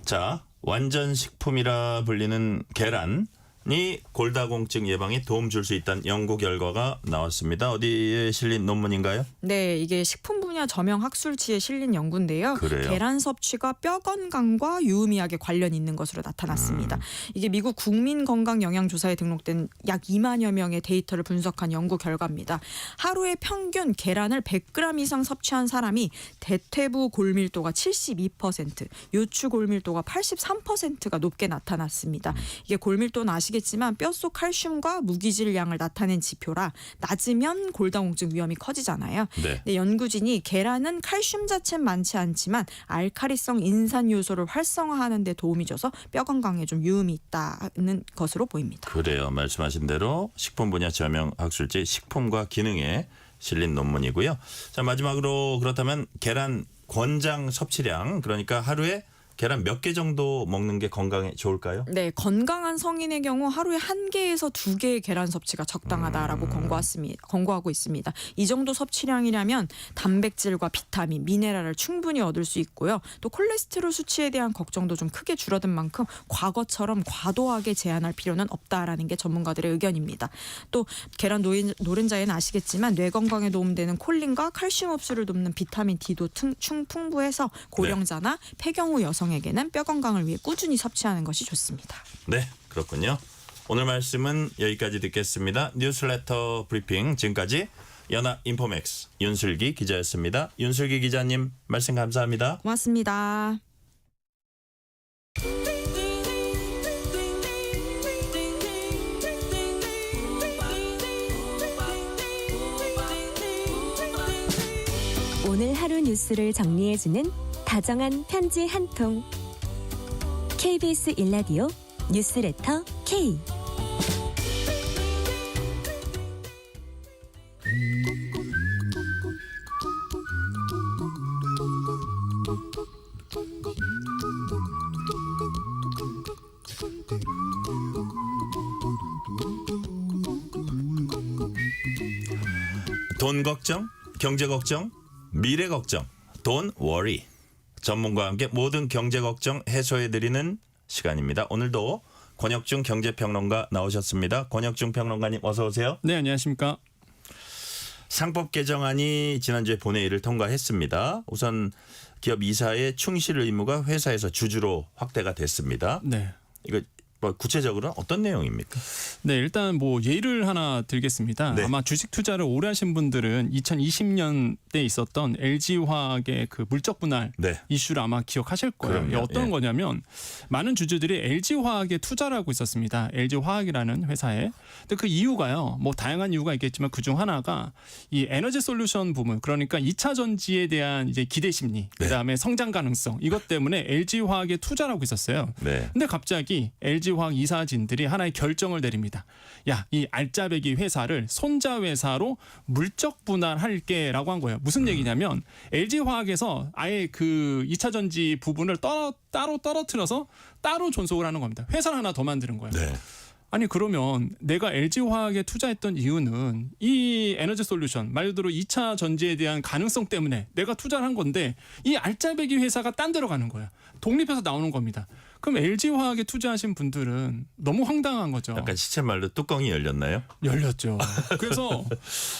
자, 완전 식품이라 불리는 계란이 골다공증 예방에 도움 줄 수 있다는 연구 결과가 나왔습니다. 어디에 실린 논문인가요? 네, 이게 식품 분야 저명 학술지에 실린 연구인데요. 그래요? 계란 섭취가 뼈 건강과 유의미하게 관련이 있는 것으로 나타났습니다. 이게 미국 국민건강영양조사에 등록된 약 2만여 명의 데이터를 분석한 연구 결과입니다. 하루에 평균 계란을 100g 이상 섭취한 사람이 대퇴부 골밀도가 72%, 요추 골밀도가 83%가 높게 나타났습니다. 이게 골밀도는 아시겠지만 뼛속 칼슘과 무기질량을 나타낸 지표라 낮으면 골다공증 위험이 커지잖아요. 네. 네, 연구진이 계란은 칼슘 자체는 많지 않지만 알카리성 인산 요소를 활성화하는 데 도움이 줘서 뼈 건강에 좀 유음이 있다는 것으로 보입니다. 그래요. 말씀하신 대로 식품 분야 저명 학술지 식품과 기능에 실린 논문이고요. 자, 마지막으로 그렇다면 계란 권장 섭취량, 그러니까 하루에 계란 몇 개 정도 먹는 게 건강에 좋을까요? 네, 건강한 성인의 경우 하루에 1개에서 2개의 계란 섭취가 적당하다라고 권고하고 있습니다. 이 정도 섭취량이라면 단백질과 비타민, 미네랄을 충분히 얻을 수 있고요. 또 콜레스테롤 수치에 대한 걱정도 좀 크게 줄어든 만큼 과거처럼 과도하게 제한할 필요는 없다라는 게 전문가들의 의견입니다. 또 계란 노른자에는 아시겠지만 뇌 건강에 도움되는 콜린과 칼슘 흡수를 돕는 비타민 D도 풍부해서 고령자나 폐경 후 여성에게는 뼈 건강을 위해 꾸준히 섭취하는 것이 좋습니다. 네, 그렇군요. 오늘 말씀은 여기까지 듣겠습니다. 뉴스레터 브리핑 지금까지 연합인포맥스 윤슬기 기자였습니다. 윤슬기 기자님 말씀 감사합니다. 고맙습니다. 오늘 하루 뉴스를 정리해주는 다정한 편지 한 통. KBS 일라디오 뉴스레터 K. 돈 걱정, 경제 걱정, 미래 걱정, 돈 워리. 전문가와 함께 모든 경제 걱정 해소해드리는 시간입니다. 오늘도 권혁중 경제평론가 나오셨습니다. 권혁중 평론가님 어서 오세요. 네, 안녕하십니까. 상법 개정안이 지난주에 본회의를 통과했습니다. 우선 기업 이사의 충실 의무가 회사에서 주주로 확대가 됐습니다. 네. 이거 뭐 구체적으로 어떤 내용입니까? 네, 일단 뭐 예를 하나 들겠습니다. 네. 아마 주식 투자를 오래 하신 분들은 2020년대 있었던 LG화학의 그 물적 분할 네. 이슈를 아마 기억하실 거예요. 그럼요. 어떤 예. 거냐면 많은 주주들이 LG화학에 투자를 하고 있었습니다. LG화학이라는 회사에. 근데 그 이유가요. 뭐 다양한 이유가 있겠지만 그중 하나가 이 에너지 솔루션 부문, 그러니까 2차 전지에 대한 이제 기대 심리, 그다음에 성장 가능성, 이것 때문에 LG화학에 투자를 하고 있었어요. 네. 근데 갑자기 LG화학 이사진들이 하나의 결정을 내립니다. 야, 이 알짜배기 회사를 손자 회사로 물적 분할할게라고 한 거예요. 무슨 얘기냐면 LG화학에서 아예 그 2차 전지 부분을 따로 떨어뜨려서 따로 존속을 하는 겁니다. 회사를 하나 더 만드는 거예요. 네. 아니 그러면 내가 LG화학에 투자했던 이유는 이 에너지 솔루션, 말 그대로 2차 전지에 대한 가능성 때문에 내가 투자를 한 건데 이 알짜배기 회사가 딴 데로 가는 거야. 독립해서 나오는 겁니다. 그럼 LG화학에 투자하신 분들은 너무 황당한 거죠. 약간 시체말로 뚜껑이 열렸나요? 열렸죠. 그래서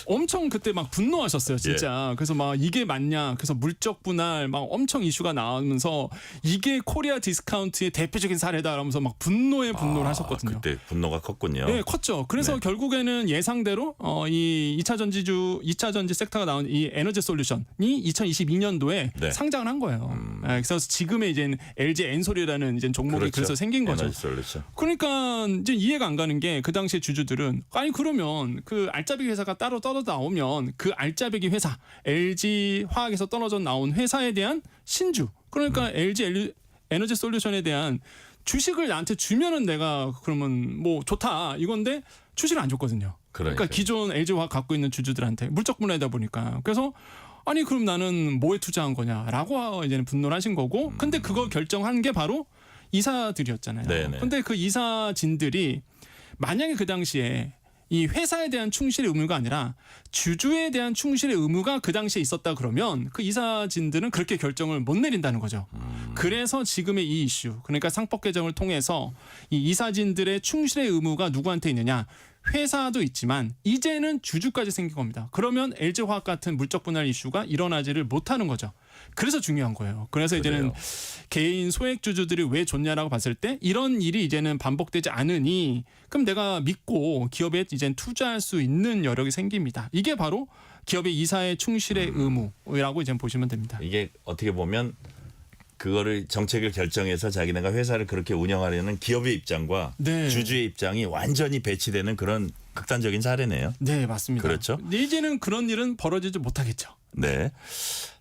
엄청 그때 막 분노하셨어요, 진짜. 그래서 막 이게 맞냐? 그래서 물적 분할 막 엄청 이슈가 나오면서 이게 코리아 디스카운트의 대표적인 사례다라면서 막 분노를 하셨거든요. 그때 분노가 컸군요. 네, 컸죠. 그래서 네. 결국에는 예상대로 이 2차 전지 섹터가 나온 이 에너지 솔루션이 2022년도에 네. 상장을 한 거예요. 그래서 지금의 이제 LG 엔솔이라는 이제 종목이 그렇죠. 그래서 생긴 거죠. 에너지 솔루션. 그러니까 이제 이해가 안 가는 게 그 당시에 주주들은 아니 그러면 그 알짜배기 회사가 따로 떨어져 나오면 그 알짜배기 회사 LG 화학에서 떨어져 나온 회사에 대한 신주 그러니까 LG 에너지 솔루션에 대한 주식을 나한테 주면은 내가 그러면 뭐 좋다 이건데 주식을 안 줬거든요. 그러니까 기존 LG 화학 갖고 있는 주주들한테 물적 분해다 보니까 그래서 아니 그럼 나는 뭐에 투자한 거냐라고 이제는 분노를 하신 거고 근데 그거 결정한 게 바로 이사들이었잖아요. 네네. 근데 그 이사진들이 만약에 그 당시에 이 회사에 대한 충실의 의무가 아니라 주주에 대한 충실의 의무가 그 당시에 있었다 그러면 그 이사진들은 그렇게 결정을 못 내린다는 거죠. 그래서 지금의 이 이슈 그러니까 상법 개정을 통해서 이 이사진들의 충실의 의무가 누구한테 있느냐 회사도 있지만 이제는 주주까지 생긴 겁니다. 그러면 LG화학 같은 물적 분할 이슈가 일어나지를 못하는 거죠. 그래서 중요한 거예요. 그래서 이제는 개인 소액 주주들이 왜 좋냐라고 봤을 때 이런 일이 이제는 반복되지 않으니 그럼 내가 믿고 기업에 이제 투자할 수 있는 여력이 생깁니다. 이게 바로 기업의 이사의 충실의 의무라고 이제 보시면 됩니다. 이게 어떻게 보면 그거를 정책을 결정해서 자기네가 회사를 그렇게 운영하려는 기업의 입장과 네. 주주의 입장이 완전히 배치되는 그런 극단적인 사례네요. 네, 맞습니다. 그렇죠. 이제는 그런 일은 벌어지지 못하겠죠. 네.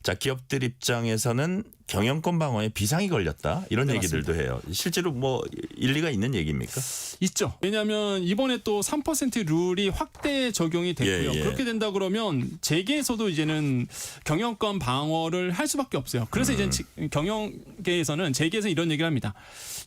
자, 기업들 입장에서는 경영권 방어에 비상이 걸렸다. 이런 네, 얘기들도 해요. 실제로 뭐 일리가 있는 얘기입니까? 있죠. 왜냐하면 이번에 또 3% 룰이 확대 적용이 됐고요. 예, 예. 그렇게 된다 그러면 재계에서도 이제는 경영권 방어를 할 수밖에 없어요. 그래서 이제 경영계에서는 재계에서 이런 얘기를 합니다.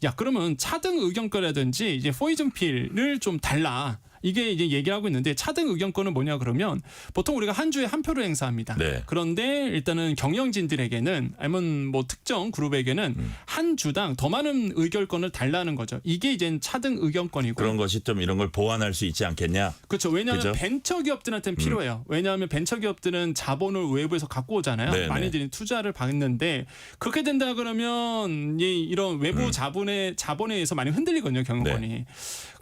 야, 그러면 차등 의견권이라든지 이제 포이즌 필을 좀 달라. 이게 이제 얘기를 하고 있는데 차등 의견권은 뭐냐 그러면 보통 우리가 한 주에 한 표를 행사합니다. 네. 그런데 일단은 경영진들에게는 아니면 뭐 특정 그룹에게는 한 주당 더 많은 의결권을 달라는 거죠. 이게 이제 차등 의견권이고 그런 것이 좀 이런 걸 보완할 수 있지 않겠냐? 그렇죠. 왜냐하면 그죠? 벤처기업들한테는 필요해요. 왜냐하면 벤처기업들은 자본을 외부에서 갖고 오잖아요. 네네. 많이들이 투자를 받는데 그렇게 된다 그러면 이런 외부 자본에 의해서 많이 흔들리거든요. 경영권이. 네.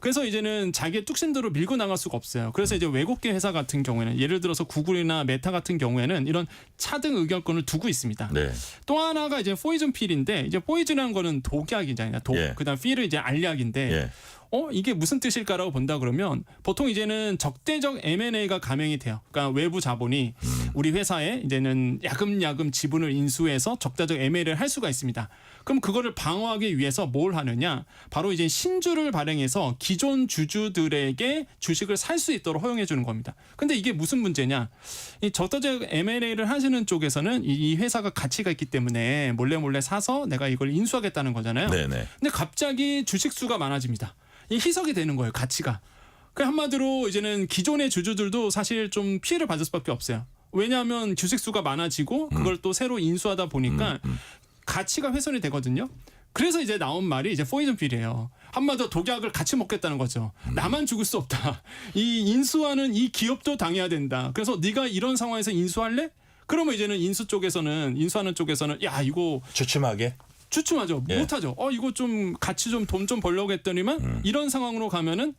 그래서 이제는 자기의 뚝심대로 밀고 나갈 수가 없어요. 그래서 이제 외국계 회사 같은 경우에는 예를 들어서 구글이나 메타 같은 경우에는 이런 차등 의견권을 두고 있습니다. 네. 또 하나가 이제 포이즌 필인데 이제 포이즌이라는 거는 독약이잖아요. 예. 그다음 필은 이제 알약인데 예. 이게 무슨 뜻일까라고 본다 그러면 보통 이제는 적대적 M&A가 감행이 돼요. 그러니까 외부 자본이 우리 회사에 이제는 야금야금 지분을 인수해서 적대적 M&A를 할 수가 있습니다. 그럼 그거를 방어하기 위해서 뭘 하느냐? 바로 이제 신주를 발행해서 기존 주주들에게 주식을 살 수 있도록 허용해 주는 겁니다. 근데 이게 무슨 문제냐? 이 적대적 M&A를 하시는 쪽에서는 이 회사가 가치가 있기 때문에 몰래 사서 내가 이걸 인수하겠다는 거잖아요. 네네. 근데 갑자기 주식 수가 많아집니다. 이 희석이 되는 거예요, 가치가. 그 한마디로 이제는 기존의 주주들도 사실 좀 피해를 받을 수밖에 없어요. 왜냐하면 주식 수가 많아지고 그걸 또 새로 인수하다 보니까 가치가 훼손이 되거든요. 그래서 이제 나온 말이 이제 포이즌 필이에요. 한마디로 독약을 같이 먹겠다는 거죠. 나만 죽을 수 없다. 이 인수하는 이 기업도 당해야 된다. 그래서 네가 이런 상황에서 인수할래? 그러면 이제는 인수하는 쪽에서는 야 이거 추춤하죠. 예. 못하죠. 이거 좀 같이 좀 돈 좀 벌려고 했더니만 이런 상황으로 가면은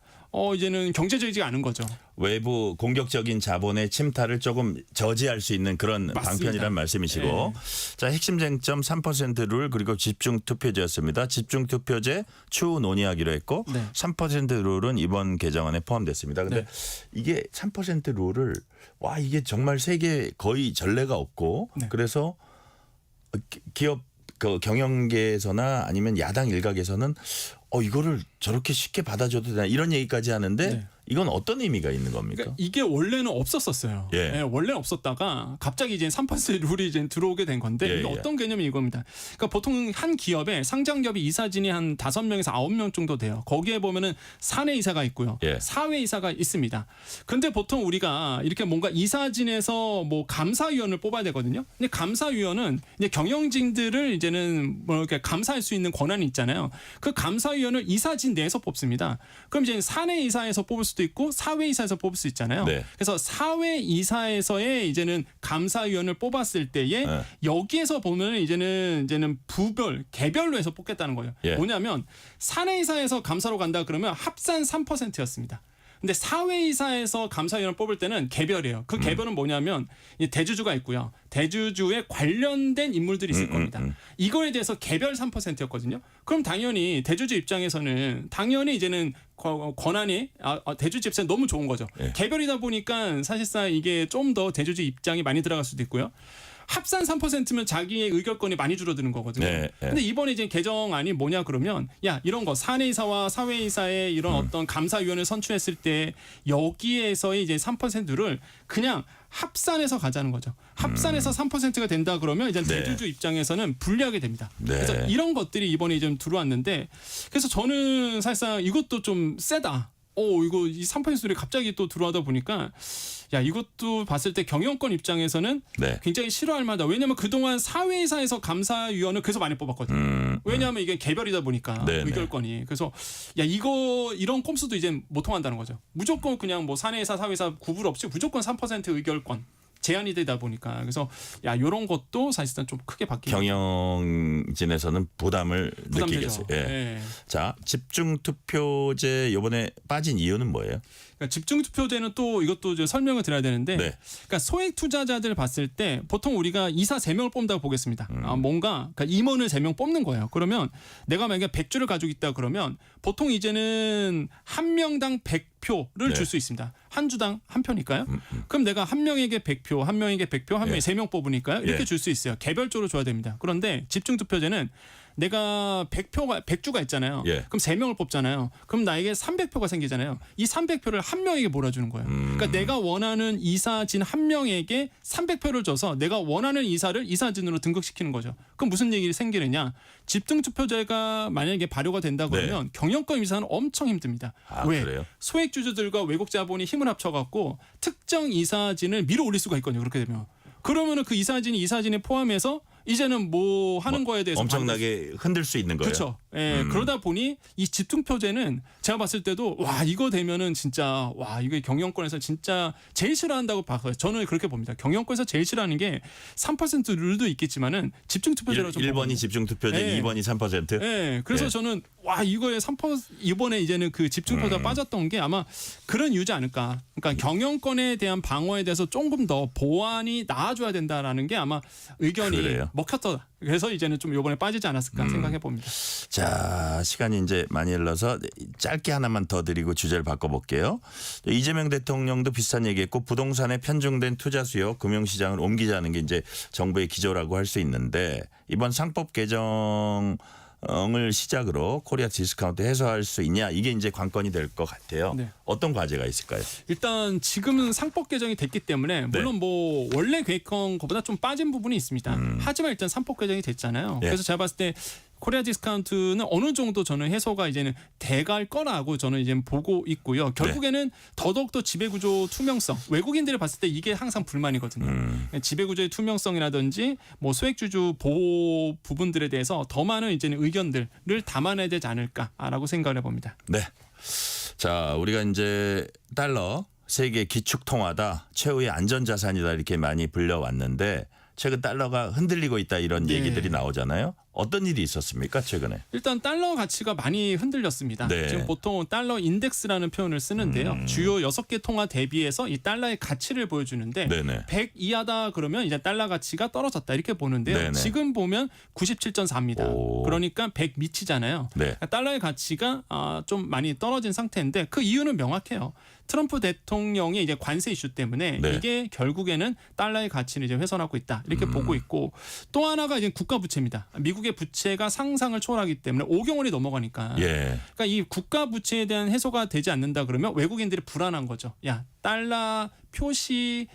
이제는 경제적이지가 않은 거죠. 외부 공격적인 자본의 침탈을 조금 저지할 수 있는 그런 맞습니다. 방편이란 말씀이시고 자 핵심 쟁점 3% 룰 그리고 집중 투표제였습니다. 집중 투표제 추후 논의하기로 했고 3% 룰은 이번 개정안에 포함됐습니다. 근데 이게 3% 룰을 이게 정말 세계 거의 전례가 없고 그래서 기업 그 경영계에서나 아니면 야당 일각에서는 이거를 저렇게 쉽게 받아줘도 되나 이런 얘기까지 하는데 이건 어떤 의미가 있는 겁니까? 그러니까 이게 원래는 없었었어요. 예. 원래는 없었다가 갑자기 이제 3% 룰이 이제 들어오게 된 건데 이게 어떤 개념이 이겁니다. 그러니까 보통 한 기업에 상장 기업이 이사진이 한 5명에서 9명 정도 돼요. 거기에 보면은 사내 이사가 있고요. 사외 이사가 있습니다. 근데 보통 우리가 이렇게 뭔가 이사진에서 뭐 감사위원을 뽑아야 되거든요. 근데 감사위원은 이제 경영진들을 이제는 뭐 이렇게 감사할 수 있는 권한이 있잖아요. 그 감사위원을 이사진 내에서 뽑습니다. 그럼 이제 사내 이사에서 뽑을 수도 있고 사회 이사에서 뽑을 수 있잖아요. 그래서 사회 이사에서의 이제는 감사위원을 뽑았을 때에 여기에서 보면 이제는 개별로 해서 뽑겠다는 거예요. 뭐냐면 사내 이사에서 감사로 간다 그러면 합산 3%였습니다. 근데 사회이사에서 감사위원을 뽑을 때는 개별이에요. 그 개별은 뭐냐면 이 대주주가 있고요. 대주주에 관련된 인물들이 있을 겁니다. 이거에 대해서 개별 3%였거든요. 그럼 당연히 대주주 입장에서는 당연히 이제는 권한이 대주주 입장에 너무 좋은 거죠. 예. 개별이다 보니까 사실상 이게 좀 더 대주주 입장이 많이 들어갈 수도 있고요. 합산 3%면 자기의 의결권이 많이 줄어드는 거거든요. 네, 네. 근데 이번에 이제 개정안이 뭐냐 그러면 야 이런 거 사내이사와 사회이사의 이런 어떤 감사위원을 선출했을 때 여기에서의 이제 3%를 그냥 합산해서 가자는 거죠. 합산해서 3%가 된다 그러면 이제 네. 대주주 입장에서는 불리하게 됩니다. 네. 그래서 이런 것들이 이번에 좀 들어왔는데 그래서 저는 사실상 이것도 좀 세다. 이거 이 3%들이 갑자기 또 들어와다 보니까 야 이것도 봤을 때 경영권 입장에서는 네. 굉장히 싫어할 만하다. 왜냐하면 그동안 사회이사에서 감사위원을 그래서 많이 뽑았거든요. 왜냐하면 이게 개별이다 보니까 네네. 의결권이. 그래서 야 이런 꼼수도 이제 못 통한다는 거죠. 무조건 그냥 뭐 사내이사 사회이사 구분 없이 무조건 3% 의결권. 제한이 되다 보니까 그래서 야 이런 것도 사실상 좀 크게 바뀌는 경영진에서는 부담을 부담되죠. 느끼겠어요. 예. 네. 자, 집중 투표제 이번에 빠진 이유는 뭐예요? 그러니까 집중 투표제는 또 이것도 이제 설명을 드려야 되는데, 네. 그러니까 소액 투자자들 봤을 때 보통 우리가 이사 3명을 뽑는다고 보겠습니다. 뭔가 그러니까 임원을 3명 뽑는 거예요. 그러면 내가 만약에 100주를 가지고 있다 그러면 보통 이제는 한 명당 100표를 네. 줄 수 있습니다. 한 주당 한 표니까요. 그럼 내가 한 명에게 100표, 한 명에게 100표, 한 명에 3명 뽑으니까요. 이렇게 예. 줄 수 있어요. 개별적으로 줘야 됩니다. 그런데 집중 투표제는 내가 100주가 있잖아요. 예. 그럼 3명을 뽑잖아요. 그럼 나에게 300표가 생기잖아요. 이 300표를 한 명에게 몰아주는 거예요. 그러니까 내가 원하는 이사진 한 명에게 300표를 줘서 내가 원하는 이사를 이사진으로 등극시키는 거죠. 그럼 무슨 얘기 생기느냐? 집중투표제가 만약에 발효가 된다 그러면 경영권 이사는 엄청 힘듭니다. 왜? 그래요? 소액 주주들과 외국 자본이 힘을 합쳐갖고 특정 이사진을 밀어 올릴 수가 있거든요. 그렇게 되면. 그러면은 그 이사진에 포함해서 이제는 뭐 하는 거에 대해서 엄청나게 흔들 수 있는 거예요. 그렇죠. 예, 그러다 보니 이 집중표제는 제가 봤을 때도 와 이거 되면은 진짜 와 이거 경영권에서 진짜 제일 싫어한다고 봐요. 저는 그렇게 봅니다. 경영권에서 제일 싫어하는 게 3% 룰도 있겠지만은 집중투표제로 좀 1번이 집중투표제, 예. 2번이 3%. 예, 그래서 예. 저는 와 이거에 3% 이번에 이제는 그 집중표제가 빠졌던 게 아마 그런 이유지 않을까. 그러니까 경영권에 대한 방어에 대해서 조금 더 보완이 나아져야 된다라는 게 아마 의견이 그래요? 먹혔다. 그래서 이제는 좀 이번에 빠지지 않았을까 생각해 봅니다. 자, 시간이 이제 많이 흘러서 짧게 하나만 더 드리고 주제를 바꿔볼게요. 이재명 대통령도 비슷한 얘기했고 부동산에 편중된 투자 수요, 금융시장을 옮기자는 게 이제 정부의 기조라고 할 수 있는데 이번 상법 개정을 시작으로 코리아 디스카운트 해소할 수 있냐 이게 이제 관건이 될 것 같아요. 네. 어떤 과제가 있을까요? 일단 지금은 상법 개정이 됐기 때문에 물론 뭐 원래 계획한 것보다 좀 빠진 부분이 있습니다. 하지만 일단 상법 개정이 됐잖아요. 네. 그래서 제가 봤을 때 코리아 디스카운트는 어느 정도 저는 해소가 이제는 돼갈 거라고 저는 이제 보고 있고요. 결국에는 더더욱더 지배구조 투명성, 외국인들이 봤을 때 이게 항상 불만이거든요. 지배구조의 투명성이라든지 뭐 소액주주 보호 부분들에 대해서 더 많은 이제는 의견들을 담아내야 되지 않을까라고 생각을 해봅니다. 네. 자, 우리가 이제 달러 세계 기축 통화다, 최후의 안전자산이다 이렇게 많이 불려왔는데 최근 달러가 흔들리고 있다 이런 얘기들이 나오잖아요. 어떤 일이 있었습니까 최근에? 일단 달러 가치가 많이 흔들렸습니다. 네. 지금 보통 달러 인덱스라는 표현을 쓰는데요. 주요 6개 통화 대비해서 이 달러의 가치를 보여주는데 네네. 100 이하다 그러면 이제 달러 가치가 떨어졌다 이렇게 보는데요. 네네. 지금 보면 97.4입니다. 오. 그러니까 100 미치잖아요. 네. 달러의 가치가 좀 많이 떨어진 상태인데 그 이유는 명확해요. 트럼프 대통령의 이제 관세 이슈 때문에 네. 이게 결국에는 달러의 가치를 이제 훼손하고 있다 이렇게 보고 있고 또 하나가 이제 국가 부채입니다. 미국의 부채가 상상을 초월하기 때문에 5경 원이 넘어가니까. 예. 그러니까 이 국가 부채에 대한 해소가 되지 않는다 그러면 외국인들이 불안한 거죠. 야 달러 표시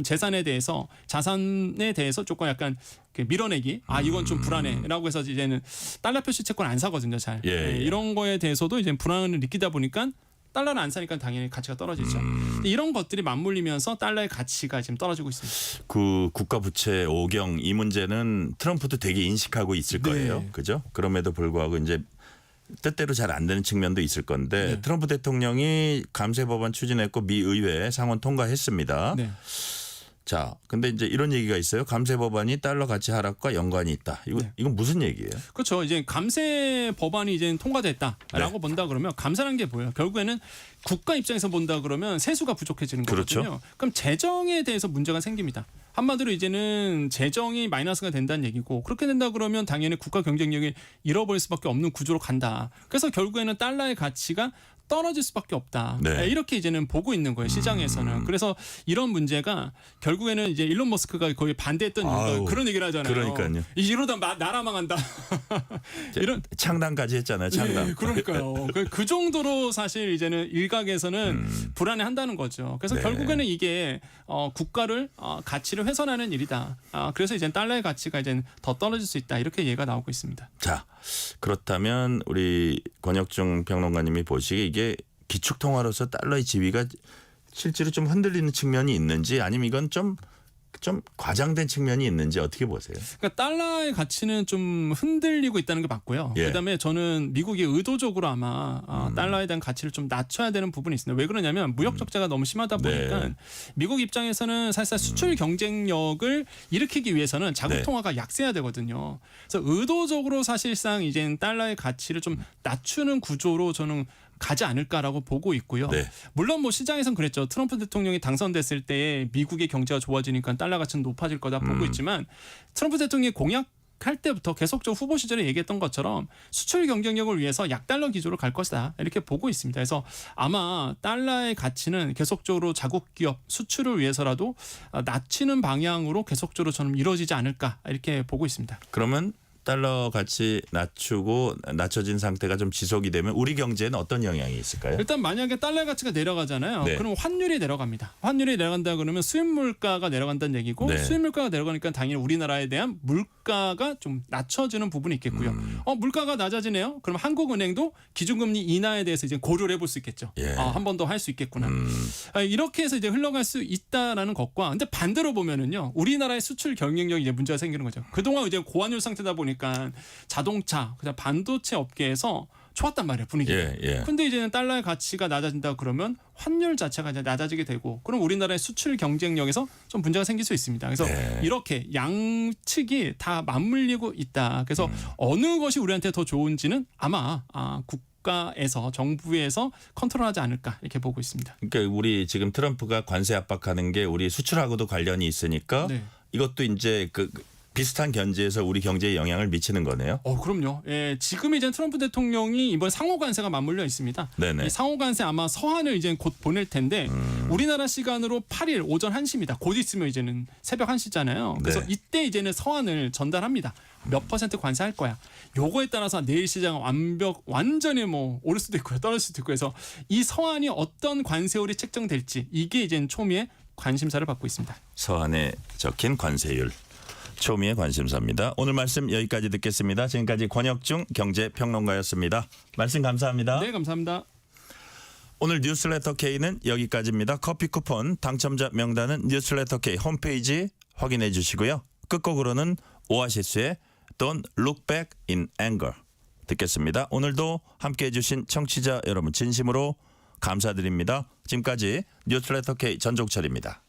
재산에 대해서 자산에 대해서 조금 약간 밀어내기. 이건 좀 불안해라고 해서 이제는 달러 표시 채권 안 사거든요. 잘. 예, 예. 이런 거에 대해서도 이제 불안을 느끼다 보니까. 달러를 안 사니까 당연히 가치가 떨어지죠. 이런 것들이 맞물리면서 달러의 가치가 지금 떨어지고 있습니다. 그 국가 부채 5경 이 문제는 트럼프도 되게 인식하고 있을 거예요. 네. 그죠? 그럼에도 불구하고 이제 뜻대로 잘 안 되는 측면도 있을 건데 트럼프 대통령이 감세 법안 추진했고 미 의회 상원 통과했습니다. 네. 자, 근데 이제 이런 얘기가 있어요. 감세 법안이 달러 가치 하락과 연관이 있다. 이건 무슨 얘기예요? 그렇죠. 이제 감세 법안이 이제 통과됐다라고 본다 그러면 감세라는 게 뭐예요? 결국에는 국가 입장에서 본다 그러면 세수가 부족해지는 거거든요. 그렇죠. 그럼 재정에 대해서 문제가 생깁니다. 한마디로 이제는 재정이 마이너스가 된다는 얘기고 그렇게 된다 그러면 당연히 국가 경쟁력이 잃어버릴 수밖에 없는 구조로 간다. 그래서 결국에는 달러의 가치가 떨어질 수밖에 없다. 네. 이렇게 이제는 보고 있는 거예요. 시장에서는. 그래서 이런 문제가 결국에는 이제 일론 머스크가 거의 반대했던 이유가 그런 얘기를 하잖아요. 그러니까요. 이러다 나라 망한다. 이런 창단까지 했잖아요. 창단. 네, 그러니까요. 그 정도로 사실 이제는 일각에서는 불안해한다는 거죠. 그래서 네. 결국에는 이게 국가를 가치를 훼손하는 일이다. 그래서 이제 달러의 가치가 이제 더 떨어질 수 있다. 이렇게 얘기가 나오고 있습니다. 자, 그렇다면 우리 권혁중 평론가님이 보시기에 이게 기축통화로서 달러의 지위가 실제로 좀 흔들리는 측면이 있는지 아니면 이건 좀 과장된 측면이 있는지 어떻게 보세요? 그러니까 달러의 가치는 좀 흔들리고 있다는 게 맞고요. 예. 그다음에 저는 미국이 의도적으로 아마 달러에 대한 가치를 좀 낮춰야 되는 부분이 있습니다. 왜 그러냐면 무역 적자가 너무 심하다 보니까 네. 미국 입장에서는 사실상 수출 경쟁력을 일으키기 위해서는 자국 네. 통화가 약세해야 되거든요. 그래서 의도적으로 사실상 이제 달러의 가치를 좀 낮추는 구조로 저는 가지 않을까라고 보고 있고요. 네. 물론 뭐 시장에선 그랬죠. 트럼프 대통령이 당선됐을 때 미국의 경제가 좋아지니까 달러 가치는 높아질 거다 보고 있지만 트럼프 대통령이 공약할 때부터 계속적으로 후보 시절에 얘기했던 것처럼 수출 경쟁력을 위해서 약달러 기조로 갈 것이다. 이렇게 보고 있습니다. 그래서 아마 달러의 가치는 계속적으로 자국 기업 수출을 위해서라도 낮추는 방향으로 계속적으로 저는 이루어지지 않을까 이렇게 보고 있습니다. 그러면 달러 가치 낮춰진 상태가 좀 지속이 되면 우리 경제에는 어떤 영향이 있을까요? 일단 만약에 달러 가치가 내려가잖아요. 네. 그럼 환율이 내려갑니다. 환율이 내려간다 그러면 수입 물가가 내려간다는 얘기고 네. 수입 물가가 내려가니까 당연히 우리나라에 대한 물가가 좀 낮춰지는 부분이 있겠고요. 물가가 낮아지네요. 그럼 한국은행도 기준금리 인하에 대해서 이제 고려를 해볼 수 있겠죠. 예. 한 번 더 할 수 있겠구나. 이렇게 해서 이제 흘러갈 수 있다라는 것과 근데 반대로 보면은요. 우리나라의 수출 경쟁력이 이제 문제가 생기는 거죠. 그동안 이제 고환율 상태다 보니까 자동차, 그다음 반도체 업계에서 좋았단 말이에요, 분위기가. 예. 근데 이제는 달러의 가치가 낮아진다 그러면 환율 자체가 이제 낮아지게 되고 그럼 우리나라의 수출 경쟁력에서 좀 문제가 생길 수 있습니다. 그래서 네. 이렇게 양측이 다 맞물리고 있다. 그래서 어느 것이 우리한테 더 좋은지는 아마 국가에서 정부에서 컨트롤하지 않을까 이렇게 보고 있습니다. 그러니까 우리 지금 트럼프가 관세 압박하는 게 우리 수출하고도 관련이 있으니까 네. 이것도 이제 비슷한 견제에서 우리 경제에 영향을 미치는 거네요. 그럼요. 예, 지금 이제 트럼프 대통령이 이번 상호 관세가 맞물려 있습니다. 네네. 이 상호 관세 아마 서한을 이제 곧 보낼 텐데 우리나라 시간으로 8일 오전 1시입니다. 곧 있으면 이제는 새벽 1시잖아요. 그래서 네. 이때 이제는 서한을 전달합니다. 몇 % 관세할 거야. 요거에 따라서 내일 시장은 완전히 뭐 오를 수도 있고요. 떨어질 수도 있고 해서 이 서한이 어떤 관세율이 책정될지 이게 이제 초미의 관심사를 받고 있습니다. 서한에 적힌 관세율. 초미의 관심사입니다. 오늘 말씀 여기까지 듣겠습니다. 지금까지 권혁중 경제평론가였습니다. 말씀 감사합니다. 네, 감사합니다. 오늘 뉴스레터 K는 여기까지입니다. 커피 쿠폰 당첨자 명단은 뉴스레터 K 홈페이지 확인해 주시고요. 끝곡으로는 오아시스의 Don't Look Back in Anger 듣겠습니다. 오늘도 함께해 주신 청취자 여러분 진심으로 감사드립니다. 지금까지 뉴스레터 K 전종철입니다.